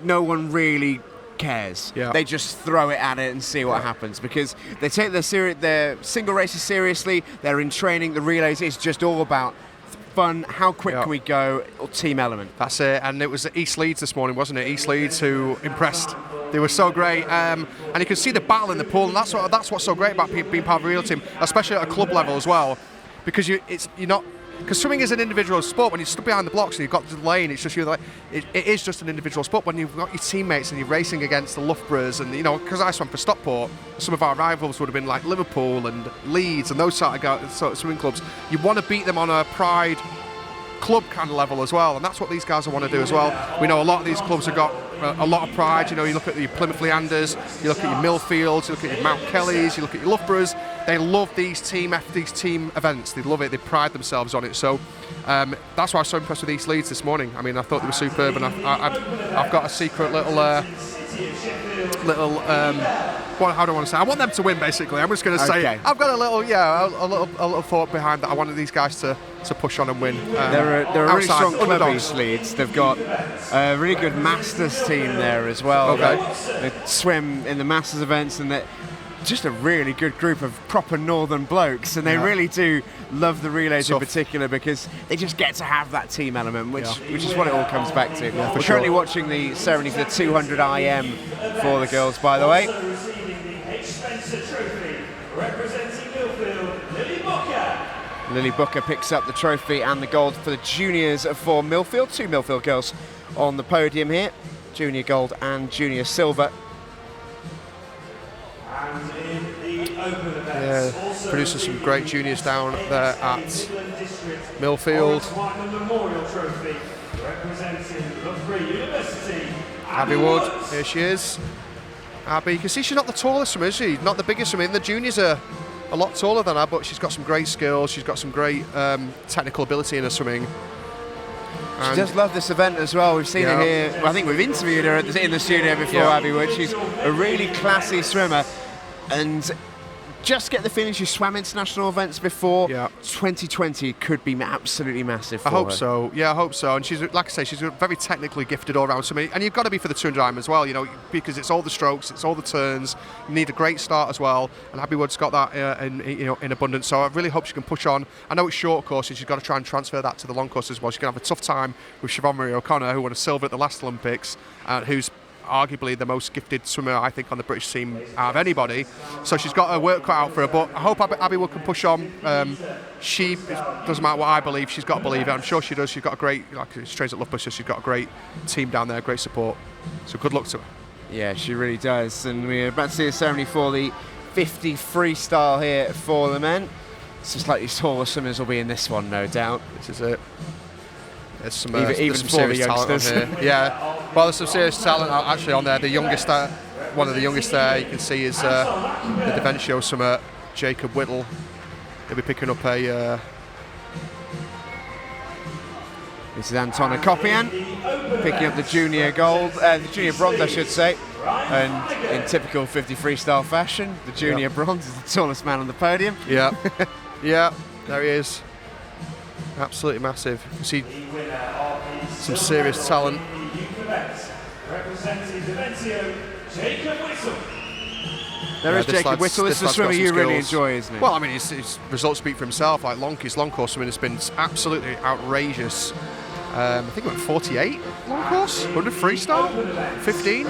No one really cares. They just throw it at it and see what happens because they take their single races seriously. They're in training. The relays is just all about fun, how quick can we go, or team element. That's it. And it was East Leeds this morning, wasn't it? East Leeds who impressed. They were so great, and you can see the battle in the pool, and that's what's so great about being part of a real team, especially at a club level as well, because you're not. Because swimming is an individual sport. When you're stuck behind the blocks and you've got the lane, it's just it is just an individual sport. When you've got your teammates and you're racing against the Loughboroughs, and because I swam for Stockport, some of our rivals would have been like Liverpool and Leeds and those sort of swimming clubs. You want to beat them on a pride club kind of level as well, and that's what these guys want to do as well. We know a lot of these clubs have got a lot of pride. You look at your Plymouth Leanders, you look at your Millfields, you look at your Mount Kellys, you look at your Loughboroughs. They love these team events. They love it. They pride themselves on it. So that's why I was so impressed with East Leeds this morning. I mean, I thought they were superb, and I've got a secret little how do I want to say? I want them to win. Basically, I'm just going to say I've got a little thought behind that. I wanted these guys to push on and win. They're a really strong club, East Leeds. They've got a really good Masters team there as well. They swim in the Masters events, and they're just a really good group of proper northern blokes, and they really do love the relays in particular because they just get to have that team element, which is what it all comes back to. We're currently watching the ceremony for the 200 IM for the girls, by the way. Lily Booker picks up the trophy and the gold for the juniors for Millfield. Two Millfield girls on the podium here, junior gold and junior silver. And in the open events, producing some great juniors down there at Millfield. Abby Wood, here she is. Abby, you can see she's not the tallest swimmer, is she? Not the biggest swimmer. The juniors are a lot taller than her, but she's got some great skills. She's got some great technical ability in her swimming. She does love this event as well. We've seen her here. Well, I think we've interviewed her in the studio before, Abby Wood. She's a really classy swimmer, and just get the feeling she swam international events before. 2020 could be absolutely massive for her. I hope her. so. Yeah, I hope so. And she's, like I say, she's very technically gifted all around swimming. And you've got to be for the 200 IM as well, you know, because it's all the strokes, it's all the turns. You need a great start as well. And Abby Wood's got that in abundance. So I really hope she can push on. I know it's short courses. She's got to try and transfer that to the long course as well. She's going to have a tough time with Siobhan Marie O'Connor, who won a silver at the last Olympics, who's arguably the most gifted swimmer, I think, on the British team out of anybody. So she's got her work cut out for her, but I hope Abby Wood can push on. She doesn't matter what I believe, she's got to believe it. I'm sure she does. She's got a great, like she trains at Loughborough, so she's got a great team down there, great support. So good luck to her. Yeah, she really does. And we're about to see a ceremony for the 50 freestyle here for the men. Some slightly taller swimmers will be in this one, no doubt. This is it. There's some, even some for the serious talent on here. Yeah, well, there's some serious talent actually on there. The youngest, one of the youngest there, you can see is the Devencio swimmer, Jacob Whittle. He'll be picking up a. This is Antona Kopian picking up the junior gold, the junior bronze, I should say. And in typical 50 freestyle fashion, the junior bronze is the tallest man on the podium. Yeah, yeah, there he is. Absolutely massive. You see some serious talent. There is Jacob Whittle. This is a swimmer you really enjoy, isn't it? Well, I mean, his results speak for himself. Like his long course swimming has been absolutely outrageous. I think he went 48 long course, 100 freestyle, 15,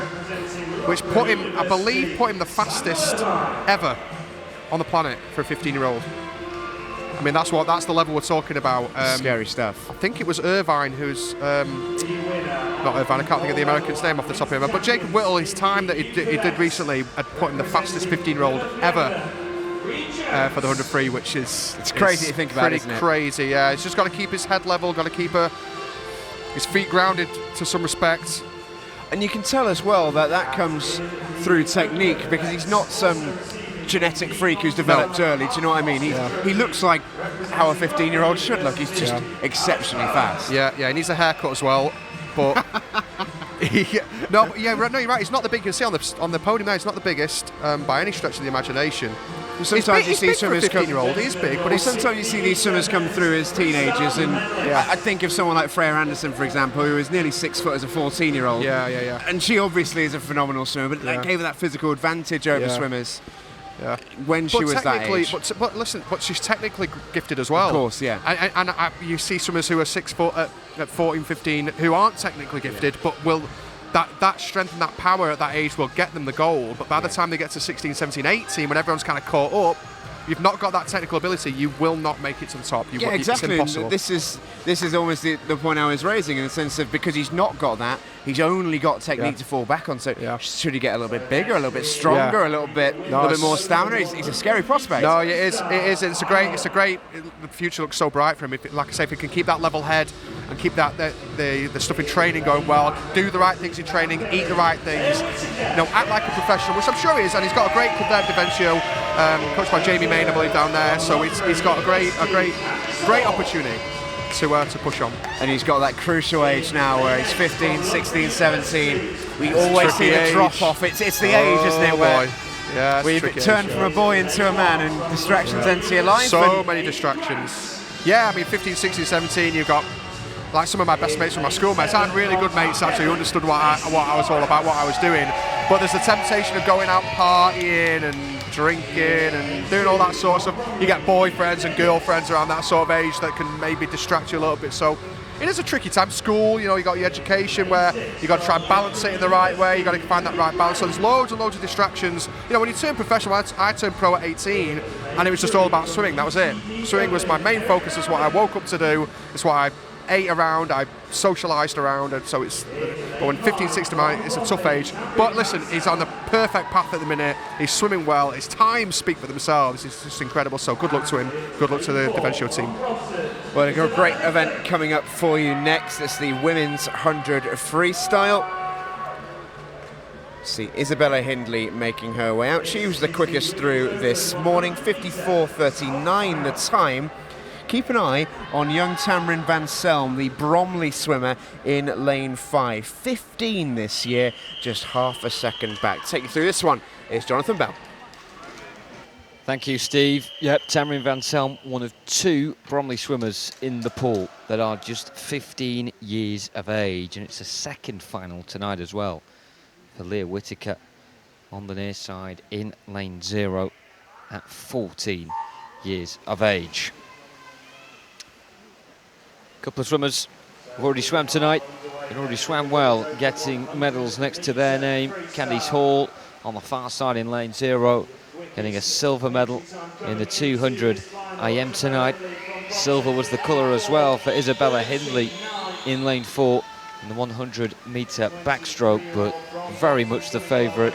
which put him, I believe, the fastest ever on the planet for a 15-year-old. I mean, that's the level we're talking about. Scary stuff. I think it was Irvine who's not Irvine. I can't think of the American's name off the top of my head. But Jacob Whittle, his time that he did recently, had put him the fastest 15-year-old ever for the 100 free, which is it's crazy to think about, isn't it? Pretty crazy. Yeah, he's just got to keep his head level, got to keep his feet grounded to some respect. And you can tell as well that comes through technique, because he's not some genetic freak who's developed early. Do you know what I mean? He looks like how a 15-year-old should look. He's just exceptionally fast. Yeah, he needs a haircut as well. But no, you're right. He's not the biggest. You can see on the podium there, he's not the biggest by any stretch of the imagination. Sometimes you see swimmers come. 15-year-old. He's big, but sometimes you see these swimmers come through as teenagers, and I think of someone like Freya Anderson, for example, who was nearly 6 foot as a 14-year-old. Yeah. And she obviously is a phenomenal swimmer, but that gave her that physical advantage over swimmers. Yeah. When she was that age. But listen, she's technically gifted as well. Of course, yeah. And you see swimmers who are 6 foot at 14, 15 who aren't technically gifted, but will that strength and that power at that age will get them the gold. But by the time they get to 16, 17, 18, when everyone's kind of caught up, you've not got that technical ability, you will not make it to the top. Exactly. It's impossible. This is almost the point I was raising, in the sense of, because he's not got that, he's only got technique to fall back on. So should he get a little bit bigger, a little bit stronger, a little bit more stamina? He's a scary prospect. No, it is. It's a great. The future looks so bright for him. Like I say, if he can keep that level head and keep that the stuff in training going well, do the right things in training, eat the right things, act like a professional, which I'm sure he is. And he's got a great club there, Devencio, coached by Jamie Main, I believe, down there. So he's got a great opportunity to push on. And he's got that crucial age now where he's 15, 16, 17. We always see the drop off. It's the age, isn't it? Where we turn from a boy into a man, and distractions enter your life. So many distractions. Yeah, I mean, 15, 16, 17, you've got like some of my best mates from my schoolmates. I had really good mates actually who understood what I was all about, what I was doing. But there's the temptation of going out partying and drinking and doing all that sort of stuff. You get boyfriends and girlfriends around that sort of age that can maybe distract you a little bit. So it is a tricky time. School, you got your education where you got to try and balance it in the right way. You got to find that right balance. So there's loads and loads of distractions. When you turn professional, I turned pro at 18, and it was just all about swimming. That was it. Swimming was my main focus. It's what I woke up to do. It's what I ate around, I socialised around, and so it's. But when 15, 16, it's a tough age. But listen, he's on the perfect path at the minute. He's swimming well. His times speak for themselves. It's just incredible. So good luck to him. Good luck to the Vencio team. Well, a great event coming up for you next. It's the women's 100 freestyle. See Isabella Hindley making her way out. She was the quickest through this morning, 54.39 the time. Keep an eye on young Tamrin Van Selm, the Bromley swimmer in lane 5. 15 this year, just half a second back. Take you through this one is Jonathan Bell. Thank you, Steve. Yep, Tamrin Van Selm, one of 2 Bromley swimmers in the pool that are just 15 years of age. And it's a second final tonight as well for Leah Whitaker on the near side in lane 0 at 14 years of age. A couple of swimmers have already swam tonight and already swam well, getting medals next to their name. Candice Hall on the far side in lane 0, getting a silver medal in the 200 IM tonight. Silver was the colour as well for Isabella Hindley in lane 4 in the 100-metre backstroke, but very much the favourite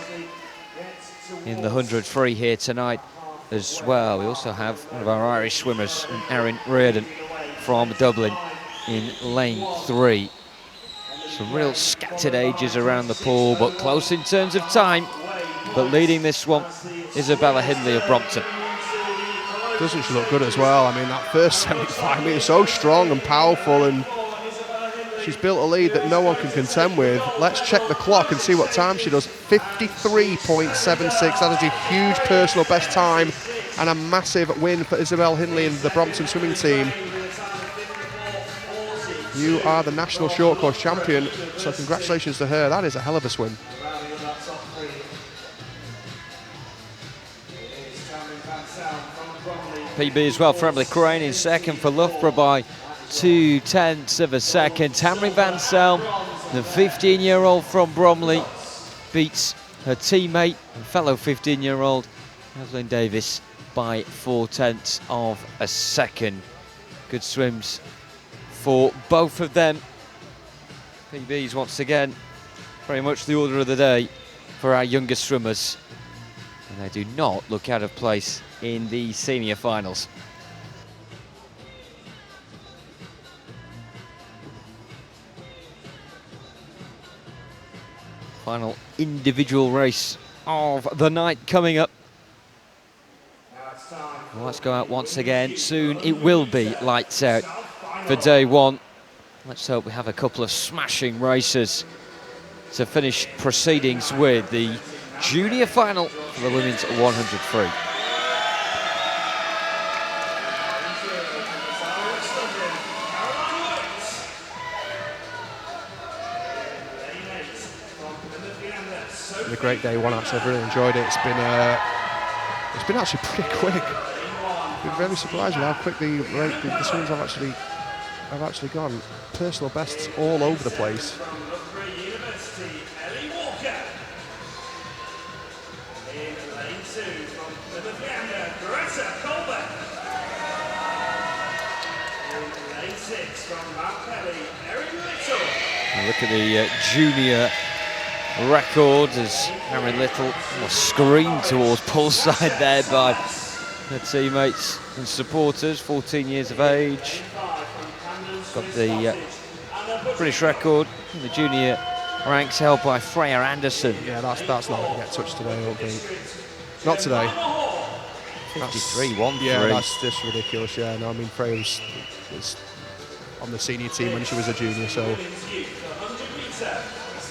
in the 100 free here tonight as well. We also have one of our Irish swimmers, Erin Reardon from Dublin in lane 3. Some real scattered ages around the pool, but close in terms of time. But leading this one, Isabella Hindley of Brompton. Doesn't she look good as well? I mean, that first 75 metres, so strong and powerful, and she's built a lead that no one can contend with. Let's check the clock and see what time she does. 53.76. That is a huge personal best time and a massive win for Isabel Hindley and the Brompton swimming team. You are the national short course champion, so congratulations to her. That is a hell of a swim. PB as well for Emily Crane in second for Loughborough by 0.2 of a second. Tamrin Van Selm, the 15-year-old from Bromley, beats her teammate and fellow 15-year-old Evelyn Davis by 0.4 of a second. Good swims for both of them. PBs once again, very much the order of the day for our youngest swimmers. And they do not look out of place in the senior finals. Final individual race of the night coming up. Well, let's go out once again. Soon it will be lights out for day 1. Let's hope we have a couple of smashing races to finish proceedings with the junior final for the women's 100 free. It's been a great day 1, actually. I've really enjoyed it. It's been actually pretty quick. I've been very surprised with how quick the swims have actually gone. Personal bests all over the place. Look at the junior record as Aaron Little was screamed towards poolside there by her teammates and supporters. 14 years of age. Got the British record in the junior ranks held by Freya Anderson. Yeah, that's not going to get touched today, I don't think. Not today. 53-1-3. Yeah, that's just ridiculous. Yeah, no, I mean, Freya was on the senior team when she was a junior, so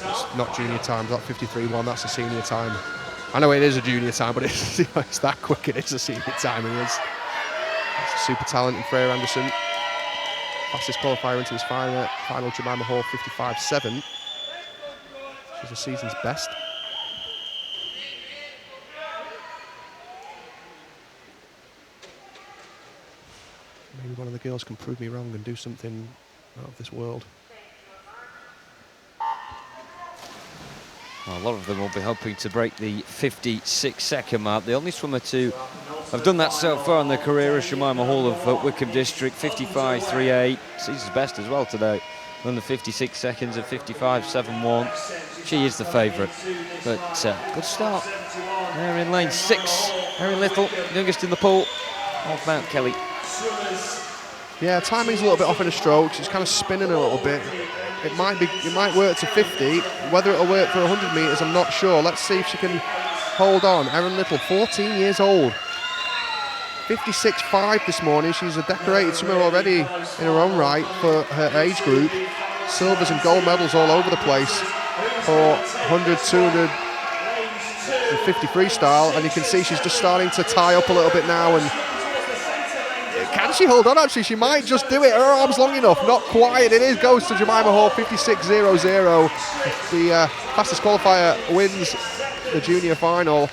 it's not junior time. That 53-1, that's a senior time. I know it is a junior time, but it's that quick. It is a senior time. It's a super talent in Freya Anderson. Fastest qualifier into his final Jemima Hall, 55.7. She's the season's best. Maybe one of the girls can prove me wrong and do something out of this world. Well, a lot of them will be hoping to break the 56-second mark. The only swimmer to have done that so far in their career is Jemima Hall of Wickham District, 55.38. Sees his best as well today. Under 56 seconds at 55.71. She is the favourite, but good start. There in lane 6, Erin Little, youngest in the pool of Mount Kelly. Yeah, timing's a little bit off in a stroke. She's kind of spinning a little bit. It might work to 50. Whether it'll work for 100 metres, I'm not sure. Let's see if she can hold on. Erin Little, 14 years old. 56.5 this morning. She's a decorated swimmer already in her own right for her age group. Silvers and gold medals all over the place for 100, 200 and 50 freestyle. And you can see she's just starting to tie up a little bit now. And can she hold on? Actually, she might just do it. Her arm's long enough. Not quite. It is. Goes to Jemima Hall, 56.00. The fastest qualifier wins the junior final.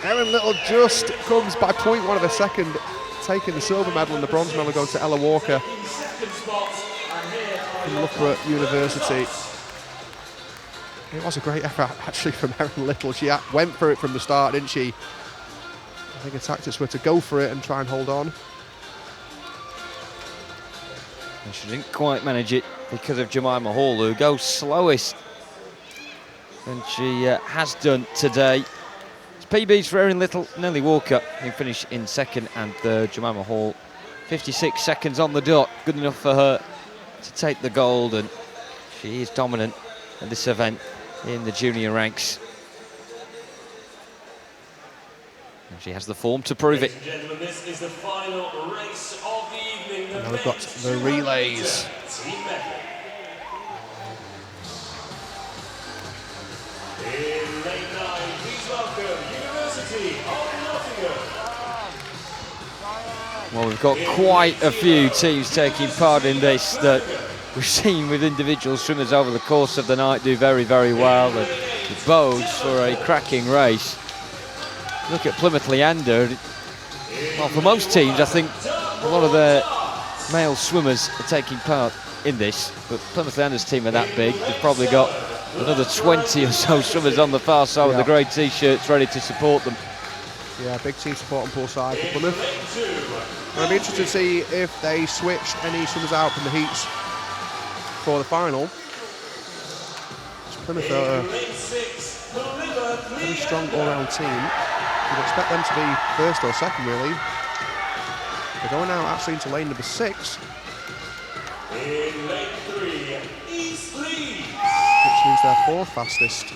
Erin Little just comes by 0.1 of a second, taking the silver medal, and the bronze medal goes to Ella Walker from Loughborough University. It was a great effort actually from Erin Little. She went for it from the start, didn't she? I think her tactics were to go for it and try and hold on. And she didn't quite manage it because of Jemima Hall, who goes slowest than she has done today. PBs for Erin Little, Nellie Walker, who finished in second, and third. Jemima Hall, 56 seconds on the dot. Good enough for her to take the gold, and she is dominant at this event in the junior ranks. And she has the form to prove it. Ladies and gentlemen, this is the final race of the evening. Now we've got the relays. Team medley. In lane 9, please welcome University of Nottingham. Well, we've got quite a few teams taking part in this that we've seen with individual swimmers over the course of the night do very, very well. And it bodes for a cracking race. Look at Plymouth Leander. Well, for most teams, I think a lot of their male swimmers are taking part in this, but Plymouth Leander's team are that big. They've probably got another 20 or so swimmers on the far side with the grey t-shirts ready to support them. Yeah, big team support on both sides for Plymouth. And I'd be interested to see if they switched any swimmers out from the heats for the final. Plymouth are a very strong all-round team. You'd expect them to be first or second, really. They're going now actually into lane number 6. In lane 3, East Leeds. Which means they're 4th fastest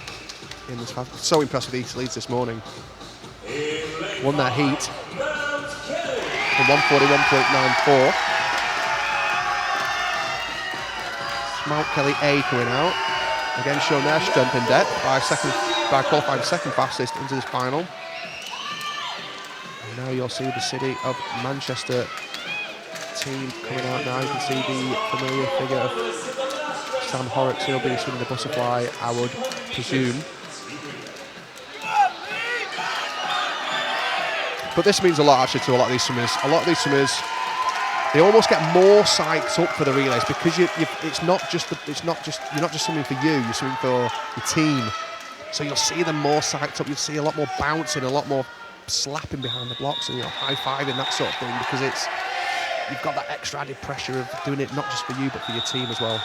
in this. So impressed with East Leeds this morning. Won their heat in 141.94. Mount Kelly A coming out. Again, showing their strength in depth by qualifying second fastest into this final. And now you'll see the City of Manchester team coming out now. You can see the familiar figure of Sam Horrocks. He'll be swimming the butterfly, I would presume. But this means a lot actually to a lot of these swimmers. A lot of these swimmers, they almost get more psyched up for the relays because you're not just swimming for you. You're swimming for your team. So you'll see them more psyched up. You'll see a lot more bouncing, a lot more slapping behind the blocks, and high-fiving, that sort of thing, because you've got that extra added pressure of doing it not just for you but for your team as well.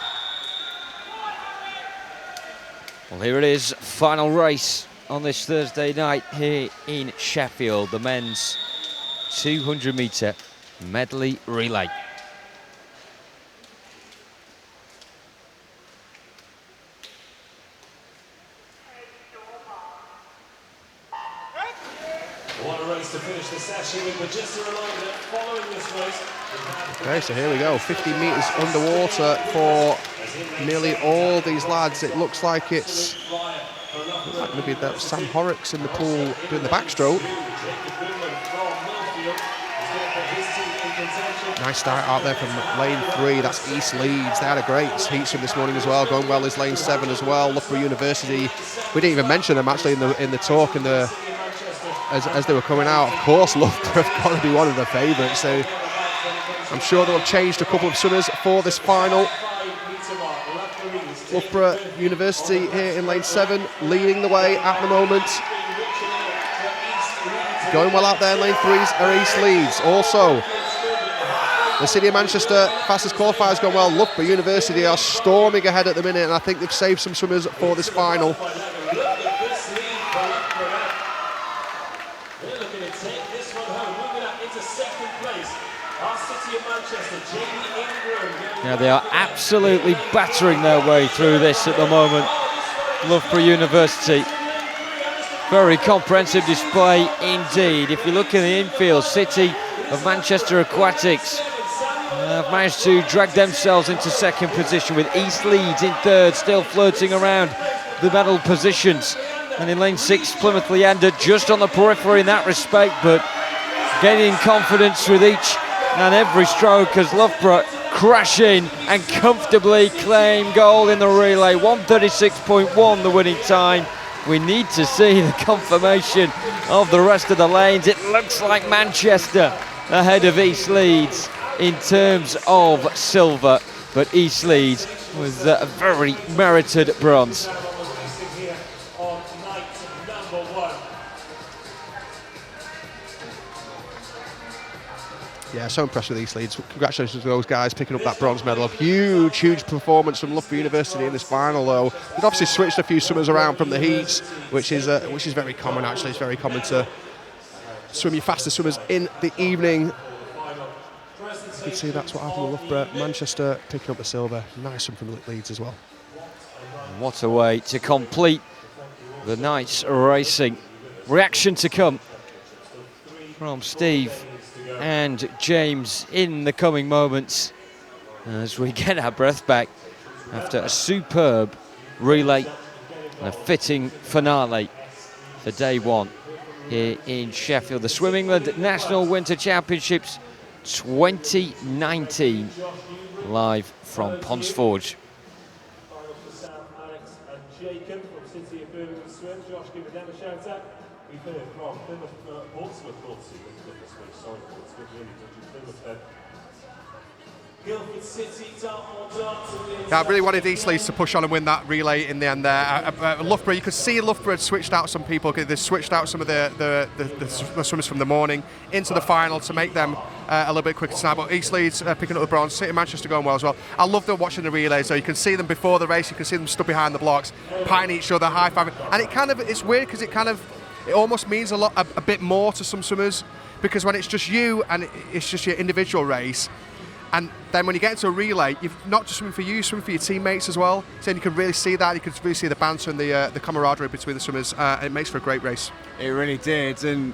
Well, here it is, final race on this Thursday night here in Sheffield, the men's 200-metre medley relay. What a race to finish the session with, but just a reminder, following this race, Okay, so here we go, 50 metres underwater for nearly all these lads. It looks like it's maybe that Sam Horrocks in the pool doing the backstroke. Nice start out there from lane 3, that's East Leeds. They had a great heat swim this morning as well, going well is lane 7 as well. Loughborough University, we didn't even mention them actually in the talk as they were coming out. Of course, Loughborough have got to be one of the favourites, so I'm sure they'll have changed a couple of swimmers for this final. Loughborough University here in lane 7, leading the way at the moment. Going well out there in lane 3 are East Leeds. Also, the City of Manchester fastest qualifiers going well. Loughborough University are storming ahead at the minute, and I think they've saved some swimmers for this final. Yeah, they are absolutely battering their way through this at the moment. Loughborough University. Very comprehensive display indeed. If you look in the infield, City of Manchester Aquatics have managed to drag themselves into second position, with East Leeds in third, still floating around the medal positions. And in lane 6, Plymouth Leander just on the periphery in that respect, but gaining confidence with each and every stroke as Loughborough crash in and comfortably claim gold in the relay. 1:36.1 the winning time. We need to see the confirmation of the rest of the lanes. It looks like Manchester ahead of East Leeds in terms of silver, but East Leeds was a very merited bronze. Yeah, so impressed with East Leeds. Congratulations to those guys picking up that bronze medal. A huge performance from Loughborough University in this final, though. They've obviously switched a few swimmers around from the heats, which is very common, actually. It's very common to swim your fastest swimmers in the evening. You can see that's what happened with Loughborough. Manchester picking up the silver. Nice one from Leeds as well. What a way to complete the night's racing. Reaction to come from Steve and James in the coming moments as we get our breath back after a superb relay and a fitting finale for day one here in Sheffield. The Swim England National Winter Championships 2019, live from Ponds Forge. Alex and Jacob from City of Birmingham Swim. Josh, give them a shout out. We've heard from Plymouth, Portsmouth, sorry, Portsmouth, really dodgy Plymouth then. Guildford City, Dartmoor. Yeah, I really wanted East Leeds to push on and win that relay in the end there. Loughborough, you could see Loughborough had switched out some people. They switched out some of the swimmers from the morning into the final to make them a little bit quicker tonight. But East Leeds picking up the bronze, City of Manchester going well as well. I love them watching the relays, though. You can see them before the race, you can see them stood behind the blocks, patting each other, high-fiving. And it's weird because it almost means a bit more to some swimmers, because when it's just you and it's just your individual race, and then when you get into a relay, you're not just swimming for you, you're swimming for your teammates as well. So you can really see that. You can really see the banter and the camaraderie between the swimmers. And it makes for a great race. It really did. And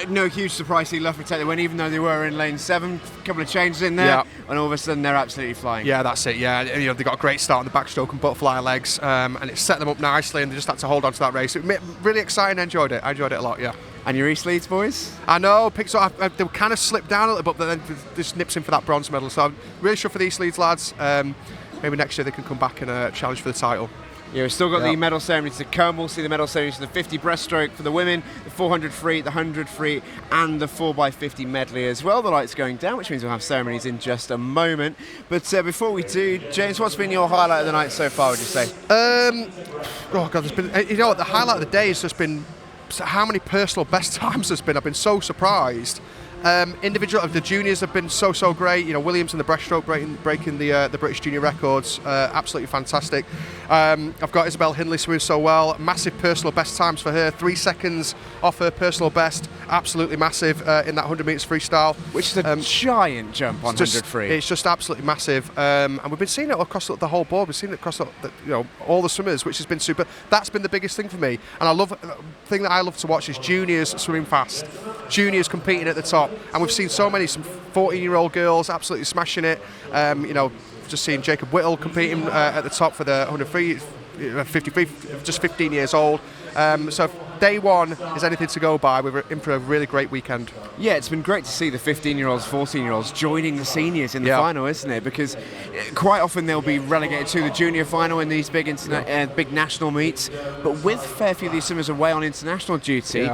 no huge surprise to see Loughborough take the win, even though they were in lane 7. A couple of changes in there, and all of a sudden they're absolutely flying. Yeah, that's it. Yeah, they got a great start on the backstroke and butterfly legs, and it set them up nicely, and they just had to hold on to that race. It really exciting. I enjoyed it a lot. Yeah. And your East Leeds boys? I know, picks up. They kind of slipped down a little bit, but then just nips in for that bronze medal. So I'm really sure for the East Leeds lads. Maybe next year they can come back and challenge for the title. Yeah, we've still got the medal ceremony to come. We'll see the medal ceremony for the 50 breaststroke for the women, the 400 free, the 100 free, and the 4x50 medley as well. The light's going down, which means we'll have ceremonies in just a moment. But before we do, James, what's been your highlight of the night so far, would you say? Oh God, there's been. What the highlight of the day has just been how many personal best times there's been. I've been so surprised. Individual of the juniors have been so great. Williams in the breaststroke breaking the British junior records, absolutely fantastic. I've got Isabel Hindley swimming so well. Massive personal best times for her. 3 seconds off her personal best. Absolutely massive in that 100 metres freestyle, which is a giant jump on 100 free. It's just absolutely massive, and we've been seeing it across the whole board. We've seen it across all the swimmers, which has been super. That's been the biggest thing for me, and the thing that I love to watch is juniors swimming fast, juniors competing at the top. And we've seen some 14-year-old girls absolutely smashing it. Just seeing Jacob Whittle competing at the top for the 100 free, 53, just 15 years old. So if day one is anything to go by, we're in for a really great weekend. Yeah, it's been great to see the 15-year-olds, 14-year-olds joining the seniors in the final, isn't it? Because quite often they'll be relegated to the junior final in these big national meets. But with fair few of these swimmers away on international duty,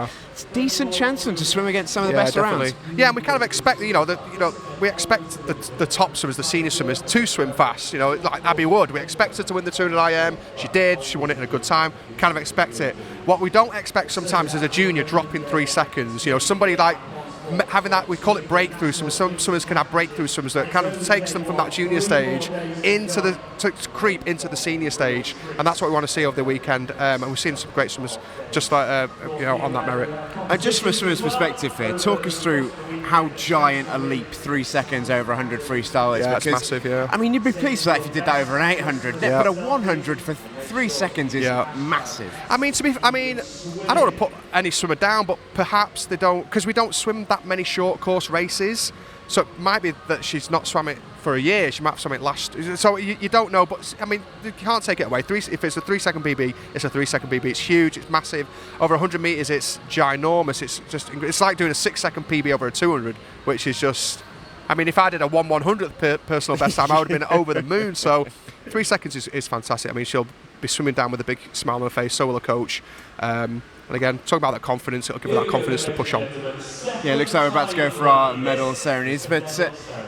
decent chance for them to swim against some of the best definitely. around. Yeah, and we kind of expect, we expect the top swimmers, the senior swimmers, to swim fast. Like Abby Wood, we expect her to win the 200 IM. She did. She won it in a good time. We kind of expect it. What we don't expect sometimes is a junior dropping 3 seconds. Somebody like having that, we call it breakthrough. Some swimmers can have breakthrough swimmers that kind of takes them from that junior stage to creep into the senior stage, and that's what we want to see over the weekend. And we've seen some great swimmers just like on that merit. And just from a swimmer's perspective here, talk us through how giant a leap 3 seconds over 100 freestyle is. Yeah, it's massive. Yeah. I mean, you'd be pleased with that if you did that over an 800, Yeah. but a 100 for 3 seconds is massive. I don't want to put any swimmer down, but perhaps they don't, because we don't swim that many short course races. So it might be that she's not swam it for a year. She might have swum it last. So you don't know, but I mean, you can't take it away. If it's a 3 second PB, it's a 3 second PB. It's huge. It's massive. Over 100 meters, it's ginormous. It's like doing a 6 second PB over a 200, which is just. I mean, if I did a 1/100th personal best time, I would have been over the moon. So 3 seconds is fantastic. I mean, she'll be swimming down with a big smile on her face. So will her coach. And again, talk about that confidence. It'll give her that confidence to push on. Yeah, it looks like we're about to go for our medal ceremonies. But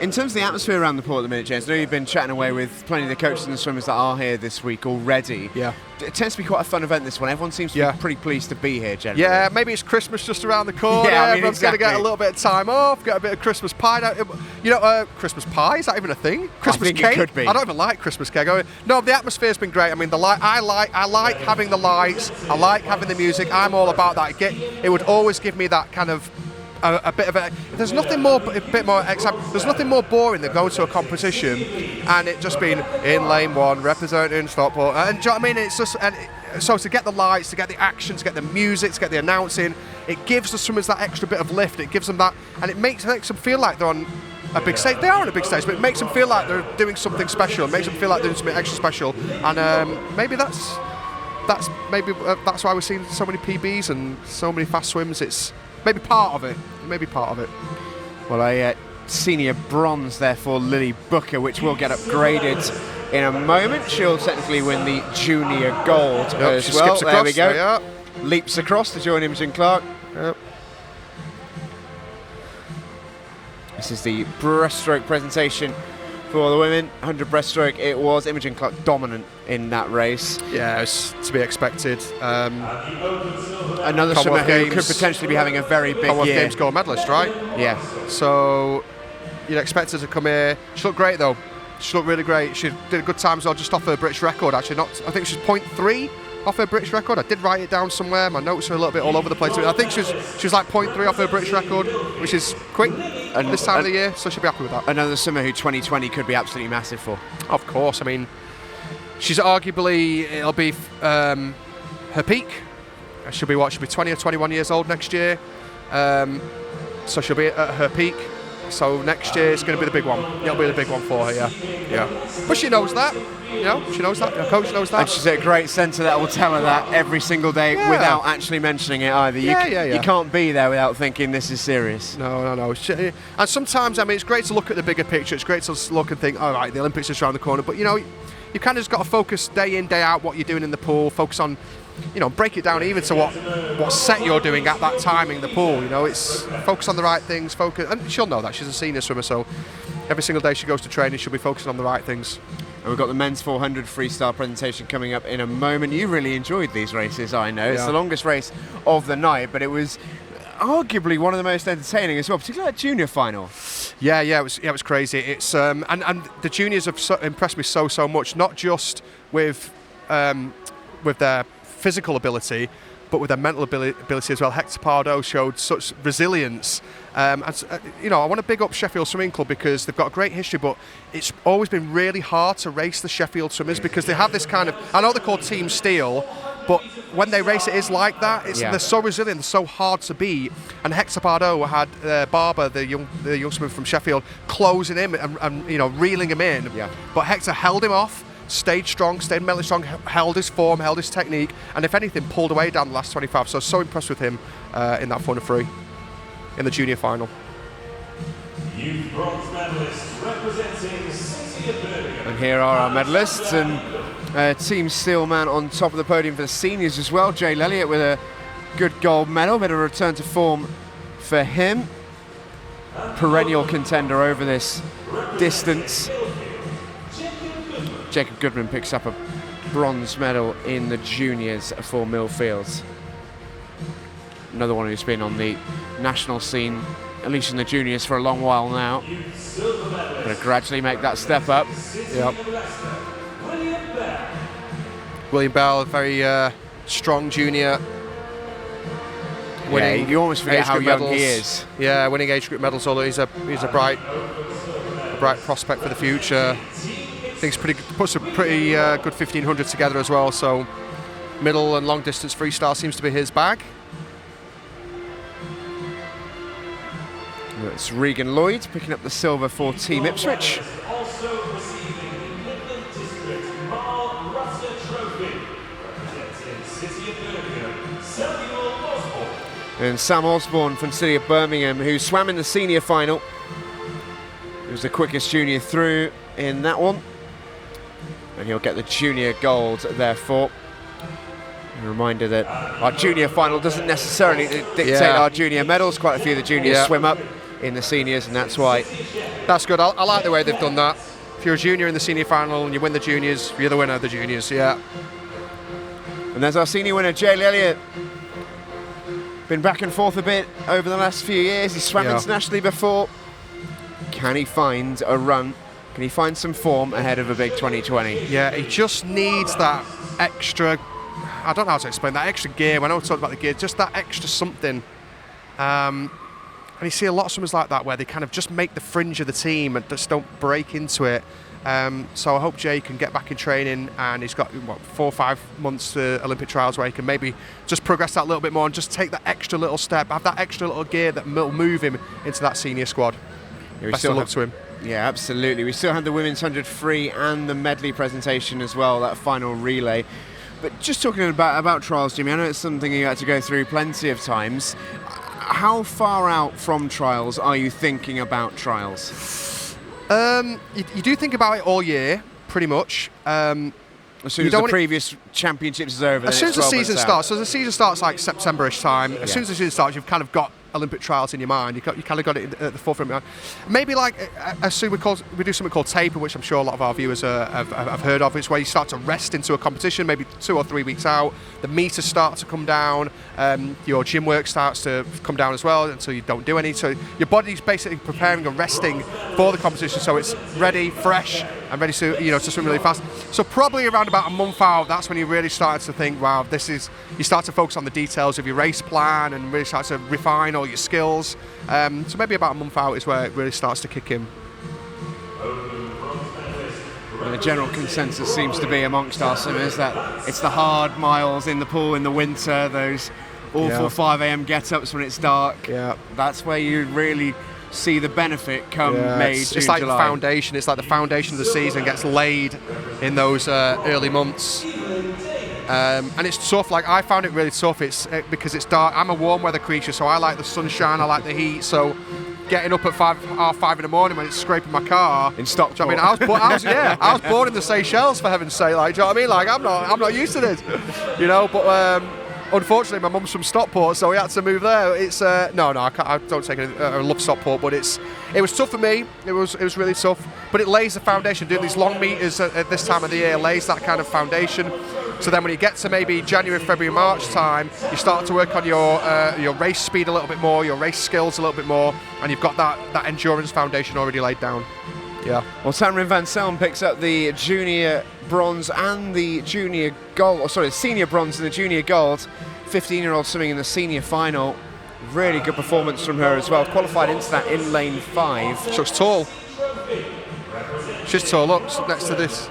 in terms of the atmosphere around the pool at the minute, James, I know you've been chatting away with plenty of the coaches and the swimmers that are here this week already. Yeah. It tends to be quite a fun event, this one. Everyone seems to be pretty pleased to be here, generally. Yeah, maybe it's Christmas just around the corner. Yeah, I mean, everyone's exactly. going to get a little bit of time off, get a bit of Christmas pie. Christmas pie, is that even a thing? Christmas think cake? it could be. I don't even like Christmas cake. No, the atmosphere's been great. I mean, I like having the lights. I like having the music. I'm all about that. It would always give me that kind of a bit of a. There's nothing more boring than going to a competition and it just being in lane 1 representing Stockport. And do you know what I mean? It's just so to get the lights, to get the action, to get the music, to get the announcing, it gives the swimmers that extra bit of lift. It gives them that, and it makes them feel like they're on a big stage. They are on a big stage, but it makes them feel like they're doing something special. It makes them feel like they're doing something extra special, and maybe that's why we're seeing so many PBs and so many fast swims. It's maybe part of it. Well, a senior bronze there for Lily Booker, which will get upgraded in a moment. She'll technically win the junior gold as she well. skips There we across, go. there you Leaps across to join Imogen Clark. Yep. This is the breaststroke presentation for the women. 100 breaststroke it was. Imogen Clark dominant in that race. Yeah, it's to be expected. Another swimmer Commonwealth who Games- could potentially be having a very big Commonwealth year. Games gold medalist, right? Yeah. So you'd expect her to come here. She looked great though. She looked really great. She did a good time as well, just off her British record. Actually, I think she's 0.3 off her British record. I did write it down somewhere. My notes are a little bit all over the place. I think she was like 0.3 off her British record, which is quick this time of the year. So she'll be happy with that. Another swimmer who 2020 could be absolutely massive for. Of course. I mean, she's arguably it'll be her peak. She'll be 20 or 21 years old next year. So she'll be at her peak. So next year it's going to be the big one. It'll be the big one for her, yeah. But she knows that. She knows that. Her coach knows that. And she's at a great centre that will tell her that every single day without actually mentioning it either. You can't be there without thinking this is serious. No. And sometimes, I mean, it's great to look at the bigger picture. It's great to look and think, all right, the Olympics is around the corner. But, you kind of just got to focus day in, day out what you're doing in the pool. Focus on, break it down even to what set you're doing at that time in the pool. It's focus on the right things. Focus, and she'll know that. She's a senior swimmer, so every single day she goes to training, she'll be focusing on the right things. And we've got the men's 400 freestyle presentation coming up in a moment. You really enjoyed these races, I know. It's the longest race of the night, but it was arguably one of the most entertaining as well, particularly that junior final. Yeah, it was crazy. It's and the juniors have impressed me so much, not just with their physical ability, but with their mental ability as well. Hector Pardo showed such resilience. I want to big up Sheffield Swimming Club because they've got a great history, but it's always been really hard to race the Sheffield swimmers because they have this kind of, I know they're called Team Steel, but when they race it is like that. They're so resilient, they're so hard to beat. And Hector Pardo had Barber, the young swimmer from Sheffield, closing him and reeling him in. Yeah. But Hector held him off, stayed strong, stayed mentally strong, held his form, held his technique, and if anything, pulled away down the last 25. So impressed with him in that 400 free in the junior final. Youth bronze medalists representing City of Birmingham. And here are our medalists, and Team Steelman on top of the podium for the seniors as well. Jay Elliott with a good gold medal, bit of a return to form for him. Perennial contender over this distance. Jacob Goodman picks up a bronze medal in the juniors for Millfields. Another one who's been on the national scene, at least in the juniors, for a long while now. Going to gradually make that step up. Yep. William Bell, very strong junior. Winning you almost forget how young he is. Yeah, winning age group medals, although he's a bright prospect for the future. I think he's puts a pretty good 1500 together as well, so middle and long distance freestyle seems to be his bag. It's Regan Lloyd picking up the silver for Team Ipswich. Also receiving the Midland District Marl Rutter Trophy, representing City of Birmingham, Samuel Osborne. And Sam Osborne from City of Birmingham, who swam in the senior final. He was the quickest junior through in that one. And he'll get the junior gold, therefore. A reminder that our junior final doesn't necessarily dictate our junior medals. Quite a few of the juniors swim up in the seniors, and that's why. That's good. I like the way they've done that. If you're a junior in the senior final and you win the juniors, you're the winner of the juniors, yeah. And there's our senior winner, Jay Elliott. Been back and forth a bit over the last few years. He swam internationally before. Can he find a run? Can he find some form ahead of a big 2020? Yeah, he just needs that extra, I don't know how to explain, that extra gear. When I was talking about the gear, just that extra something. And you see a lot of swimmers like that where they kind of just make the fringe of the team and just don't break into it. So I hope Jay can get back in training, and he's got 4 or 5 months to Olympic trials where he can maybe just progress that a little bit more and just take that extra little step, have that extra little gear that will move him into that senior squad. Best of luck to him. Yeah, absolutely. We still had the women's 100 free and the medley presentation as well, that final relay. But just talking about trials, Jimmy, I know it's something you had to go through plenty of times. How far out from trials are you thinking about trials? You do think about it all year, pretty much. As soon as the previous championships is over, as soon as the season starts, so the season starts like September-ish time. As soon as the season starts, you've kind of got Olympic trials in your mind. You kind of got it at the forefront of your mind. Maybe like as soon we do something called taper, which I'm sure a lot of our viewers have heard of. It's where you start to rest into a competition, maybe 2 or 3 weeks out. The meters start to come down. Your gym work starts to come down as well until you don't do any. So your body's basically preparing and resting for the competition, so it's ready, fresh, and ready to swim really fast. So probably around about a month out, that's when you really start to think, wow, you start to focus on the details of your race plan and really start to refine all your skills. So maybe about a month out is where it really starts to kick in. And the general consensus seems to be amongst our swimmers that it's the hard miles in the pool in the winter, those awful 5 a.m. get-ups when it's dark. Yeah. That's where you really see the benefit come May, June, it's like July. the foundation. It's like the foundation of the season gets laid in those early months. And it's tough. Like, I found it really tough. It's because it's dark. I'm a warm weather creature, so I like the sunshine. I like the heat. So getting up at 5 in the morning when it's scraping my car in Stockport. I mean, I was born in the Seychelles, for heaven's sake. Like, do you know what I mean? Like, I'm not used to this, But unfortunately, my mum's from Stockport, so we had to move there. It's I don't take it. I love Stockport, but it was tough for me. It was really tough. But it lays the foundation. Doing these long meters at this time of the year lays that kind of foundation. So then when you get to maybe January, February, March time, you start to work on your race speed a little bit more, your race skills a little bit more, and you've got that endurance foundation already laid down. Yeah. Well, Tamrin Van Selm picks up the junior bronze and the junior gold, senior bronze and the junior gold. 15-year-old swimming in the senior final. Really good performance from her as well. Qualified into that in lane 5. She looks tall. She's tall. Look, next to this.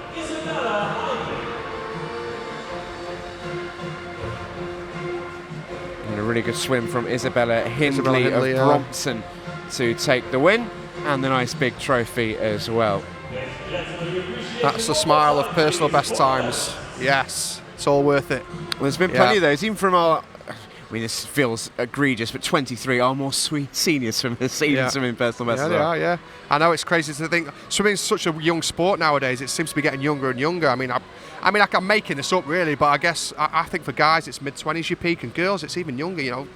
And a really good swim from Isabella Hindley of Brompton to take the win, and the nice big trophy as well. That's the smile of personal best times. Yes, it's all worth it. Well, there's been plenty of those, even from our, this feels egregious, but 23 are more sweet senior swimmers, swimming personal best. I know, it's crazy to think swimming is such a young sport nowadays. It seems to be getting younger and younger. I mean, I mean, I'm making this up really, but I guess I think for guys it's mid-20s you peak, and girls it's even younger. You know,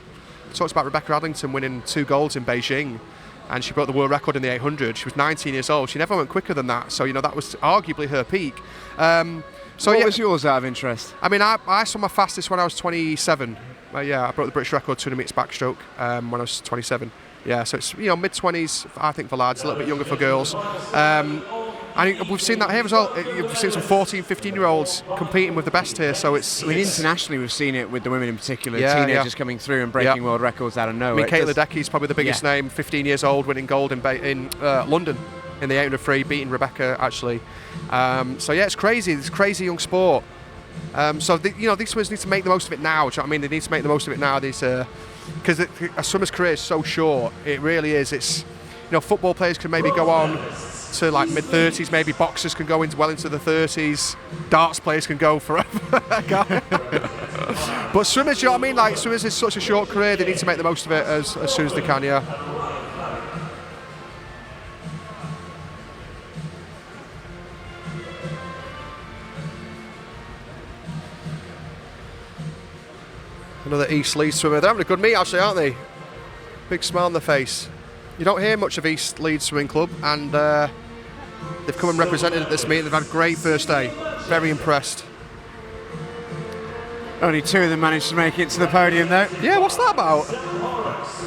talks about Rebecca Adlington winning 2 golds in Beijing, and she broke the world record in the 800. She was 19 years old. She never went quicker than that. So you know that was arguably her peak. What was yours out of interest? I mean, I saw my fastest when I was 27. I broke the British record 200 metres backstroke when I was 27. Yeah, so it's mid-20s I think for lads, a little bit younger for girls. And we've seen that here as well. We've seen some 14, 15-year-olds competing with the best here. So internationally we've seen it with the women in particular. Teenagers coming through and breaking world records out of nowhere. I mean, Kate Ledecky's probably the biggest name. 15 years old, winning gold in London in the 800 free, beating Rebecca actually. It's crazy. It's a crazy young sport. These swimmers need to make the most of it now. Do you know what I mean? They need to make the most of it now. Because a swimmer's career is so short. It really is. It's football players can maybe go on to like mid-30s, maybe boxers can go into the 30s, darts players can go forever. But swimmers, you know what I mean? Like swimmers is such a short career, they need to make the most of it as soon as they can, yeah. Another East Leeds swimmer. They're having a good meet actually, aren't they? Big smile on their face. You don't hear much of East Leeds Swimming Club, and they've come and represented at this meet. They've had a great first day. Very impressed. Only 2 of them managed to make it to the podium though. Yeah, what's that about?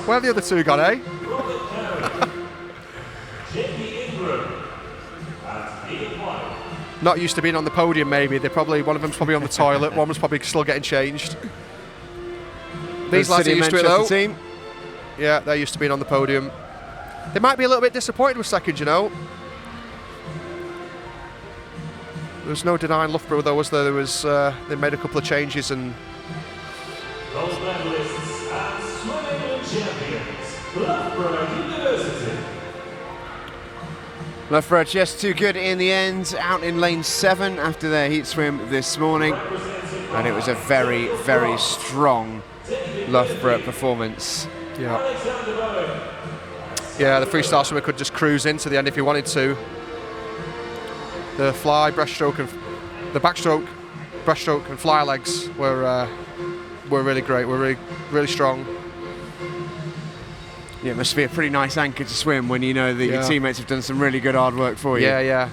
Where have the other 2 gone, eh? Not used to being on the podium maybe. One of them's probably on the toilet, one was probably still getting changed. These lads are used to it though. Team. Yeah, they're used to being on the podium. They might be a little bit disappointed with second, There was no denying Loughborough though, was there? They made a couple of changes and... Gold medalists and swimming champions, Loughborough University. Loughborough just too good in the end, out in lane 7 after their heat swim this morning. And it was a very, very strong Loughborough performance. Yeah, the freestyle swimmer could just cruise into the end if he wanted to. The fly, breaststroke, and the backstroke, breaststroke, and fly legs were really great. Were really, really strong. Yeah, it must be a pretty nice anchor to swim when you know that your teammates have done some really good hard work for you. Yeah.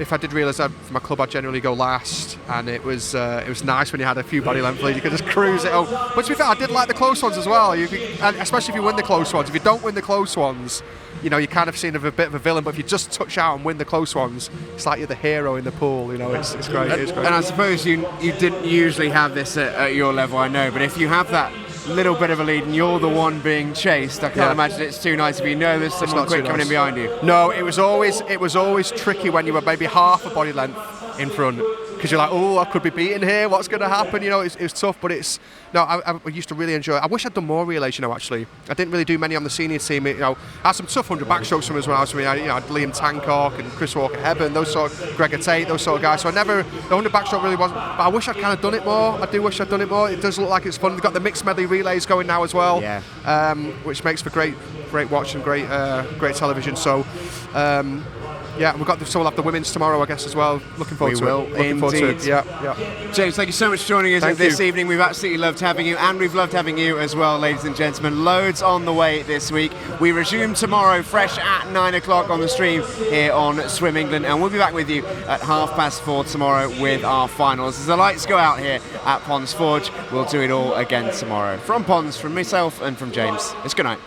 If I did realise that for my club, I'd generally go last, and it was nice when you had a few body length leads. You could just cruise it home. But to be fair, I did like the close ones as well. And especially if you win the close ones. If you don't win the close ones, you're kind of seen as a bit of a villain. But if you just touch out and win the close ones, it's like you're the hero in the pool. It's great. It's great. And I suppose you didn't usually have this at your level, I know. But if you have that little bit of a lead and you're the one being chased, I can't imagine it's too nice if you know there's someone quick coming in behind you. No, it was always tricky when you were maybe half a body length in front, because you're like, oh, I could be beaten here, what's going to happen? It's tough, but I used to really enjoy it. I wish I'd done more relays, actually. I didn't really do many on the senior team. I had some tough 100 backstroke swimmers when I was, I had Liam Tancock and Chris Walker-Hebburn, Gregor Tate, those sort of guys. So the 100 backstroke really wasn't, but I wish I'd kind of done it more. I do wish I'd done it more. It does look like it's fun. They've got the mixed medley relays going now as well, which makes for great watch and great television. So, we'll have the women's tomorrow, I guess, as well. Looking forward to it. Yeah. James, thank you so much for joining us this evening. We've absolutely loved having you, and we've loved having you as well, ladies and gentlemen. Loads on the way this week. We resume tomorrow, fresh at 9 o'clock on the stream here on Swim England, and we'll be back with you at 4:30 tomorrow with our finals. As the lights go out here at Ponds Forge, we'll do it all again tomorrow. From Ponds, from myself, and from James. It's good night.